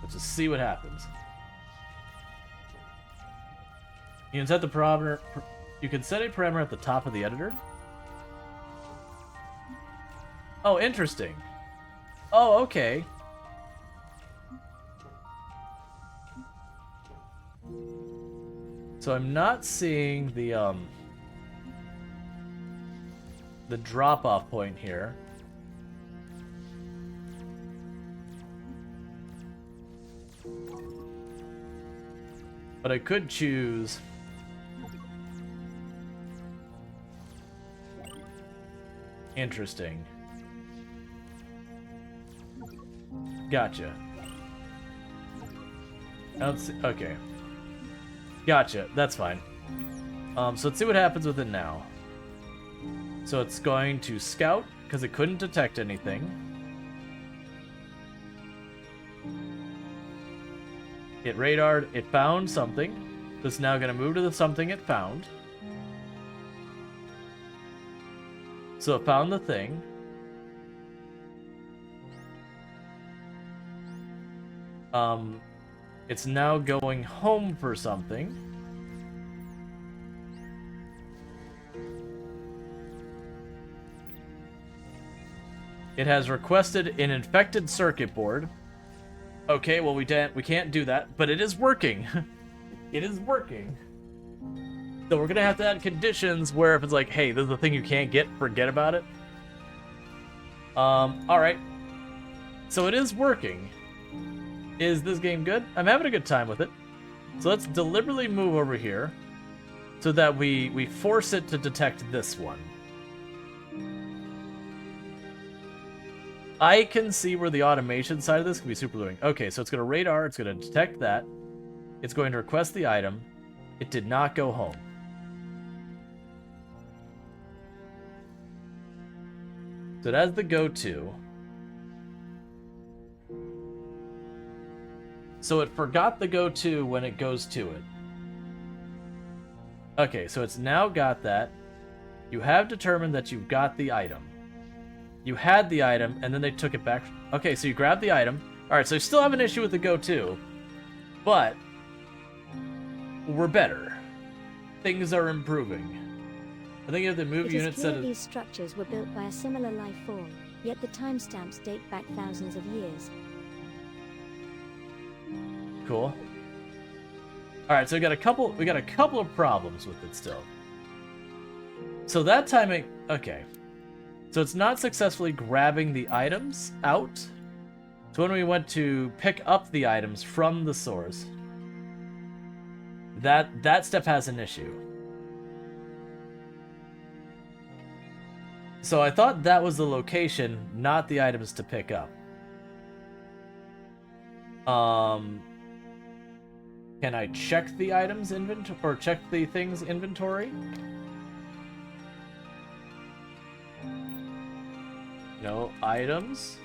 Let's just see what happens. You can set the parameter. You can set a parameter at the top of the editor. Oh, interesting. Oh, okay. So I'm not seeing the drop-off point here. But I could choose... Interesting. Gotcha. I don't see... Okay. Gotcha. That's fine. So let's see what happens with it now. So it's going to scout, because it couldn't detect anything. It radared, it found something. It's now going to move to the something it found. So it found the thing. It's now going home for something. It has requested an infected circuit board. Okay, well we can't do that, but it is working. It is working. So we're gonna have to add conditions where if it's like, hey, this is the thing you can't get, forget about it. Alright. So it is working. Is this game good? I'm having a good time with it. So let's deliberately move over here so that we force it to detect this one. I can see where the automation side of this can be super doing. Okay, so it's going to radar, it's going to detect that. It's going to request the item. It did not go home. So it has the go-to. So it forgot the go-to when it goes to it. Okay, so it's now got that. You have determined that you've got the item. You had the item, and then they took it back. Okay, so you grabbed the item. Alright, so you still have an issue with the go-to. But we're better. Things are improving. I think you have the move unit set as these structures were built by a similar life form, yet the timestamps date back thousands of years. Cool. Alright, so we got a couple of problems with it still. So that timing, okay. So it's not successfully grabbing the items out. So when we went to pick up the items from the source, that step has an issue. So I thought that was the location, not the items to pick up. Can I check the items inventory, or check the things inventory? No items.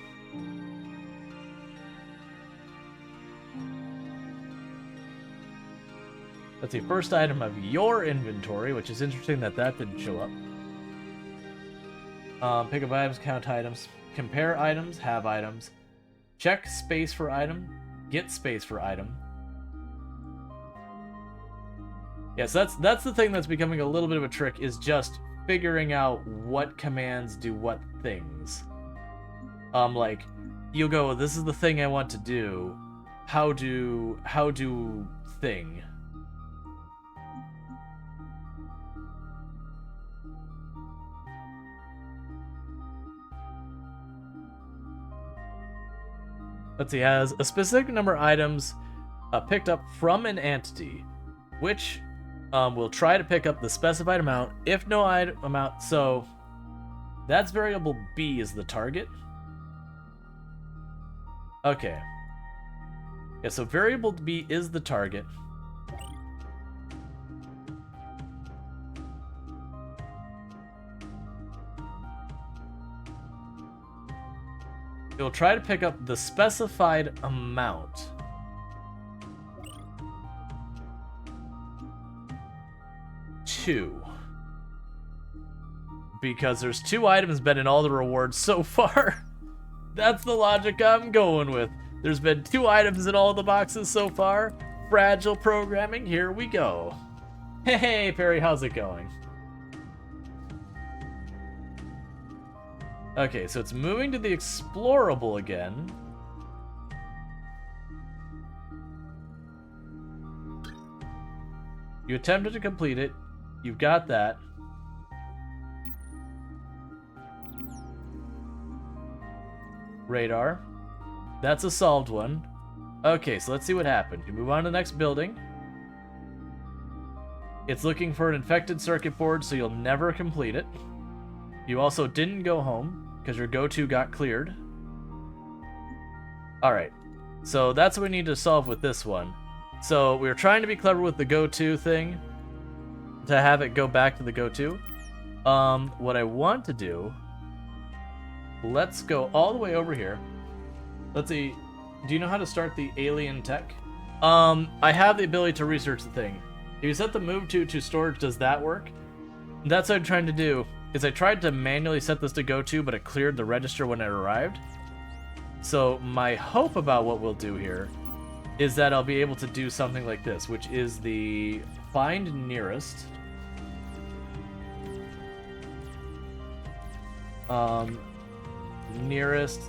Let's see, first item of your inventory, which is interesting that didn't show up. Pick up items, count items, compare items, have items, check space for item, get space for item. Yes, that's the thing that's becoming a little bit of a trick, is just figuring out what commands do what things. Like, you'll go, this is the thing I want to do. How do thing. Let's see, has a specific number of items picked up from an entity, which will try to pick up the specified amount, if no amount. So that's variable B is the target. Okay. Yeah, so variable B is the target. It will try to pick up the specified amount. Two. Because there's 2 items been in all the rewards so far. That's the logic I'm going with. There's been 2 items in all the boxes so far. Fragile programming, here we go. Hey, Perry, how's it going? Okay, so it's moving to the explorable again. You attempted to complete it. You've got that. Radar. That's a solved one. Okay, so let's see what happened. You move on to the next building. It's looking for an infected circuit board, so you'll never complete it. You also didn't go home, because your go-to got cleared. Alright, so that's what we need to solve with this one. So we were trying to be clever with the go-to thing, to have it go back to the go-to. What I want to do, let's go all the way over here. Let's see, do you know how to start the alien tech? I have the ability to research the thing. If you set the move to Storge, does that work? That's what I'm trying to do, is I tried to manually set this to go-to, but it cleared the register when it arrived. So my hope about what we'll do here is that I'll be able to do something like this, which is the find nearest.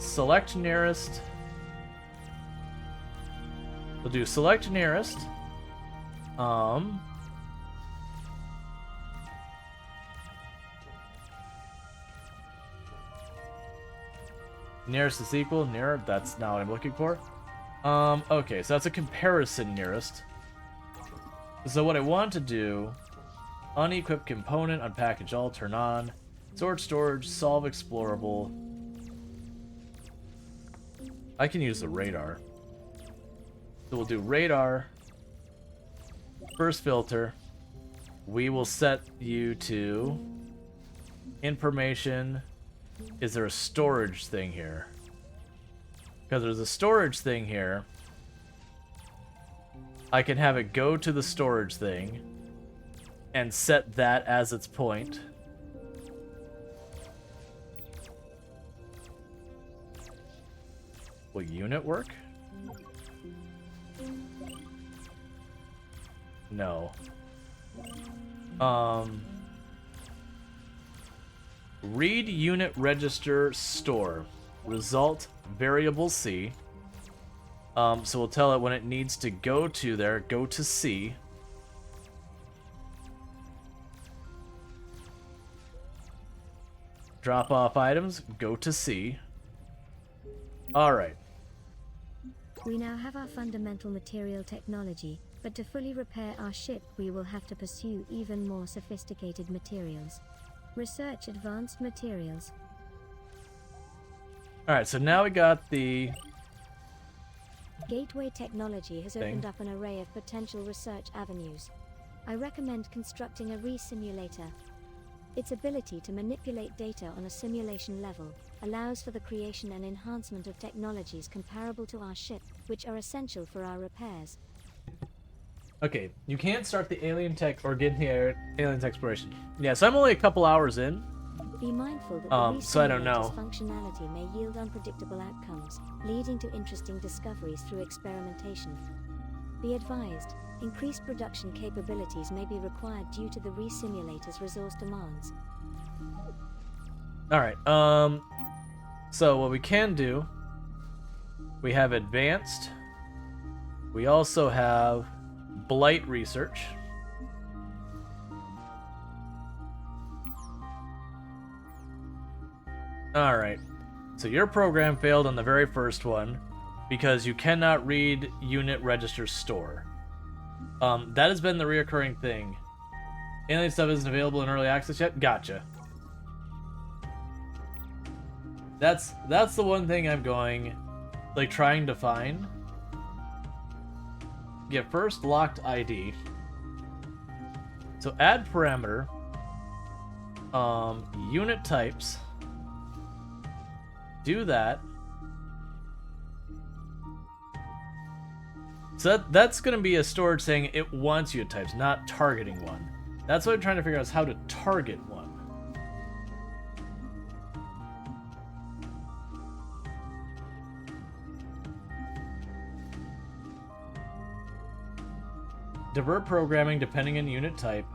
Select nearest. We'll do select nearest. Nearest is equal, nearer, that's not what I'm looking for. Okay, so that's a comparison nearest. So what I want to do, unequip component, unpackage all, turn on, sort storage, solve explorable. I can use the radar. So we'll do radar, first filter. We will set you to information. Is there a storage thing here? Because there's a storage thing here. I can have it go to the storage thing and set that as its point. Will unit work? No. Read unit register store. Result variable C. So we'll tell it when it needs to go to there, go to C. Drop off items, go to C. Alright. We now have our fundamental material technology, but to fully repair our ship we will have to pursue even more sophisticated materials. Research advanced materials. Alright, so now we got the Gateway technology has thing. opened up an array of potential research avenues. I recommend constructing a re-simulator. Its ability to manipulate data on a simulation level allows for the creation and enhancement of technologies comparable to our ship, which are essential for our repairs. Okay, you can't start the alien tech or get the aliens exploration. Yeah, so I'm only a couple hours in. Be mindful that the so I don't know. functionality may yield unpredictable outcomes, leading to interesting discoveries through experimentation. Be advised, increased production capabilities may be required due to the re-simulator's resource demands. Alright, so what we can do, we have advanced. We also have blight research. Alright, so your program failed on the very first one because you cannot read unit register store. That has been the reoccurring thing. Alien stuff isn't available in early access yet? Gotcha. That's the one thing I'm going, like, trying to find. Get first locked ID. So add parameter. Unit types. Do that. So that's going to be a storage saying it wants unit types, not targeting one. That's what I'm trying to figure out, is how to target one. Divert programming depending on unit type.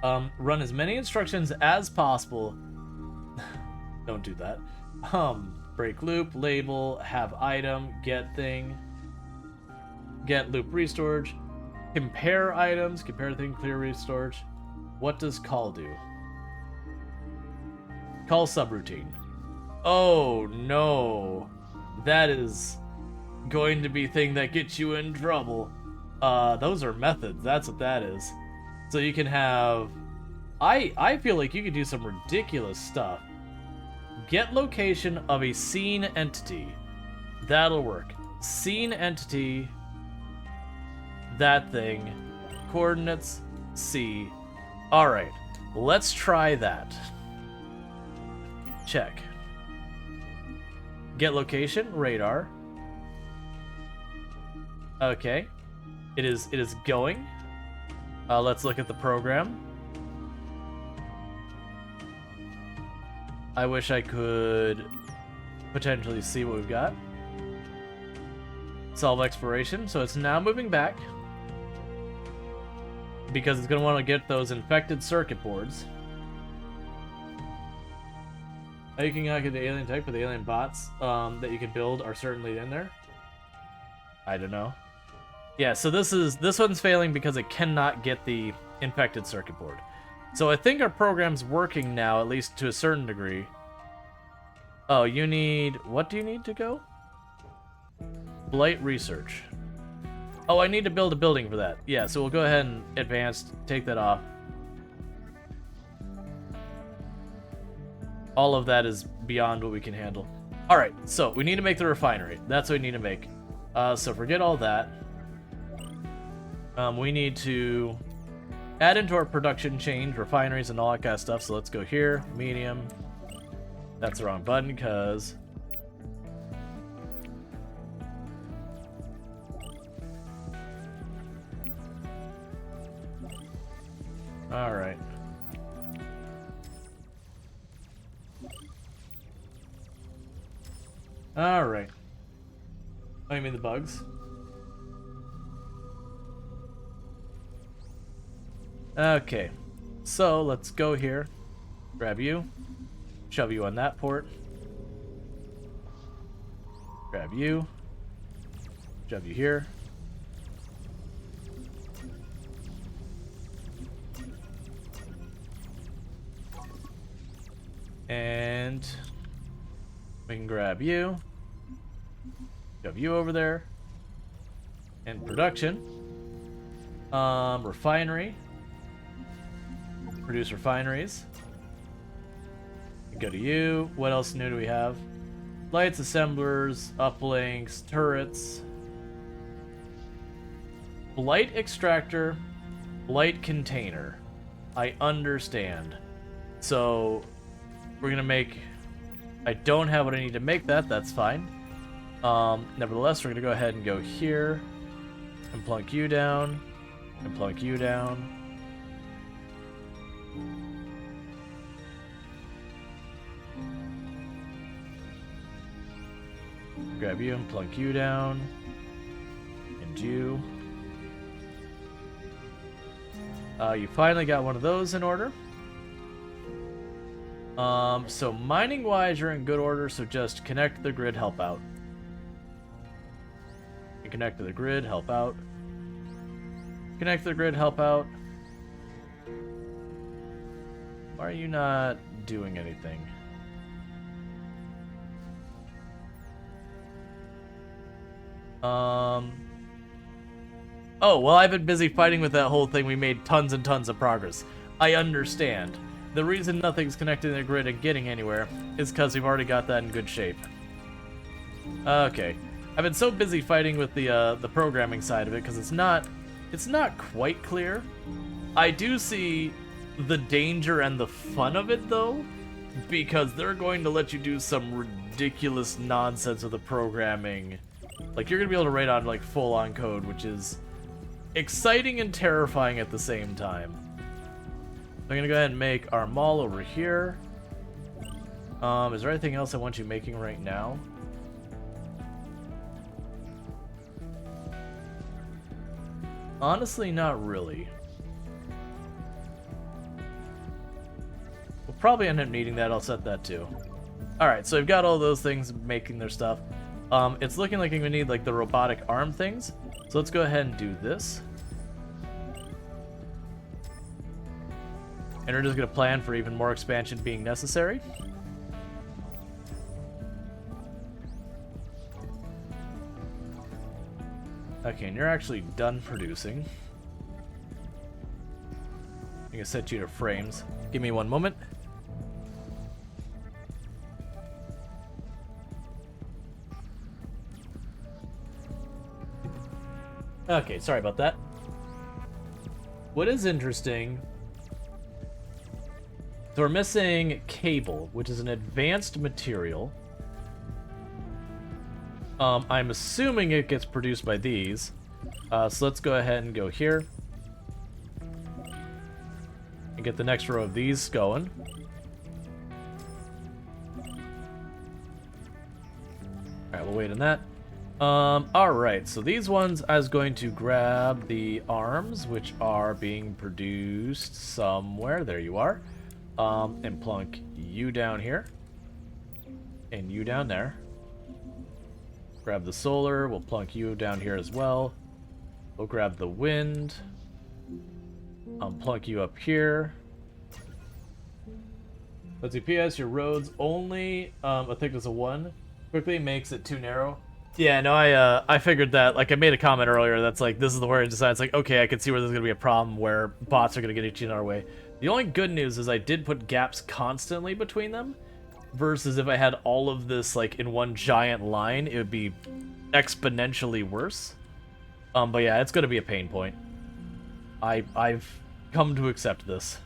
Run as many instructions as possible. Don't do that. Break loop, label, have item, get thing. Get loop restorage. Compare items, compare thing, clear restorage. What does call do? Call subroutine. Oh no. That is going to be thing that gets you in trouble. Those are methods, that's what that is. So you can have... I feel like you could do some ridiculous stuff. Get location of a scene entity. That'll work. Scene entity. That thing. Coordinates. C. Alright. Let's try that. Check. Get location. Radar. Okay. It is going. Let's look at the program. I wish I could potentially see what we've got. Solve exploration. So it's now moving back. Because it's going to want to get those infected circuit boards. You can get the alien tech, but the alien bots that you can build are certainly in there. I don't know. Yeah, so this one's failing because it cannot get the infected circuit board. So I think our program's working now, at least to a certain degree. Oh, you need... What do you need to go? Blight research. Oh, I need to build a building for that. Yeah, so we'll go ahead and advance, take that off. All of that is beyond what we can handle. Alright, so we need to make the refinery. That's what we need to make. So forget all that. We need to add into our production chain refineries and all that kind of stuff. So let's go here, medium. That's the wrong button because... Alright. Alright. Oh, you mean the bugs? Okay. So, let's go here. Grab you. Shove you on that port. Grab you. Shove you here. And we can grab you. Shove you over there. And production. Refinery. Produce refineries. Go to you. What else new do we have? Lights, assemblers, uplinks, turrets. Blight extractor. Blight container. I understand. So we're gonna make... I don't have what I need to make that. That's fine. Nevertheless, we're gonna go ahead and go here. And plunk you down. And plunk you down. Grab you and plunk you down. And you. You finally got one of those in order. So mining-wise, you're in good order, so just connect to the grid, help out. And connect to the grid, help out. Connect to the grid, help out. Why are you not doing anything? Oh, well, I've been busy fighting with that whole thing. We made tons and tons of progress. I understand. The reason nothing's connected to the grid and getting anywhere is because we've already got that in good shape. Okay. I've been so busy fighting with the programming side of it because it's not quite clear. I do see the danger and the fun of it, though, because they're going to let you do some ridiculous nonsense with the programming. Like, you're going to be able to write on, like, full-on code, which is exciting and terrifying at the same time. I'm going to go ahead and make our mall over here. Is there anything else I want you making right now? Honestly, not really. We'll probably end up needing that. I'll set that too. Alright, so we've got all those things making their stuff. It's looking like I'm going to need like the robotic arm things. So let's go ahead and do this. And we're just going to plan for even more expansion being necessary. Okay, and you're actually done producing. I'm gonna set you to frames. Give me one moment. Okay, sorry about that. What is interesting... So we're missing cable, which is an advanced material. I'm assuming it gets produced by these. So let's go ahead and go here. And get the next row of these going. Alright, we'll wait on that. Alright, so these ones, I was going to grab the arms, which are being produced somewhere. There you are. And plunk you down here. And you down there. Grab the solar, we'll plunk you down here as well. We'll grab the wind. Plunk you up here. Let's see, PS, your roads only a thickness of 1 quickly makes it too narrow. Yeah, no, I figured that. Like, I made a comment earlier that's like, this is the where I decided, it's like, okay, I can see where there's going to be a problem where bots are going to get each in our way. The only good news is I did put gaps constantly between them, versus if I had all of this, like, in one giant line, it would be exponentially worse. But yeah, it's going to be a pain point. I've come to accept this.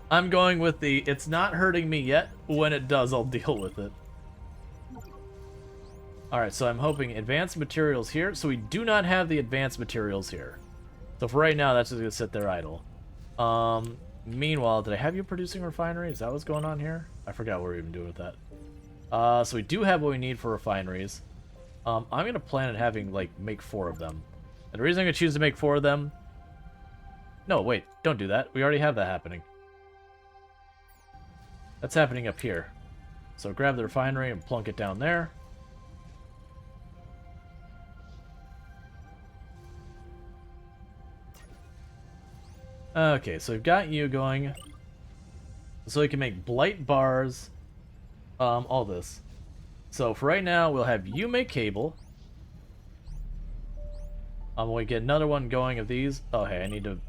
I'm going with the, it's not hurting me yet. When it does, I'll deal with it. Alright, so I'm hoping advanced materials here. So we do not have the advanced materials here. So for right now, that's just going to sit there idle. Meanwhile, did I have you producing refinery? Is that what's going on here? I forgot what we're even doing with that. So we do have what we need for refineries. I'm going to plan on having, like, make 4 of them. And the reason I'm going to choose to make 4 of them... No, wait, don't do that. We already have that happening. That's happening up here. So grab the refinery and plunk it down there. Okay, so we've got you going. So we can make blight bars. All this. So for right now, we'll have you make cable. We get another one going of these. Oh, hey, I need to...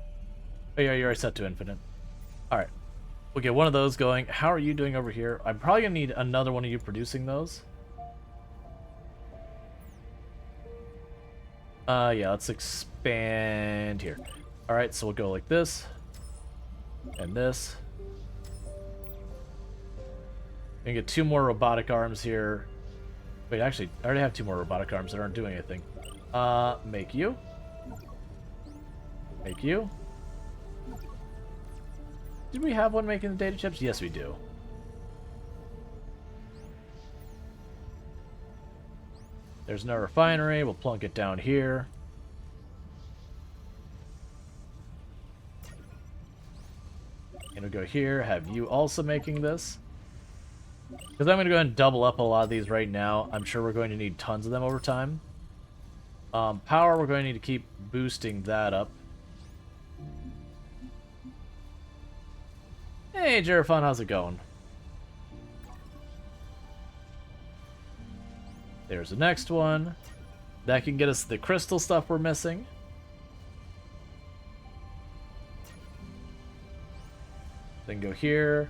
Oh, yeah, you're already set to infinite. Alright. We'll get one of those going. How are you doing over here? I'm probably going to need another one of you producing those. Yeah, let's expand here. Alright, so we'll go like this. And this. We can get 2 more robotic arms here. Wait, actually, I already have 2 more robotic arms that aren't doing anything. Make you. Make you. Did we have one making the data chips? Yes, we do. There's no refinery. We'll plunk it down here. And we'll go here, have you also making this. Because I'm going to go ahead and double up a lot of these right now. I'm sure we're going to need tons of them over time. Power, we're going to need to keep boosting that up. Hey, Jerifon, how's it going? There's the next one. That can get us the crystal stuff we're missing. Then go here.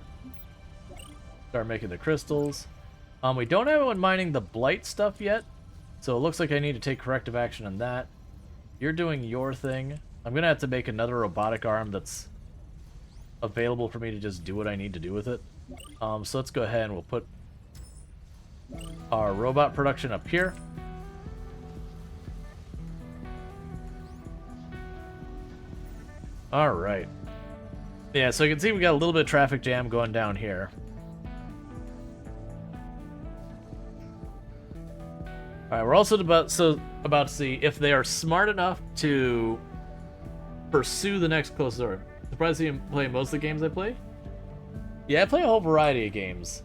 Start making the crystals. We don't have anyone mining the blight stuff yet. So it looks like I need to take corrective action on that. You're doing your thing. I'm going to have to make another robotic arm that's available for me to just do what I need to do with it. So let's go ahead and we'll put our robot production up here. Alright. Yeah, so you can see we got a little bit of traffic jam going down here. Alright, we're also about to see if they are smart enough to pursue the next closest door. Surprised you didn't play most of the games I play? Yeah, I play a whole variety of games.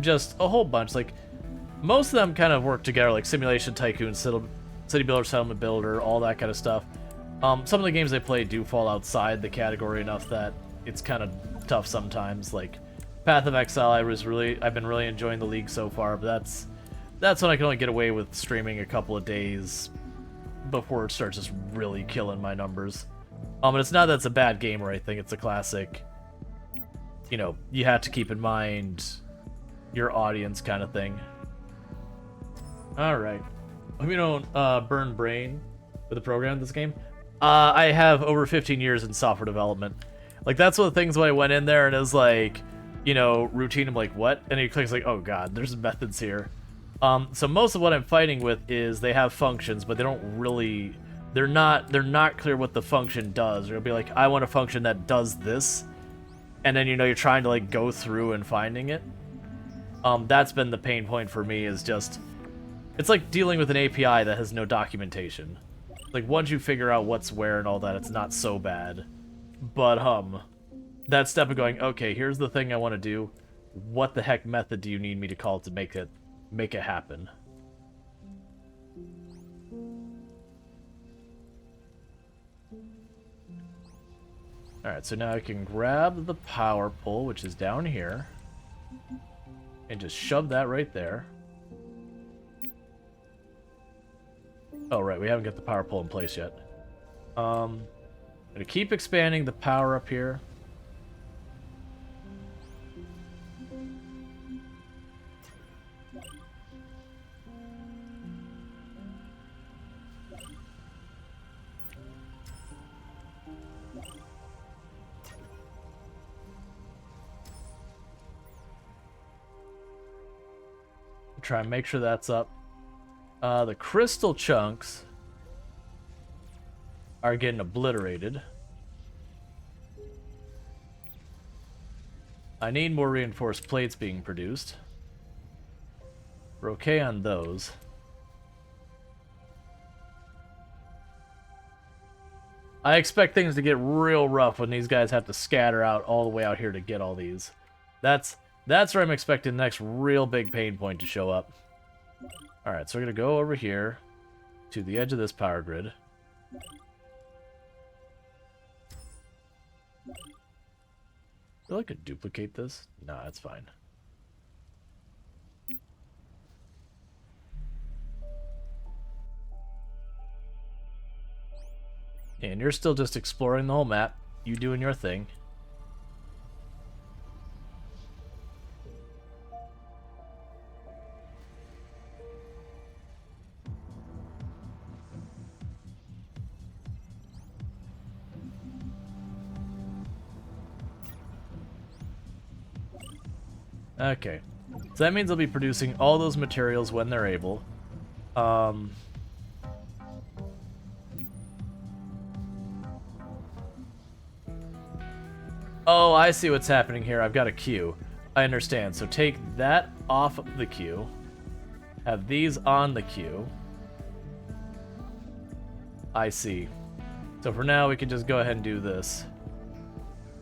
Just a whole bunch. Like, most of them kind of work together, like Simulation Tycoon, City Builder, Settlement Builder, all that kind of stuff. Some of the games I play do fall outside the category enough that it's kind of tough sometimes. Like Path of Exile, I've been really enjoying the League so far, but that's when I can only get away with streaming a couple of days before it starts just really killing my numbers. And it's not that it's a bad game or anything, it's a classic, you know, you have to keep in mind your audience kind of thing. Alright. Hope you don't burn brain with the program this game. I have over 15 years in software development. Like, that's one of the things when I went in there and it was like, you know, routine, I'm like, what? And he clicks like, oh god, there's methods here. So most of what I'm fighting with is they have functions, but they don't really, they're not clear what the function does. It'll be like, I want a function that does this, and then, you know, you're trying to like go through and finding it. That's been the pain point for me, is just, it's like dealing with an API that has no documentation. Like, once you figure out what's where and all that, it's not so bad. But, that step of going, okay, here's the thing I want to do. What the heck method do you need me to call to make it happen? Alright, so now I can grab the power pole, which is down here, and just shove that right there. Oh, right, we haven't got the power pole in place yet. I'm gonna keep expanding the power up here. Try and make sure that's up. The crystal chunks are getting obliterated. I need more reinforced plates being produced. We're okay on those. I expect things to get real rough when these guys have to scatter out all the way out here to get all these. That's where I'm expecting the next real big pain point to show up. Alright, so we're going to go over here to the edge of this power grid. Feel like I could duplicate this? No, that's fine. And you're still just exploring the whole map. You doing your thing. Okay, so that means they'll be producing all those materials when they're able. Oh, I see what's happening here. I've got a queue. I understand. So take that off the queue. Have these on the queue. I see. So for now, we can just go ahead and do this.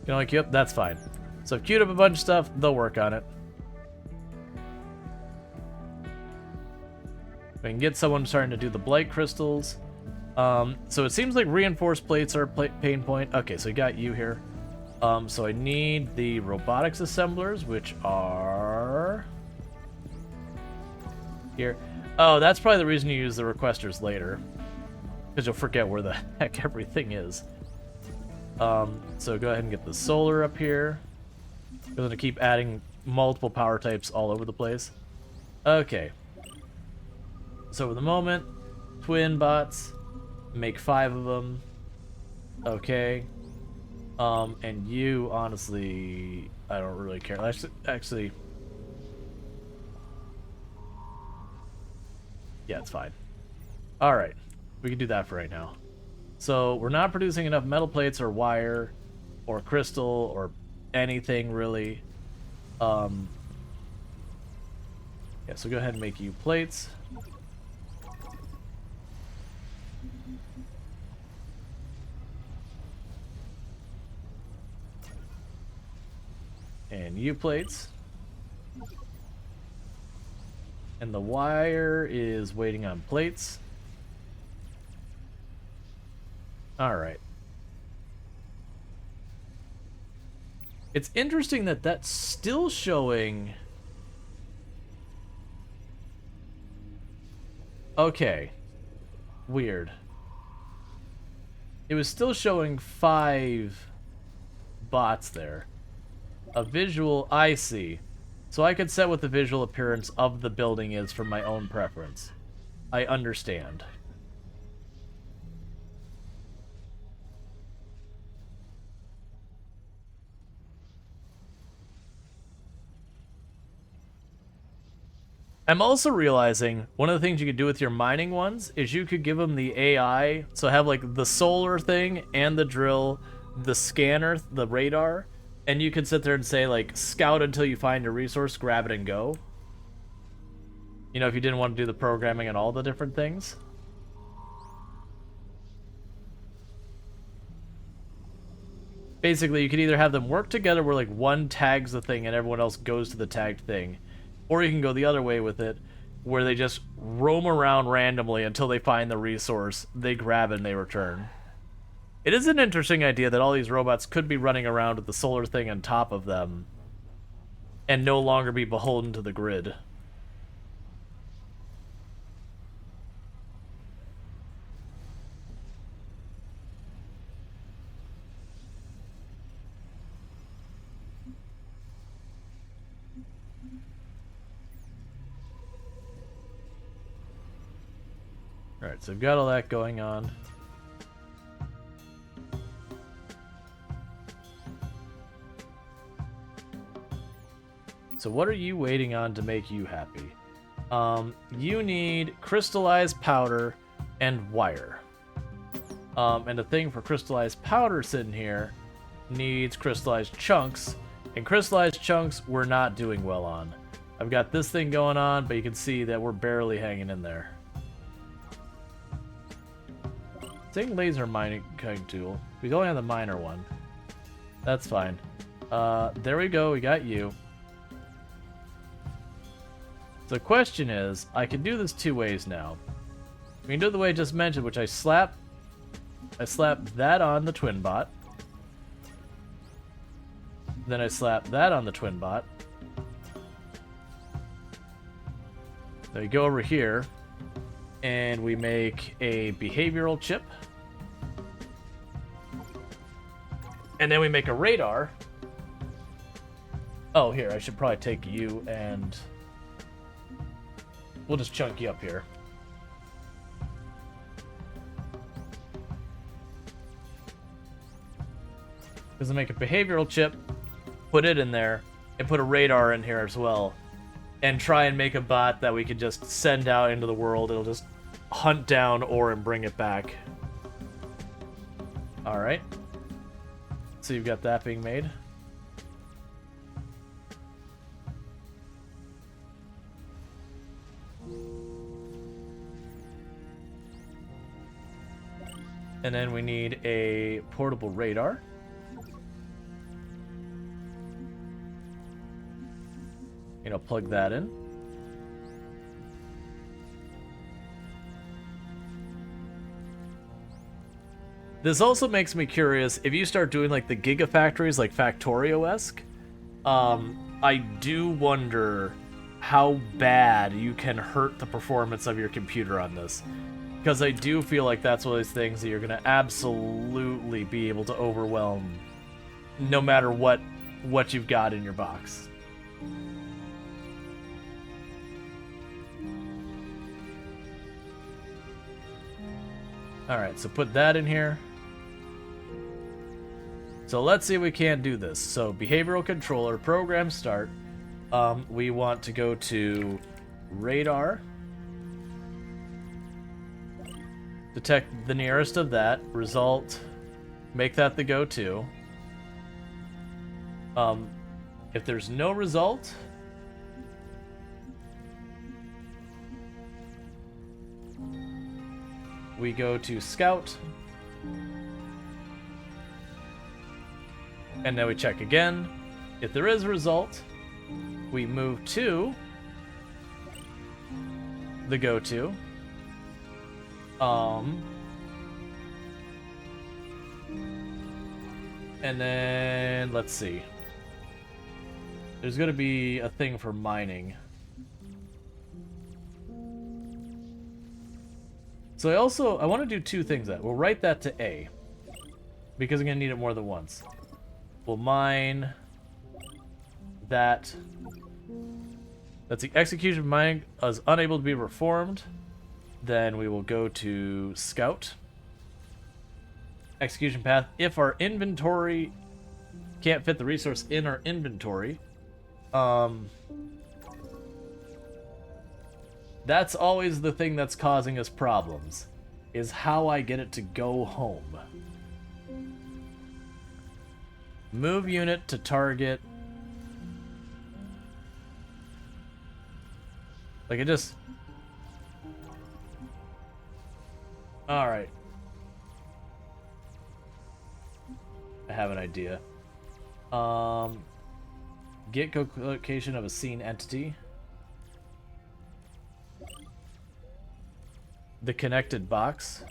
You can only queue up? That's fine. So I've queued up a bunch of stuff. They'll work on it. We can get someone starting to do the blight crystals. So it seems like reinforced plates are a pain point. Okay, so we got you here. So I need the robotics assemblers, which are here. Oh, that's probably the reason you use the requesters later, because you'll forget where the heck everything is. So go ahead and get the solar up here. I'm going to keep adding multiple power types all over the place. Okay. So for the moment, twin bots, make 5 of them. Okay. And you, honestly, I don't really care. Actually, yeah, it's fine. All right, we can do that for right now. So we're not producing enough metal plates or wire or crystal or anything really. Yeah, so go ahead and make you plates. And U plates. And the wire is waiting on plates. Alright. It's interesting that that's still showing... Okay. Weird. It was still showing 5 bots there. A visual, I see. So I could set what the visual appearance of the building is for my own preference. I understand. I'm also realizing one of the things you could do with your mining ones is you could give them the AI, so have like the solar thing and the drill, the scanner, the radar, and you could sit there and say like scout until you find a resource, grab it and go. You know, if you didn't want to do the programming and all the different things. Basically, you could either have them work together where like one tags the thing and everyone else goes to the tagged thing, or you can go the other way with it, where they just roam around randomly until they find the resource, they grab it, and they return. It is an interesting idea that all these robots could be running around with the solar thing on top of them, and no longer be beholden to the grid. Alright, so we've got all that going on. So what are you waiting on to make you happy? You need crystallized powder and wire. And the thing for crystallized powder sitting here needs crystallized chunks. And crystallized chunks we're not doing well on. I've got this thing going on, but you can see that we're barely hanging in there. Same laser mining tool. We only have the minor one. That's fine. There we go. We got you. The question is, I can do this 2 ways now. We can do it the way I just mentioned, which I slap that on the twin bot. Then I slap that on the twin bot. Then we go over here, and we make a behavioral chip. And then we make a radar. Oh, here, I should probably take you and... we'll just chunk you up here. Because I make a behavioral chip, put it in there, and put a radar in here as well. And try and make a bot that we could just send out into the world. It'll just hunt down ore and bring it back. Alright. So you've got that being made. And then we need a portable radar. You know, plug that in. This also makes me curious, if you start doing like the gigafactories, like factorio-esk, I do wonder how bad you can hurt the performance of your computer on this. Because I do feel like that's one of those things that you're going to absolutely be able to overwhelm no matter what you've got in your box. Alright, so put that in here. So let's see if we can't do this. So behavioral controller, program start. We want to go to radar. Detect the nearest of that. Result. Make that the go-to. If there's no result, we go to scout. And then we check again. If there is a result, we move to the go-to. And then, let's see. There's going to be a thing for mining. So I want to do 2 things. We'll write that to A. because I'm going to need it more than once. We'll mine that. That's the execution mining is unable to be performed. Then we will go to scout. Execution path. If our inventory can't fit the resource in our inventory, that's always the thing that's causing us problems, is how I get it to go home. Move unit to target. Like it just... Alright. I have an idea. Get location of a scene entity. The connected box.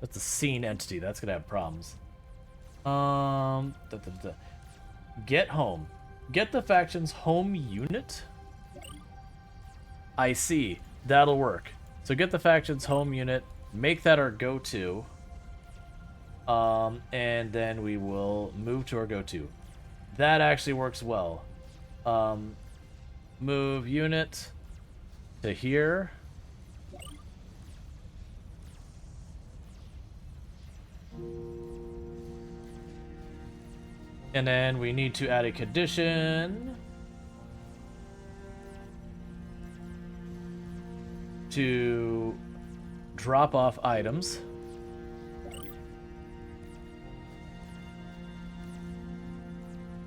That's a scene entity. That's gonna have problems. Get home. Get the faction's home unit. I see. That'll work. So get the faction's home unit. Make that our go-to. And then we will move to our go-to. That actually works well. Move unit to here. And then we need to add a condition to drop off items.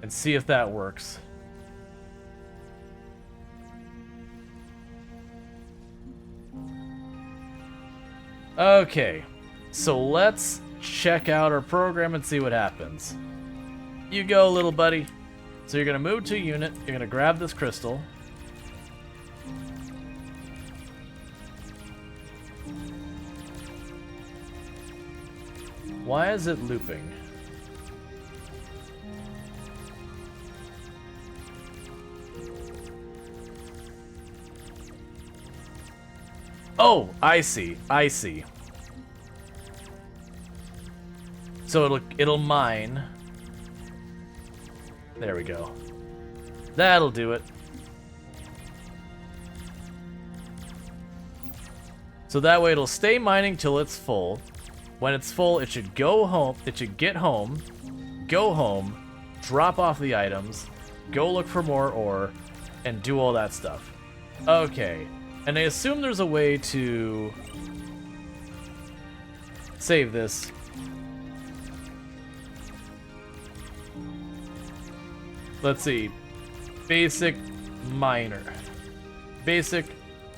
And see if that works. Okay, so let's check out our program and see what happens. You go, little buddy. So you're gonna move to a unit, you're gonna grab this crystal. Why is it looping? Oh, I see. I see. So it'll mine. There we go. That'll do it. So that way it'll stay mining till it's full. When it's full, it should go home. It should get home, go home, drop off the items, go look for more ore, and do all that stuff. Okay. And I assume there's a way to save this. Let's see. Basic miner. Basic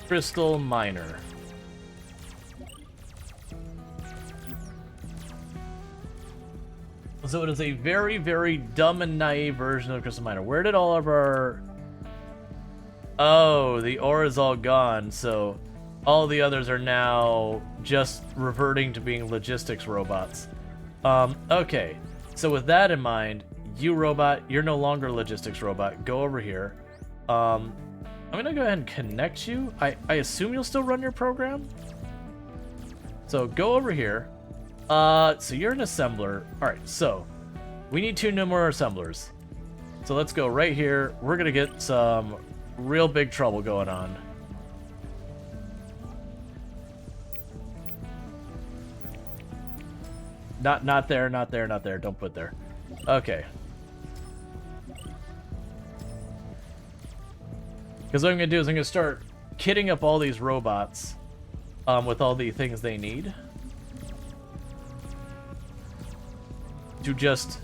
crystal miner. So it is a very, very dumb and naive version of crystal miner. Where did all of our... Oh, the ore is all gone, so all the others are now just reverting to being logistics robots. Okay, so with that in mind, you robot, you're no longer a logistics robot. Go over here. I'm gonna go ahead and connect you. I assume you'll still run your program? So go over here. So you're an assembler. Alright, so we need 2 more assemblers. So let's go right here. We're gonna get some real big trouble going on. Not there, not there, not there. Don't put there. Okay. Because what I'm going to do is I'm going to start kitting up all these robots with all the things they need. To just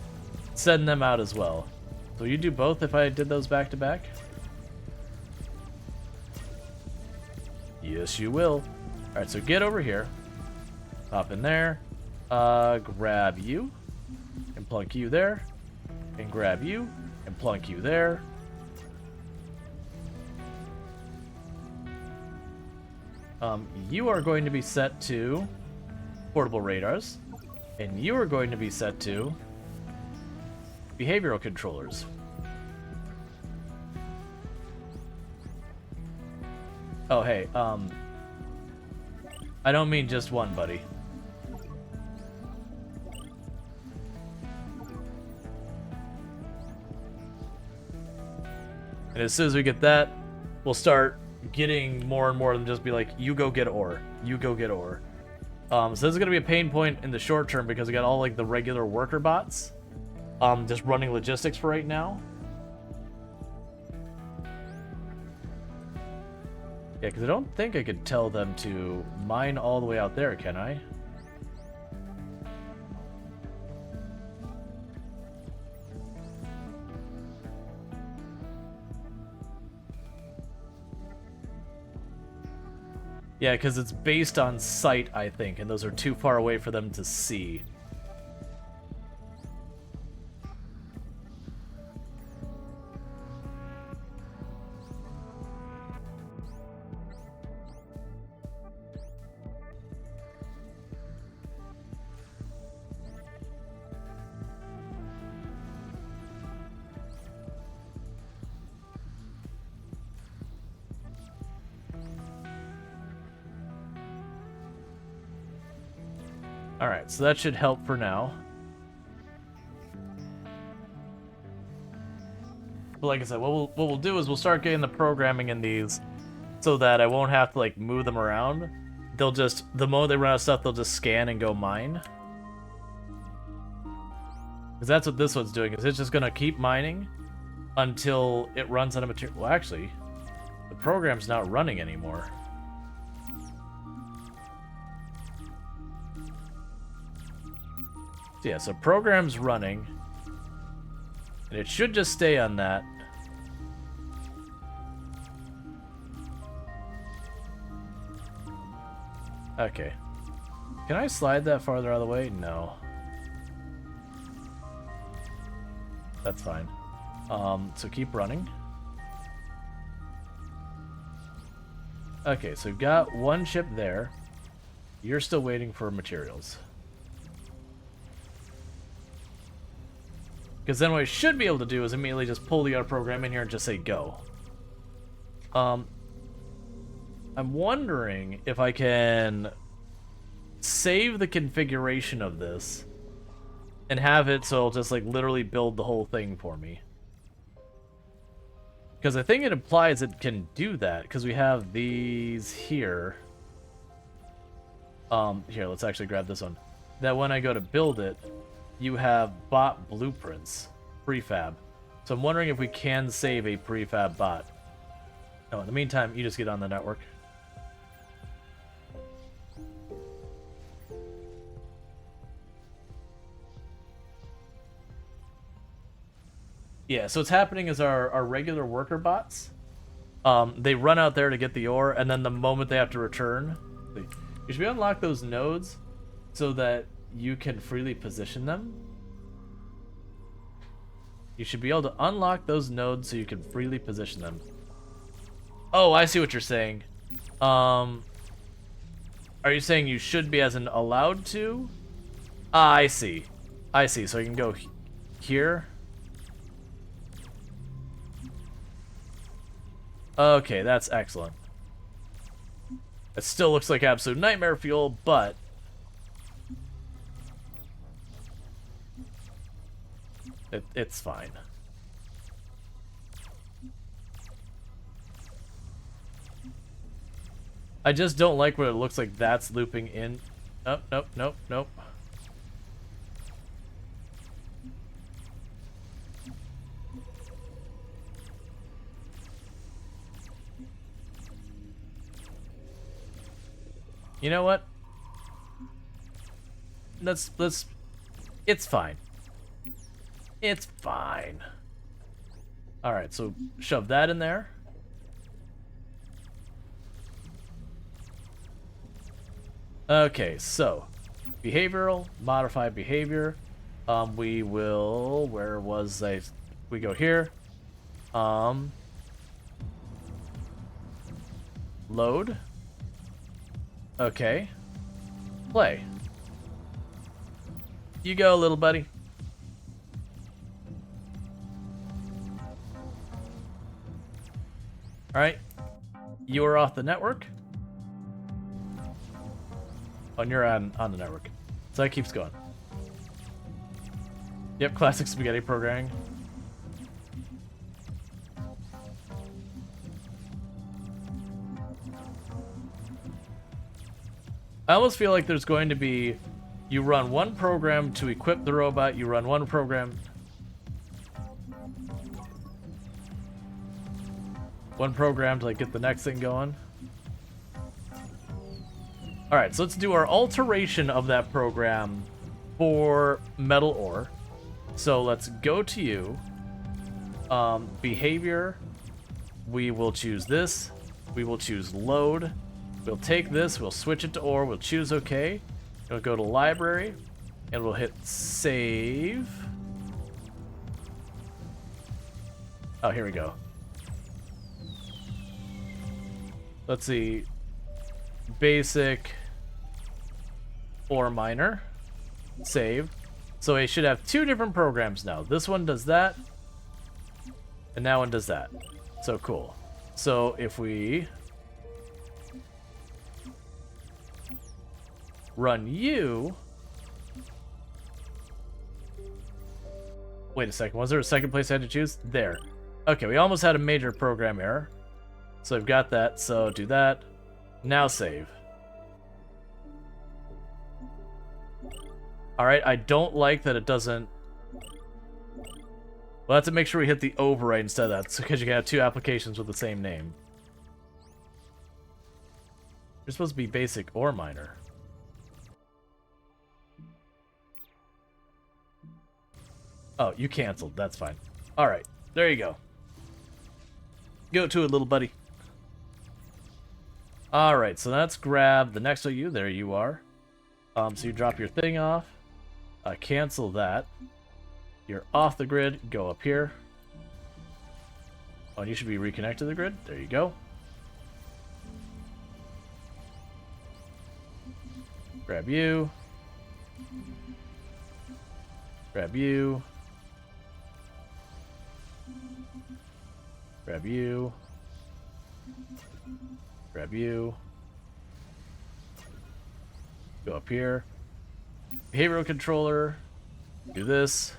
send them out as well. So you do both if I did those back to back? Yes, you will. Alright, so get over here. Hop in there. Grab you. And plunk you there. And grab you. And plunk you there. You are going to be set to portable radars. And you are going to be set to behavioral controllers. Oh, hey, I don't mean just one, buddy. And as soon as we get that, we'll start getting more and more of them just be like, you go get ore. You go get ore. So this is going to be a pain point in the short term because we got all like the regular worker bots just running logistics for right now. Yeah, because I don't think I could tell them to mine all the way out there, can I? Yeah, because it's based on sight, I think, and those are too far away for them to see. Alright, so that should help for now. But like I said, what we'll do is we'll start getting the programming in these so that I won't have to like move them around. They'll just, the moment they run out of stuff, they'll just scan and go mine. Because that's what this one's doing, is it's just going to keep mining until it runs out of material. Well, actually, the program's not running anymore. Yeah, so program's running, and it should just stay on that. Okay. Can I slide that farther out of the way? No. That's fine. So keep running. Okay, so we've got one ship there. You're still waiting for materials. Because then what I should be able to do is immediately just pull the other program in here and just say go. I'm wondering if I can save the configuration of this and have it so it'll just like literally build the whole thing for me. Because I think it implies it can do that because we have these here. Here, let's actually grab this one. That when I go to build it, you have bot blueprints, prefab. So I'm wondering if we can save a prefab bot. Oh, in the meantime, you just get on the network. Yeah, so what's happening is our regular worker bots, they run out there to get the ore, and then the moment they have to return, you should be able to unlock those nodes so that you can freely position them. You should be able to unlock those nodes so you can freely position them. Oh, I see what you're saying. Are you saying you should be as an allowed to? Ah, I see. I see. So you can go here. Okay, that's excellent. It still looks like absolute nightmare fuel, but it's fine. I just don't like what it looks like that's looping in. Oh, nope, nope, nope. You know what? Let's it's fine. It's fine. Alright, so shove that in there. Okay, so behavioral, modify behavior. We will, where was I? We go here. Load. Okay. Play. You go, little buddy. Alright. You are off the network. When you're on the network. So that keeps going. Yep, classic spaghetti programming. I almost feel like there's going to be, you run one program to equip the robot, you run one program. One program to like get the next thing going. Alright, so let's do our alteration of that program for metal ore. So let's go to you. Behavior. We will choose this. We will choose load. We'll take this, we'll switch it to ore, we'll choose OK. We'll go to library, and we'll hit save. Oh, here we go. Let's see. Basic ore miner. Save. So I should have two different programs now. This one does that, and that one does that. So cool. So if we run you. Wait a second. Was there a second place I had to choose? There. Okay, we almost had a major program error. So I've got that. So do that. Now save. Alright, I don't like that it doesn't... We'll have to make sure we hit the override instead of that, because you can have two applications with the same name. You're supposed to be basic ore miner. Oh, you canceled. That's fine. Alright, there you go. Go to it, little buddy. Alright, so let's grab the next OU. There you are. So you drop your thing off. Cancel that. You're off the grid. Go up here. Oh, and you should be reconnected to the grid. There you go. Grab you. Grab you. Grab you. Grab you. Go up here. Behavioral controller. Do this.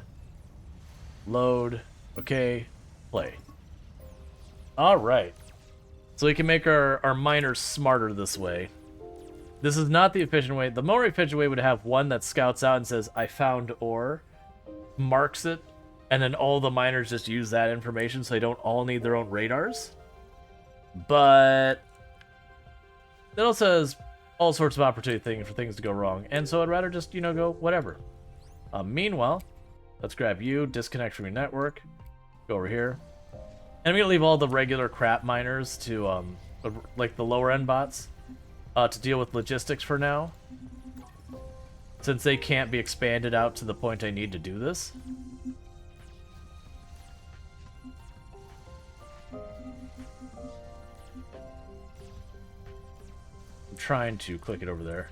Load. Okay. Play. Alright. So we can make our miners smarter this way. This is not the efficient way. The more efficient way would have one that scouts out and says, I found ore, marks it, and then all the miners just use that information so they don't all need their own radars. But it also has all sorts of opportunity for things to go wrong. And so I'd rather just, you know, go whatever. Meanwhile, let's grab you, disconnect from your network, go over here. And I'm going to leave all the regular crap miners to, like the lower end bots, to deal with logistics for now. Since they can't be expanded out to the point I need to do this. I'm trying to click it over there.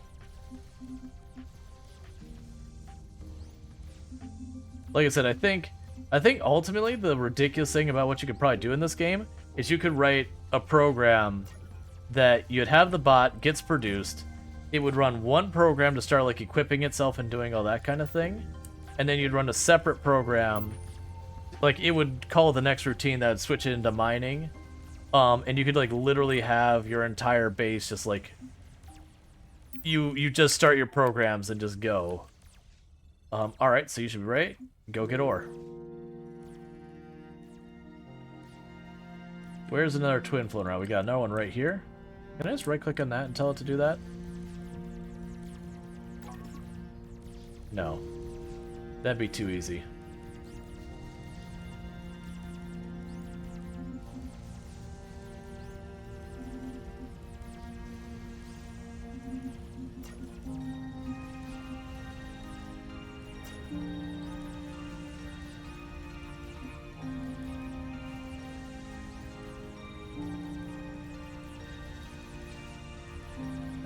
Like I said, I think ultimately the ridiculous thing about what you could probably do in this game is you could write a program that you'd have the bot gets produced, it would run one program to start like equipping itself and doing all that kind of thing, and then you'd run a separate program, like it would call the next routine that would switch it into mining, and you could like literally have your entire base just like you just start your programs and just go. Alright, so you should be ready. Go get ore. Where's another twin floating around? We got another one right here. Can I just right click on that and tell it to do that? No. That'd be too easy.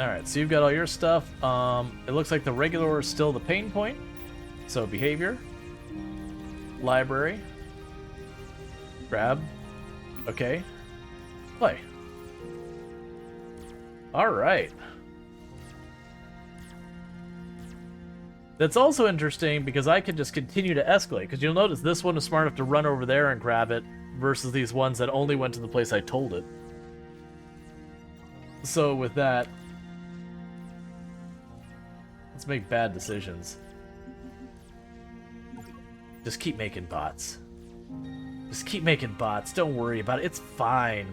Alright, so you've got all your stuff. It looks like the regular ore is still the pain point. So behavior. Library. Grab. Okay. Play. Alright. That's also interesting because I can just continue to escalate, because you'll notice this one is smart enough to run over there and grab it versus these ones that only went to the place I told it. So with that, let's make bad decisions. Just keep making bots. Just keep making bots. Don't worry about it. It's fine.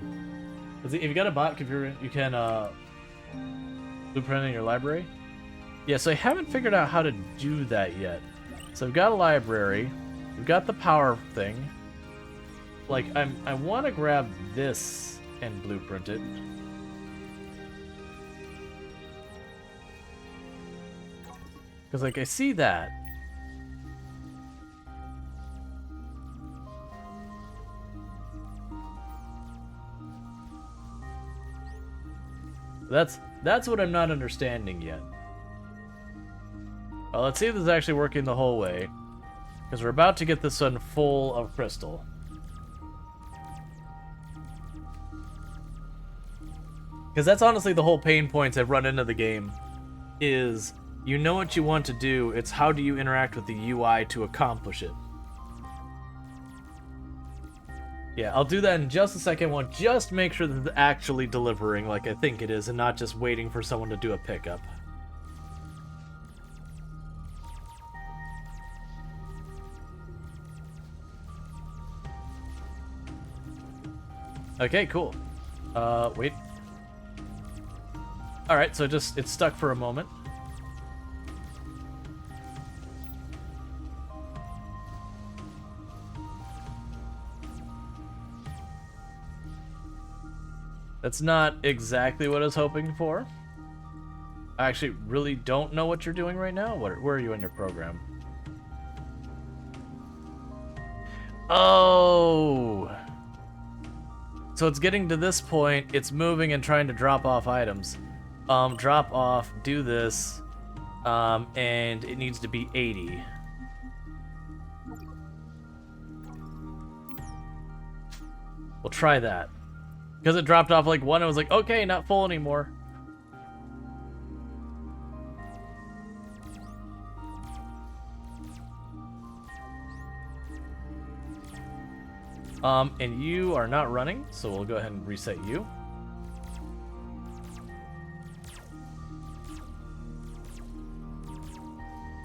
If you got a bot computer, you can blueprint in your library. Yeah, so I haven't figured out how to do that yet. So I've got a library. We've got the power thing. Like, I want to grab this and blueprint it. Because, like, I see that. That's what I'm not understanding yet. Well, let's see if this is actually working the whole way. Because we're about to get this one full of crystal. Because that's honestly the whole pain points I've run into the game. Is, you know what you want to do, it's how do you interact with the UI to accomplish it. Yeah, I'll do that in just a second. We'll just make sure that it's actually delivering like I think it is and not just waiting for someone to do a pickup. Okay, cool. Wait. Alright, so it's stuck for a moment. That's not exactly what I was hoping for. I actually really don't know what you're doing right now. Where are you in your program? Oh! So it's getting to this point, it's moving and trying to drop off items. Drop off, do this, and it needs to be 80. We'll try that. Because it dropped off like one, I was like, okay, not full anymore. And you are not running, so we'll go ahead and reset you.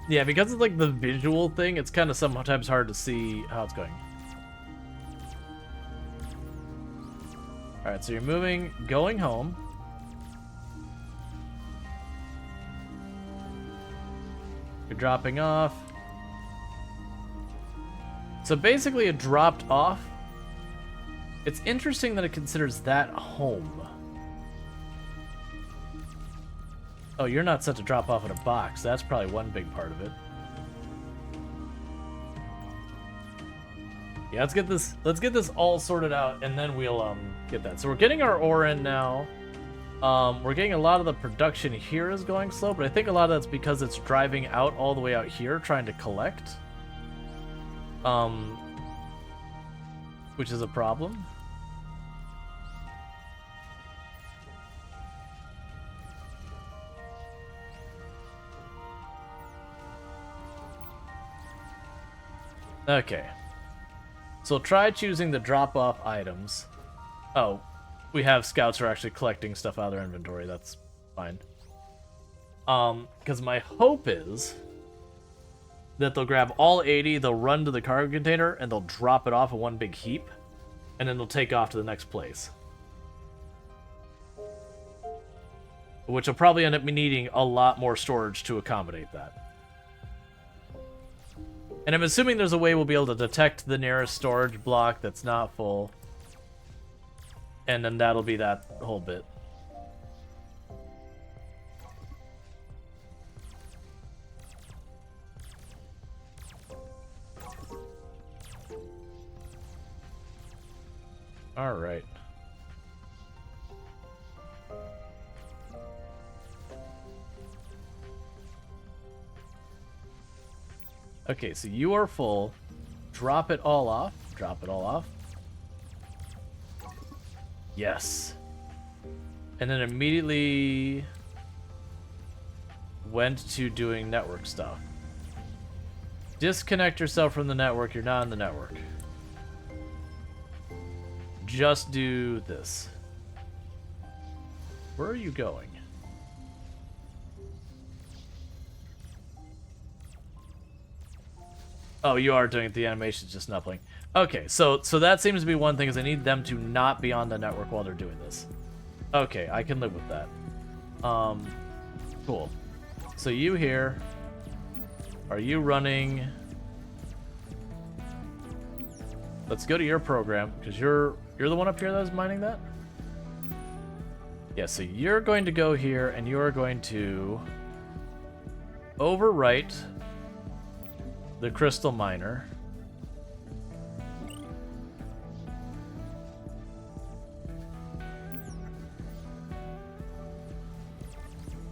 Yeah, because it's like the visual thing, it's kind of sometimes hard to see how it's going. Alright, so you're moving, going home. You're dropping off. So basically it dropped off. It's interesting that it considers that home. Oh, you're not set to drop off in a box. That's probably one big part of it. Yeah, let's get this all sorted out, and then we'll get that. So we're getting our ore in now. We're getting a lot of the production here is going slow, but I think a lot of that's because it's driving out all the way out here trying to collect. Which is a problem. Okay. So try choosing the drop-off items. Oh, we have scouts who are actually collecting stuff out of their inventory. That's fine. Because my hope is that they'll grab all 80, they'll run to the cargo container, and they'll drop it off in one big heap, and then they'll take off to the next place. Which will probably end up needing a lot more storage to accommodate that. And I'm assuming there's a way we'll be able to detect the nearest storage block that's not full. And then that'll be that whole bit. All right. Okay, so you are full. Drop it all off. Drop it all off. Yes. And then immediately went to doing network stuff. Disconnect yourself from the network. You're not in the network. Just do this. Where are you going? Oh, you are doing it. The animation's just not playing. Okay, so that seems to be one thing, is I need them to not be on the network while they're doing this. Okay, I can live with that. Cool. So you here, are you running? Let's go to your program, because you're the one up here that was mining that? Yeah, so you're going to go here, and you're going to overwrite the crystal miner.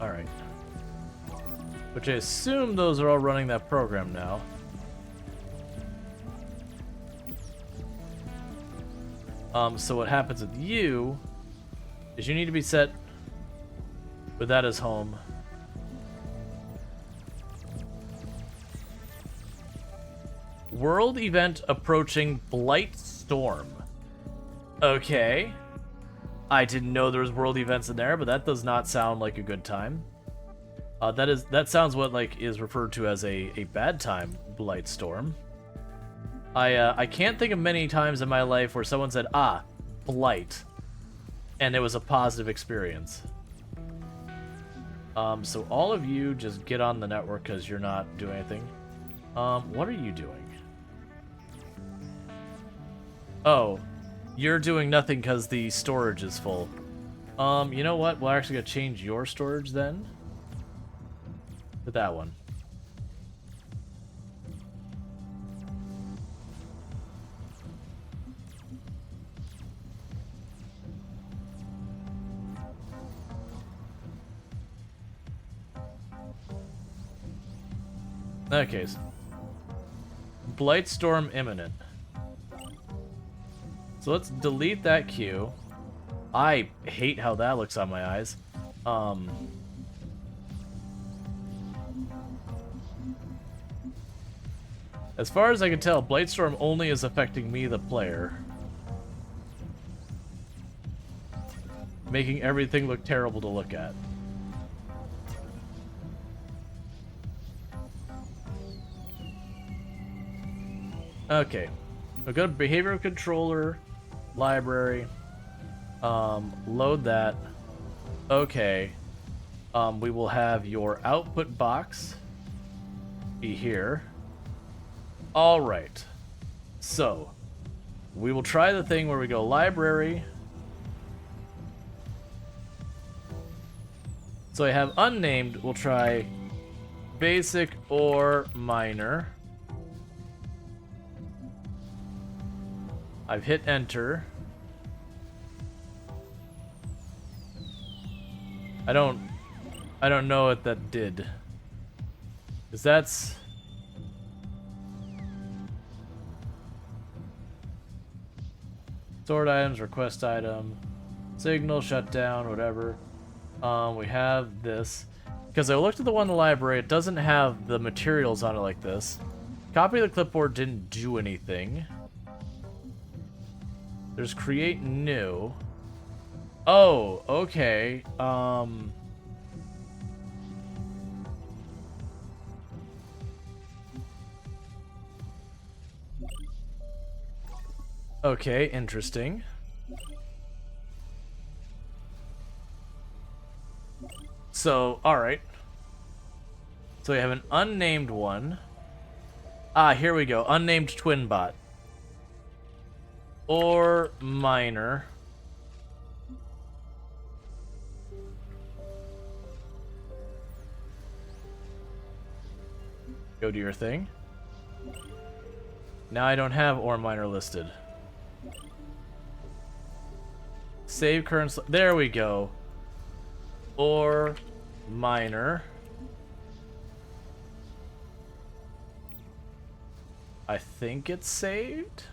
Alright. Which I assume those are all running that program now. So what happens with you is you need to be set with that as home. World event approaching Blight Storm. Okay. I didn't know there was world events in there, but that does not sound like a good time. That sounds what is referred to as a bad time, Blight Storm. I can't think of many times in my life where someone said, "Ah, blight," and it was a positive experience. So all of you just get on the network because you're not doing anything. What are you doing? Oh, you're doing nothing because the storage is full. You know what? We're actually gonna change your storage then to that one. Okay. Blightstorm imminent. So let's delete that queue. I hate how that looks on my eyes. As far as I can tell, Blightstorm only is affecting me, the player. Making everything look terrible to look at. Okay. We'll go to behavioral controller, library, load that. Okay. We will have your output box be here. All right. So, we will try the thing where we go library. So I have unnamed. We'll try basic or minor. I've hit enter. I don't know what that did. 'Cause that's stored items, request item, signal, shutdown, whatever. We have this. Because I looked at the one in the library, it doesn't have the materials on it like this. Copy the clipboard didn't do anything. There's create new. Oh, okay. Okay, interesting. So, alright. So we have an unnamed one. Ah, here we go. Unnamed twin bot. Or minor. Go do your thing. Now I don't have or minor listed. Save current. There we go. Or minor. I think it's saved.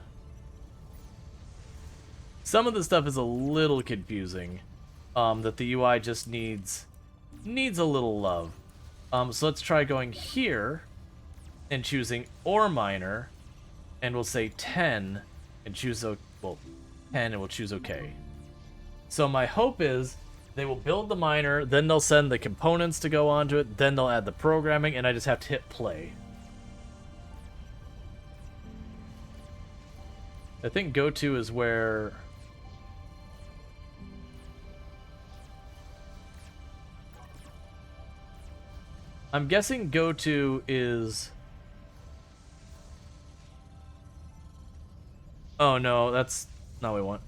Some of the stuff is a little confusing. That the UI just needs a little love. So let's try going here. and choosing ore miner, and we'll say 10 and choose 10 and we'll choose OK. So my hope is they will build the miner, then they'll send the components to go onto it, then they'll add the programming, and I just have to hit play. I think go to is where... I'm guessing go to is... Oh no, that's not what we want.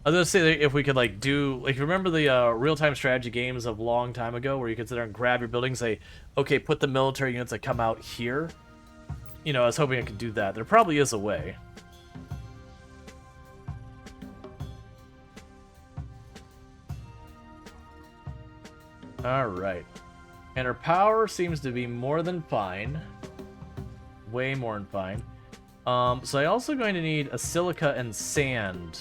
I was gonna say that if we could like do, like, remember the real-time strategy games of long time ago where you could sit there and grab your building and say, okay, put the military units that come out here? You know, I was hoping I could do that. There probably is a way. Alright. And our power seems to be more than fine. Way more than fine. So I'm also going to need a silica and sand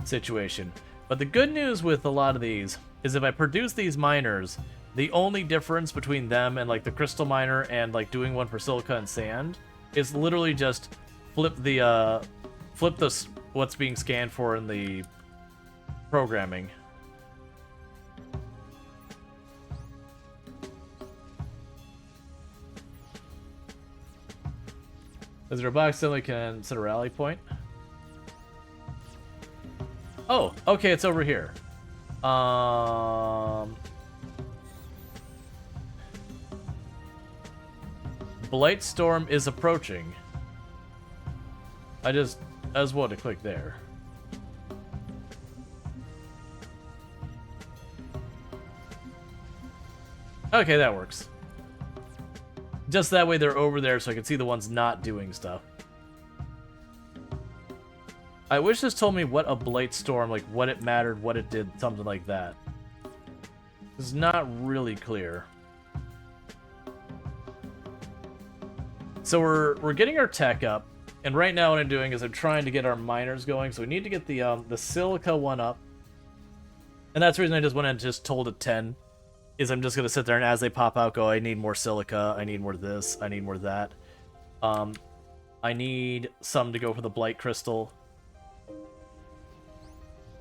situation. But the good news with a lot of these is if I produce these miners, the only difference between them and like the crystal miner and like doing one for silica and sand is literally just flip what's being scanned for in the programming. Is there a box that we can set a rally point? Oh, okay, it's over here. Blight Storm is approaching. I just want to click there. Okay, that works. Just that way they're over there so I can see the ones not doing stuff. I wish this told me what a Blight Storm, like what it mattered, what it did, something like that. It's not really clear. So we're getting our tech up, and right now what I'm doing is I'm trying to get our miners going, so we need to get the silica one up. And that's the reason I just went and just told it 10. Is I'm just going to sit there and as they pop out go, I need more silica, I need more this, I need more that. I need some to go for the Blight Crystal.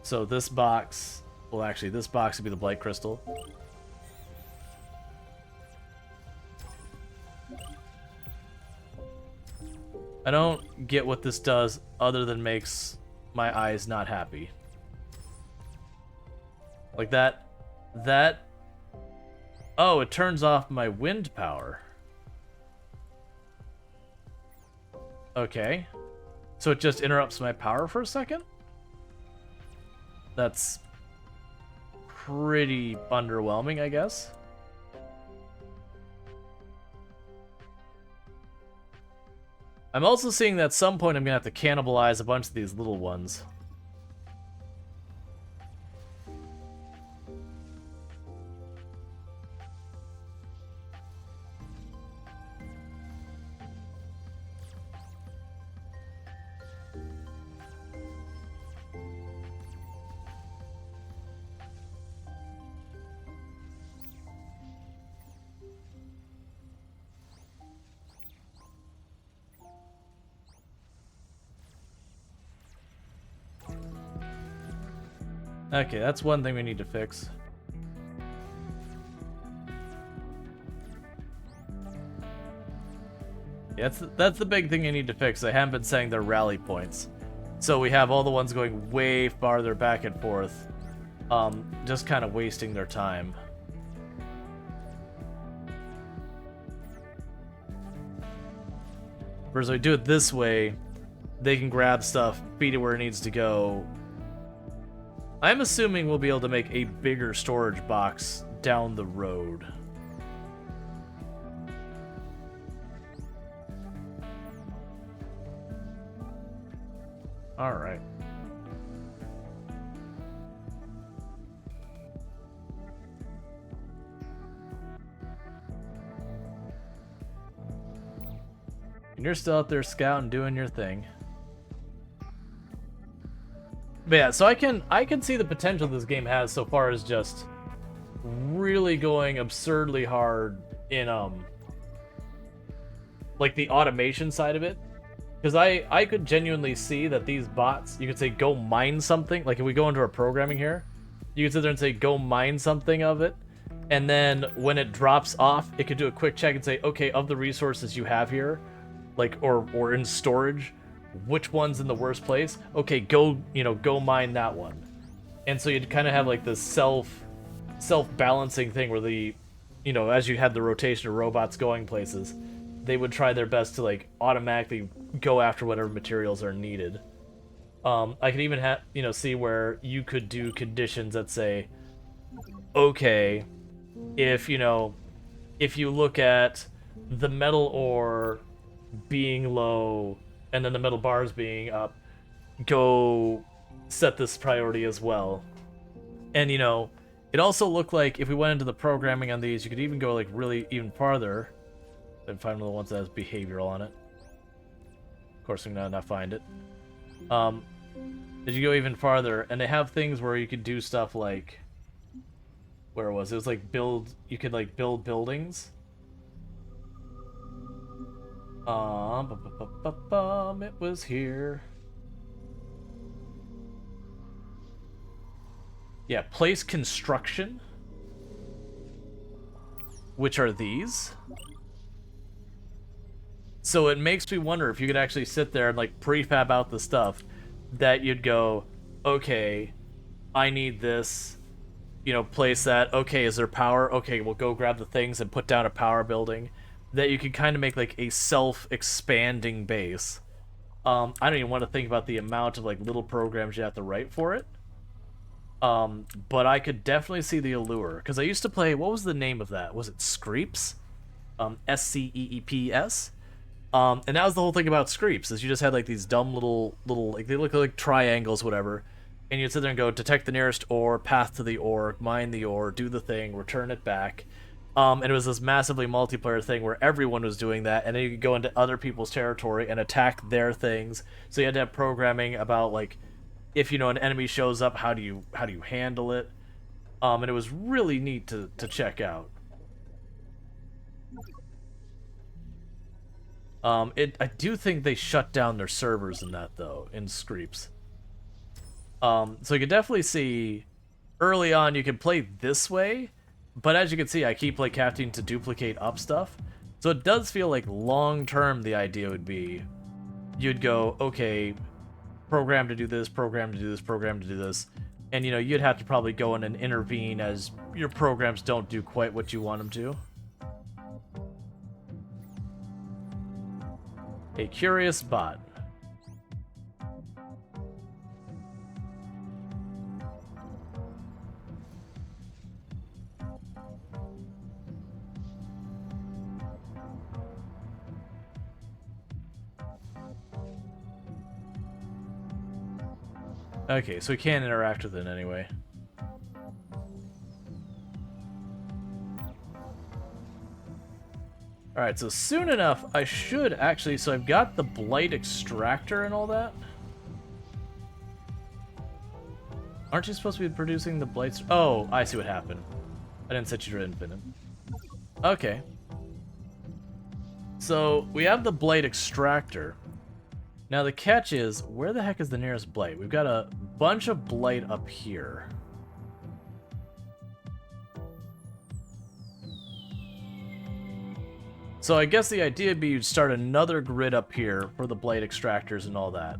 So this box, well actually this box would be the Blight Crystal. I don't get what this does other than makes my eyes not happy. Like that... Oh, it turns off my wind power. Okay. So it just interrupts my power for a second? That's pretty underwhelming, I guess. I'm also seeing that at some point I'm going to have to cannibalize a bunch of these little ones. Okay, that's one thing we need to fix. Yeah, that's the big thing you need to fix. I haven't been saying they're rally points. So we have all the ones going way farther back and forth. Just kind of wasting their time. Whereas if I do it this way, they can grab stuff, feed it where it needs to go. I'm assuming we'll be able to make a bigger storage box down the road. All right. And you're still out there scouting, doing your thing. But yeah, so I can see the potential this game has so far as just really going absurdly hard in like the automation side of it. Because I could genuinely see that these bots, you could say go mine something. Like if we go into our programming here, you could sit there and say go mine something of it. And then when it drops off, it could do a quick check and say, okay, of the resources you have here, like or in storage, which one's in the worst place? Okay, go mine that one. And so you'd kind of have like this self-balancing thing where the, as you had the rotation of robots going places, they would try their best to like automatically go after whatever materials are needed. I could even see where you could do conditions that say, okay, if you look at the metal ore being low and then the metal bars being up, go set this priority as well. And it also looked like if we went into the programming on these, you could even go like really even farther and find one of the ones that has behavioral on it. Of course, I'm gonna not find it. As you go even farther, and they have things where you could do stuff like, where was it? It was like you could like build buildings. It was here. Yeah, place construction, which are these. So it makes me wonder if you could actually sit there and like prefab out the stuff that you'd go, okay, I need this, place that. Okay, is there power? Okay, we'll go grab the things and put down a power building. That you could kind of make like a self-expanding base. I don't even want to think about the amount of like little programs you have to write for it. But I could definitely see the allure, because I used to play, what was the name of that? Was it Screeps? Sceeps? And that was the whole thing about Screeps, is you just had like these dumb little like they look like triangles, whatever, and you'd sit there and go detect the nearest ore, path to the ore, mine the ore, do the thing, return it back. And it was this massively multiplayer thing where everyone was doing that, and then you could go into other people's territory and attack their things. So you had to have programming about like, if an enemy shows up, how do you handle it? And it was really neat to check out. I do think they shut down their servers in that though, in Screeps. So you can definitely see early on you can play this way, but as you can see, I keep like having to duplicate up stuff. So it does feel like long term the idea would be you'd go, okay, program to do this, program to do this, program to do this, and you'd have to probably go in and intervene as your programs don't do quite what you want them to. A curious bot. Okay, so we can't interact with it anyway. Alright, so soon enough, I should actually... So I've got the blight extractor and all that. Aren't you supposed to be producing the blights? Oh, I see what happened. I didn't set you to infinite. Okay. So, we have the blight extractor. Now the catch is, where the heck is the nearest blight? We've got a bunch of blight up here. So I guess the idea would be you'd start another grid up here for the blight extractors and all that.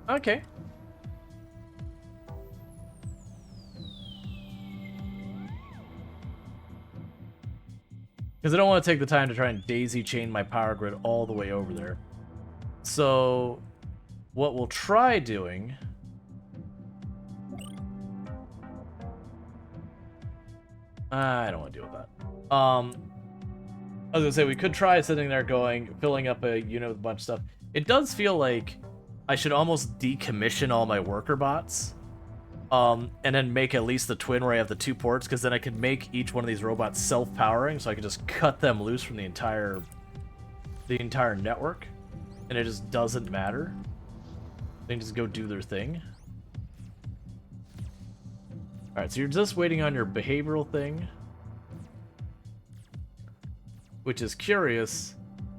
Okay. Because I don't want to take the time to try and daisy chain my power grid all the way over there. So what we'll try doing... I don't want to deal with that. I was gonna say, we could try sitting there going, filling up a unit with a bunch of stuff. It does feel like I should almost decommission all my worker bots. And then make at least the twin where I have the 2 ports, because then I can make each one of these robots self-powering, so I can just cut them loose from the entire network. And it just doesn't matter. They can just go do their thing. Alright, so you're just waiting on your behavioral thing. which is curious,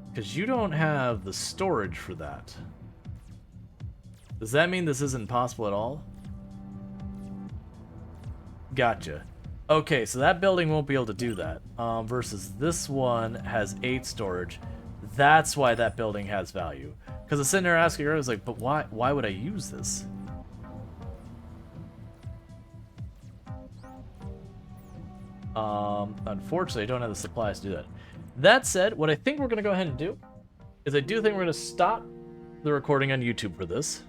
because you don't have the storage for that. Does that mean this isn't possible at all? Gotcha. Okay, so that building won't be able to do that. Versus this one has 8 storage. That's why that building has value. Because I was sitting there asking her, I was like, but why would I use this? Unfortunately, I don't have the supplies to do that. That said, what I think we're going to go ahead and do is I do think we're going to stop the recording on YouTube for this.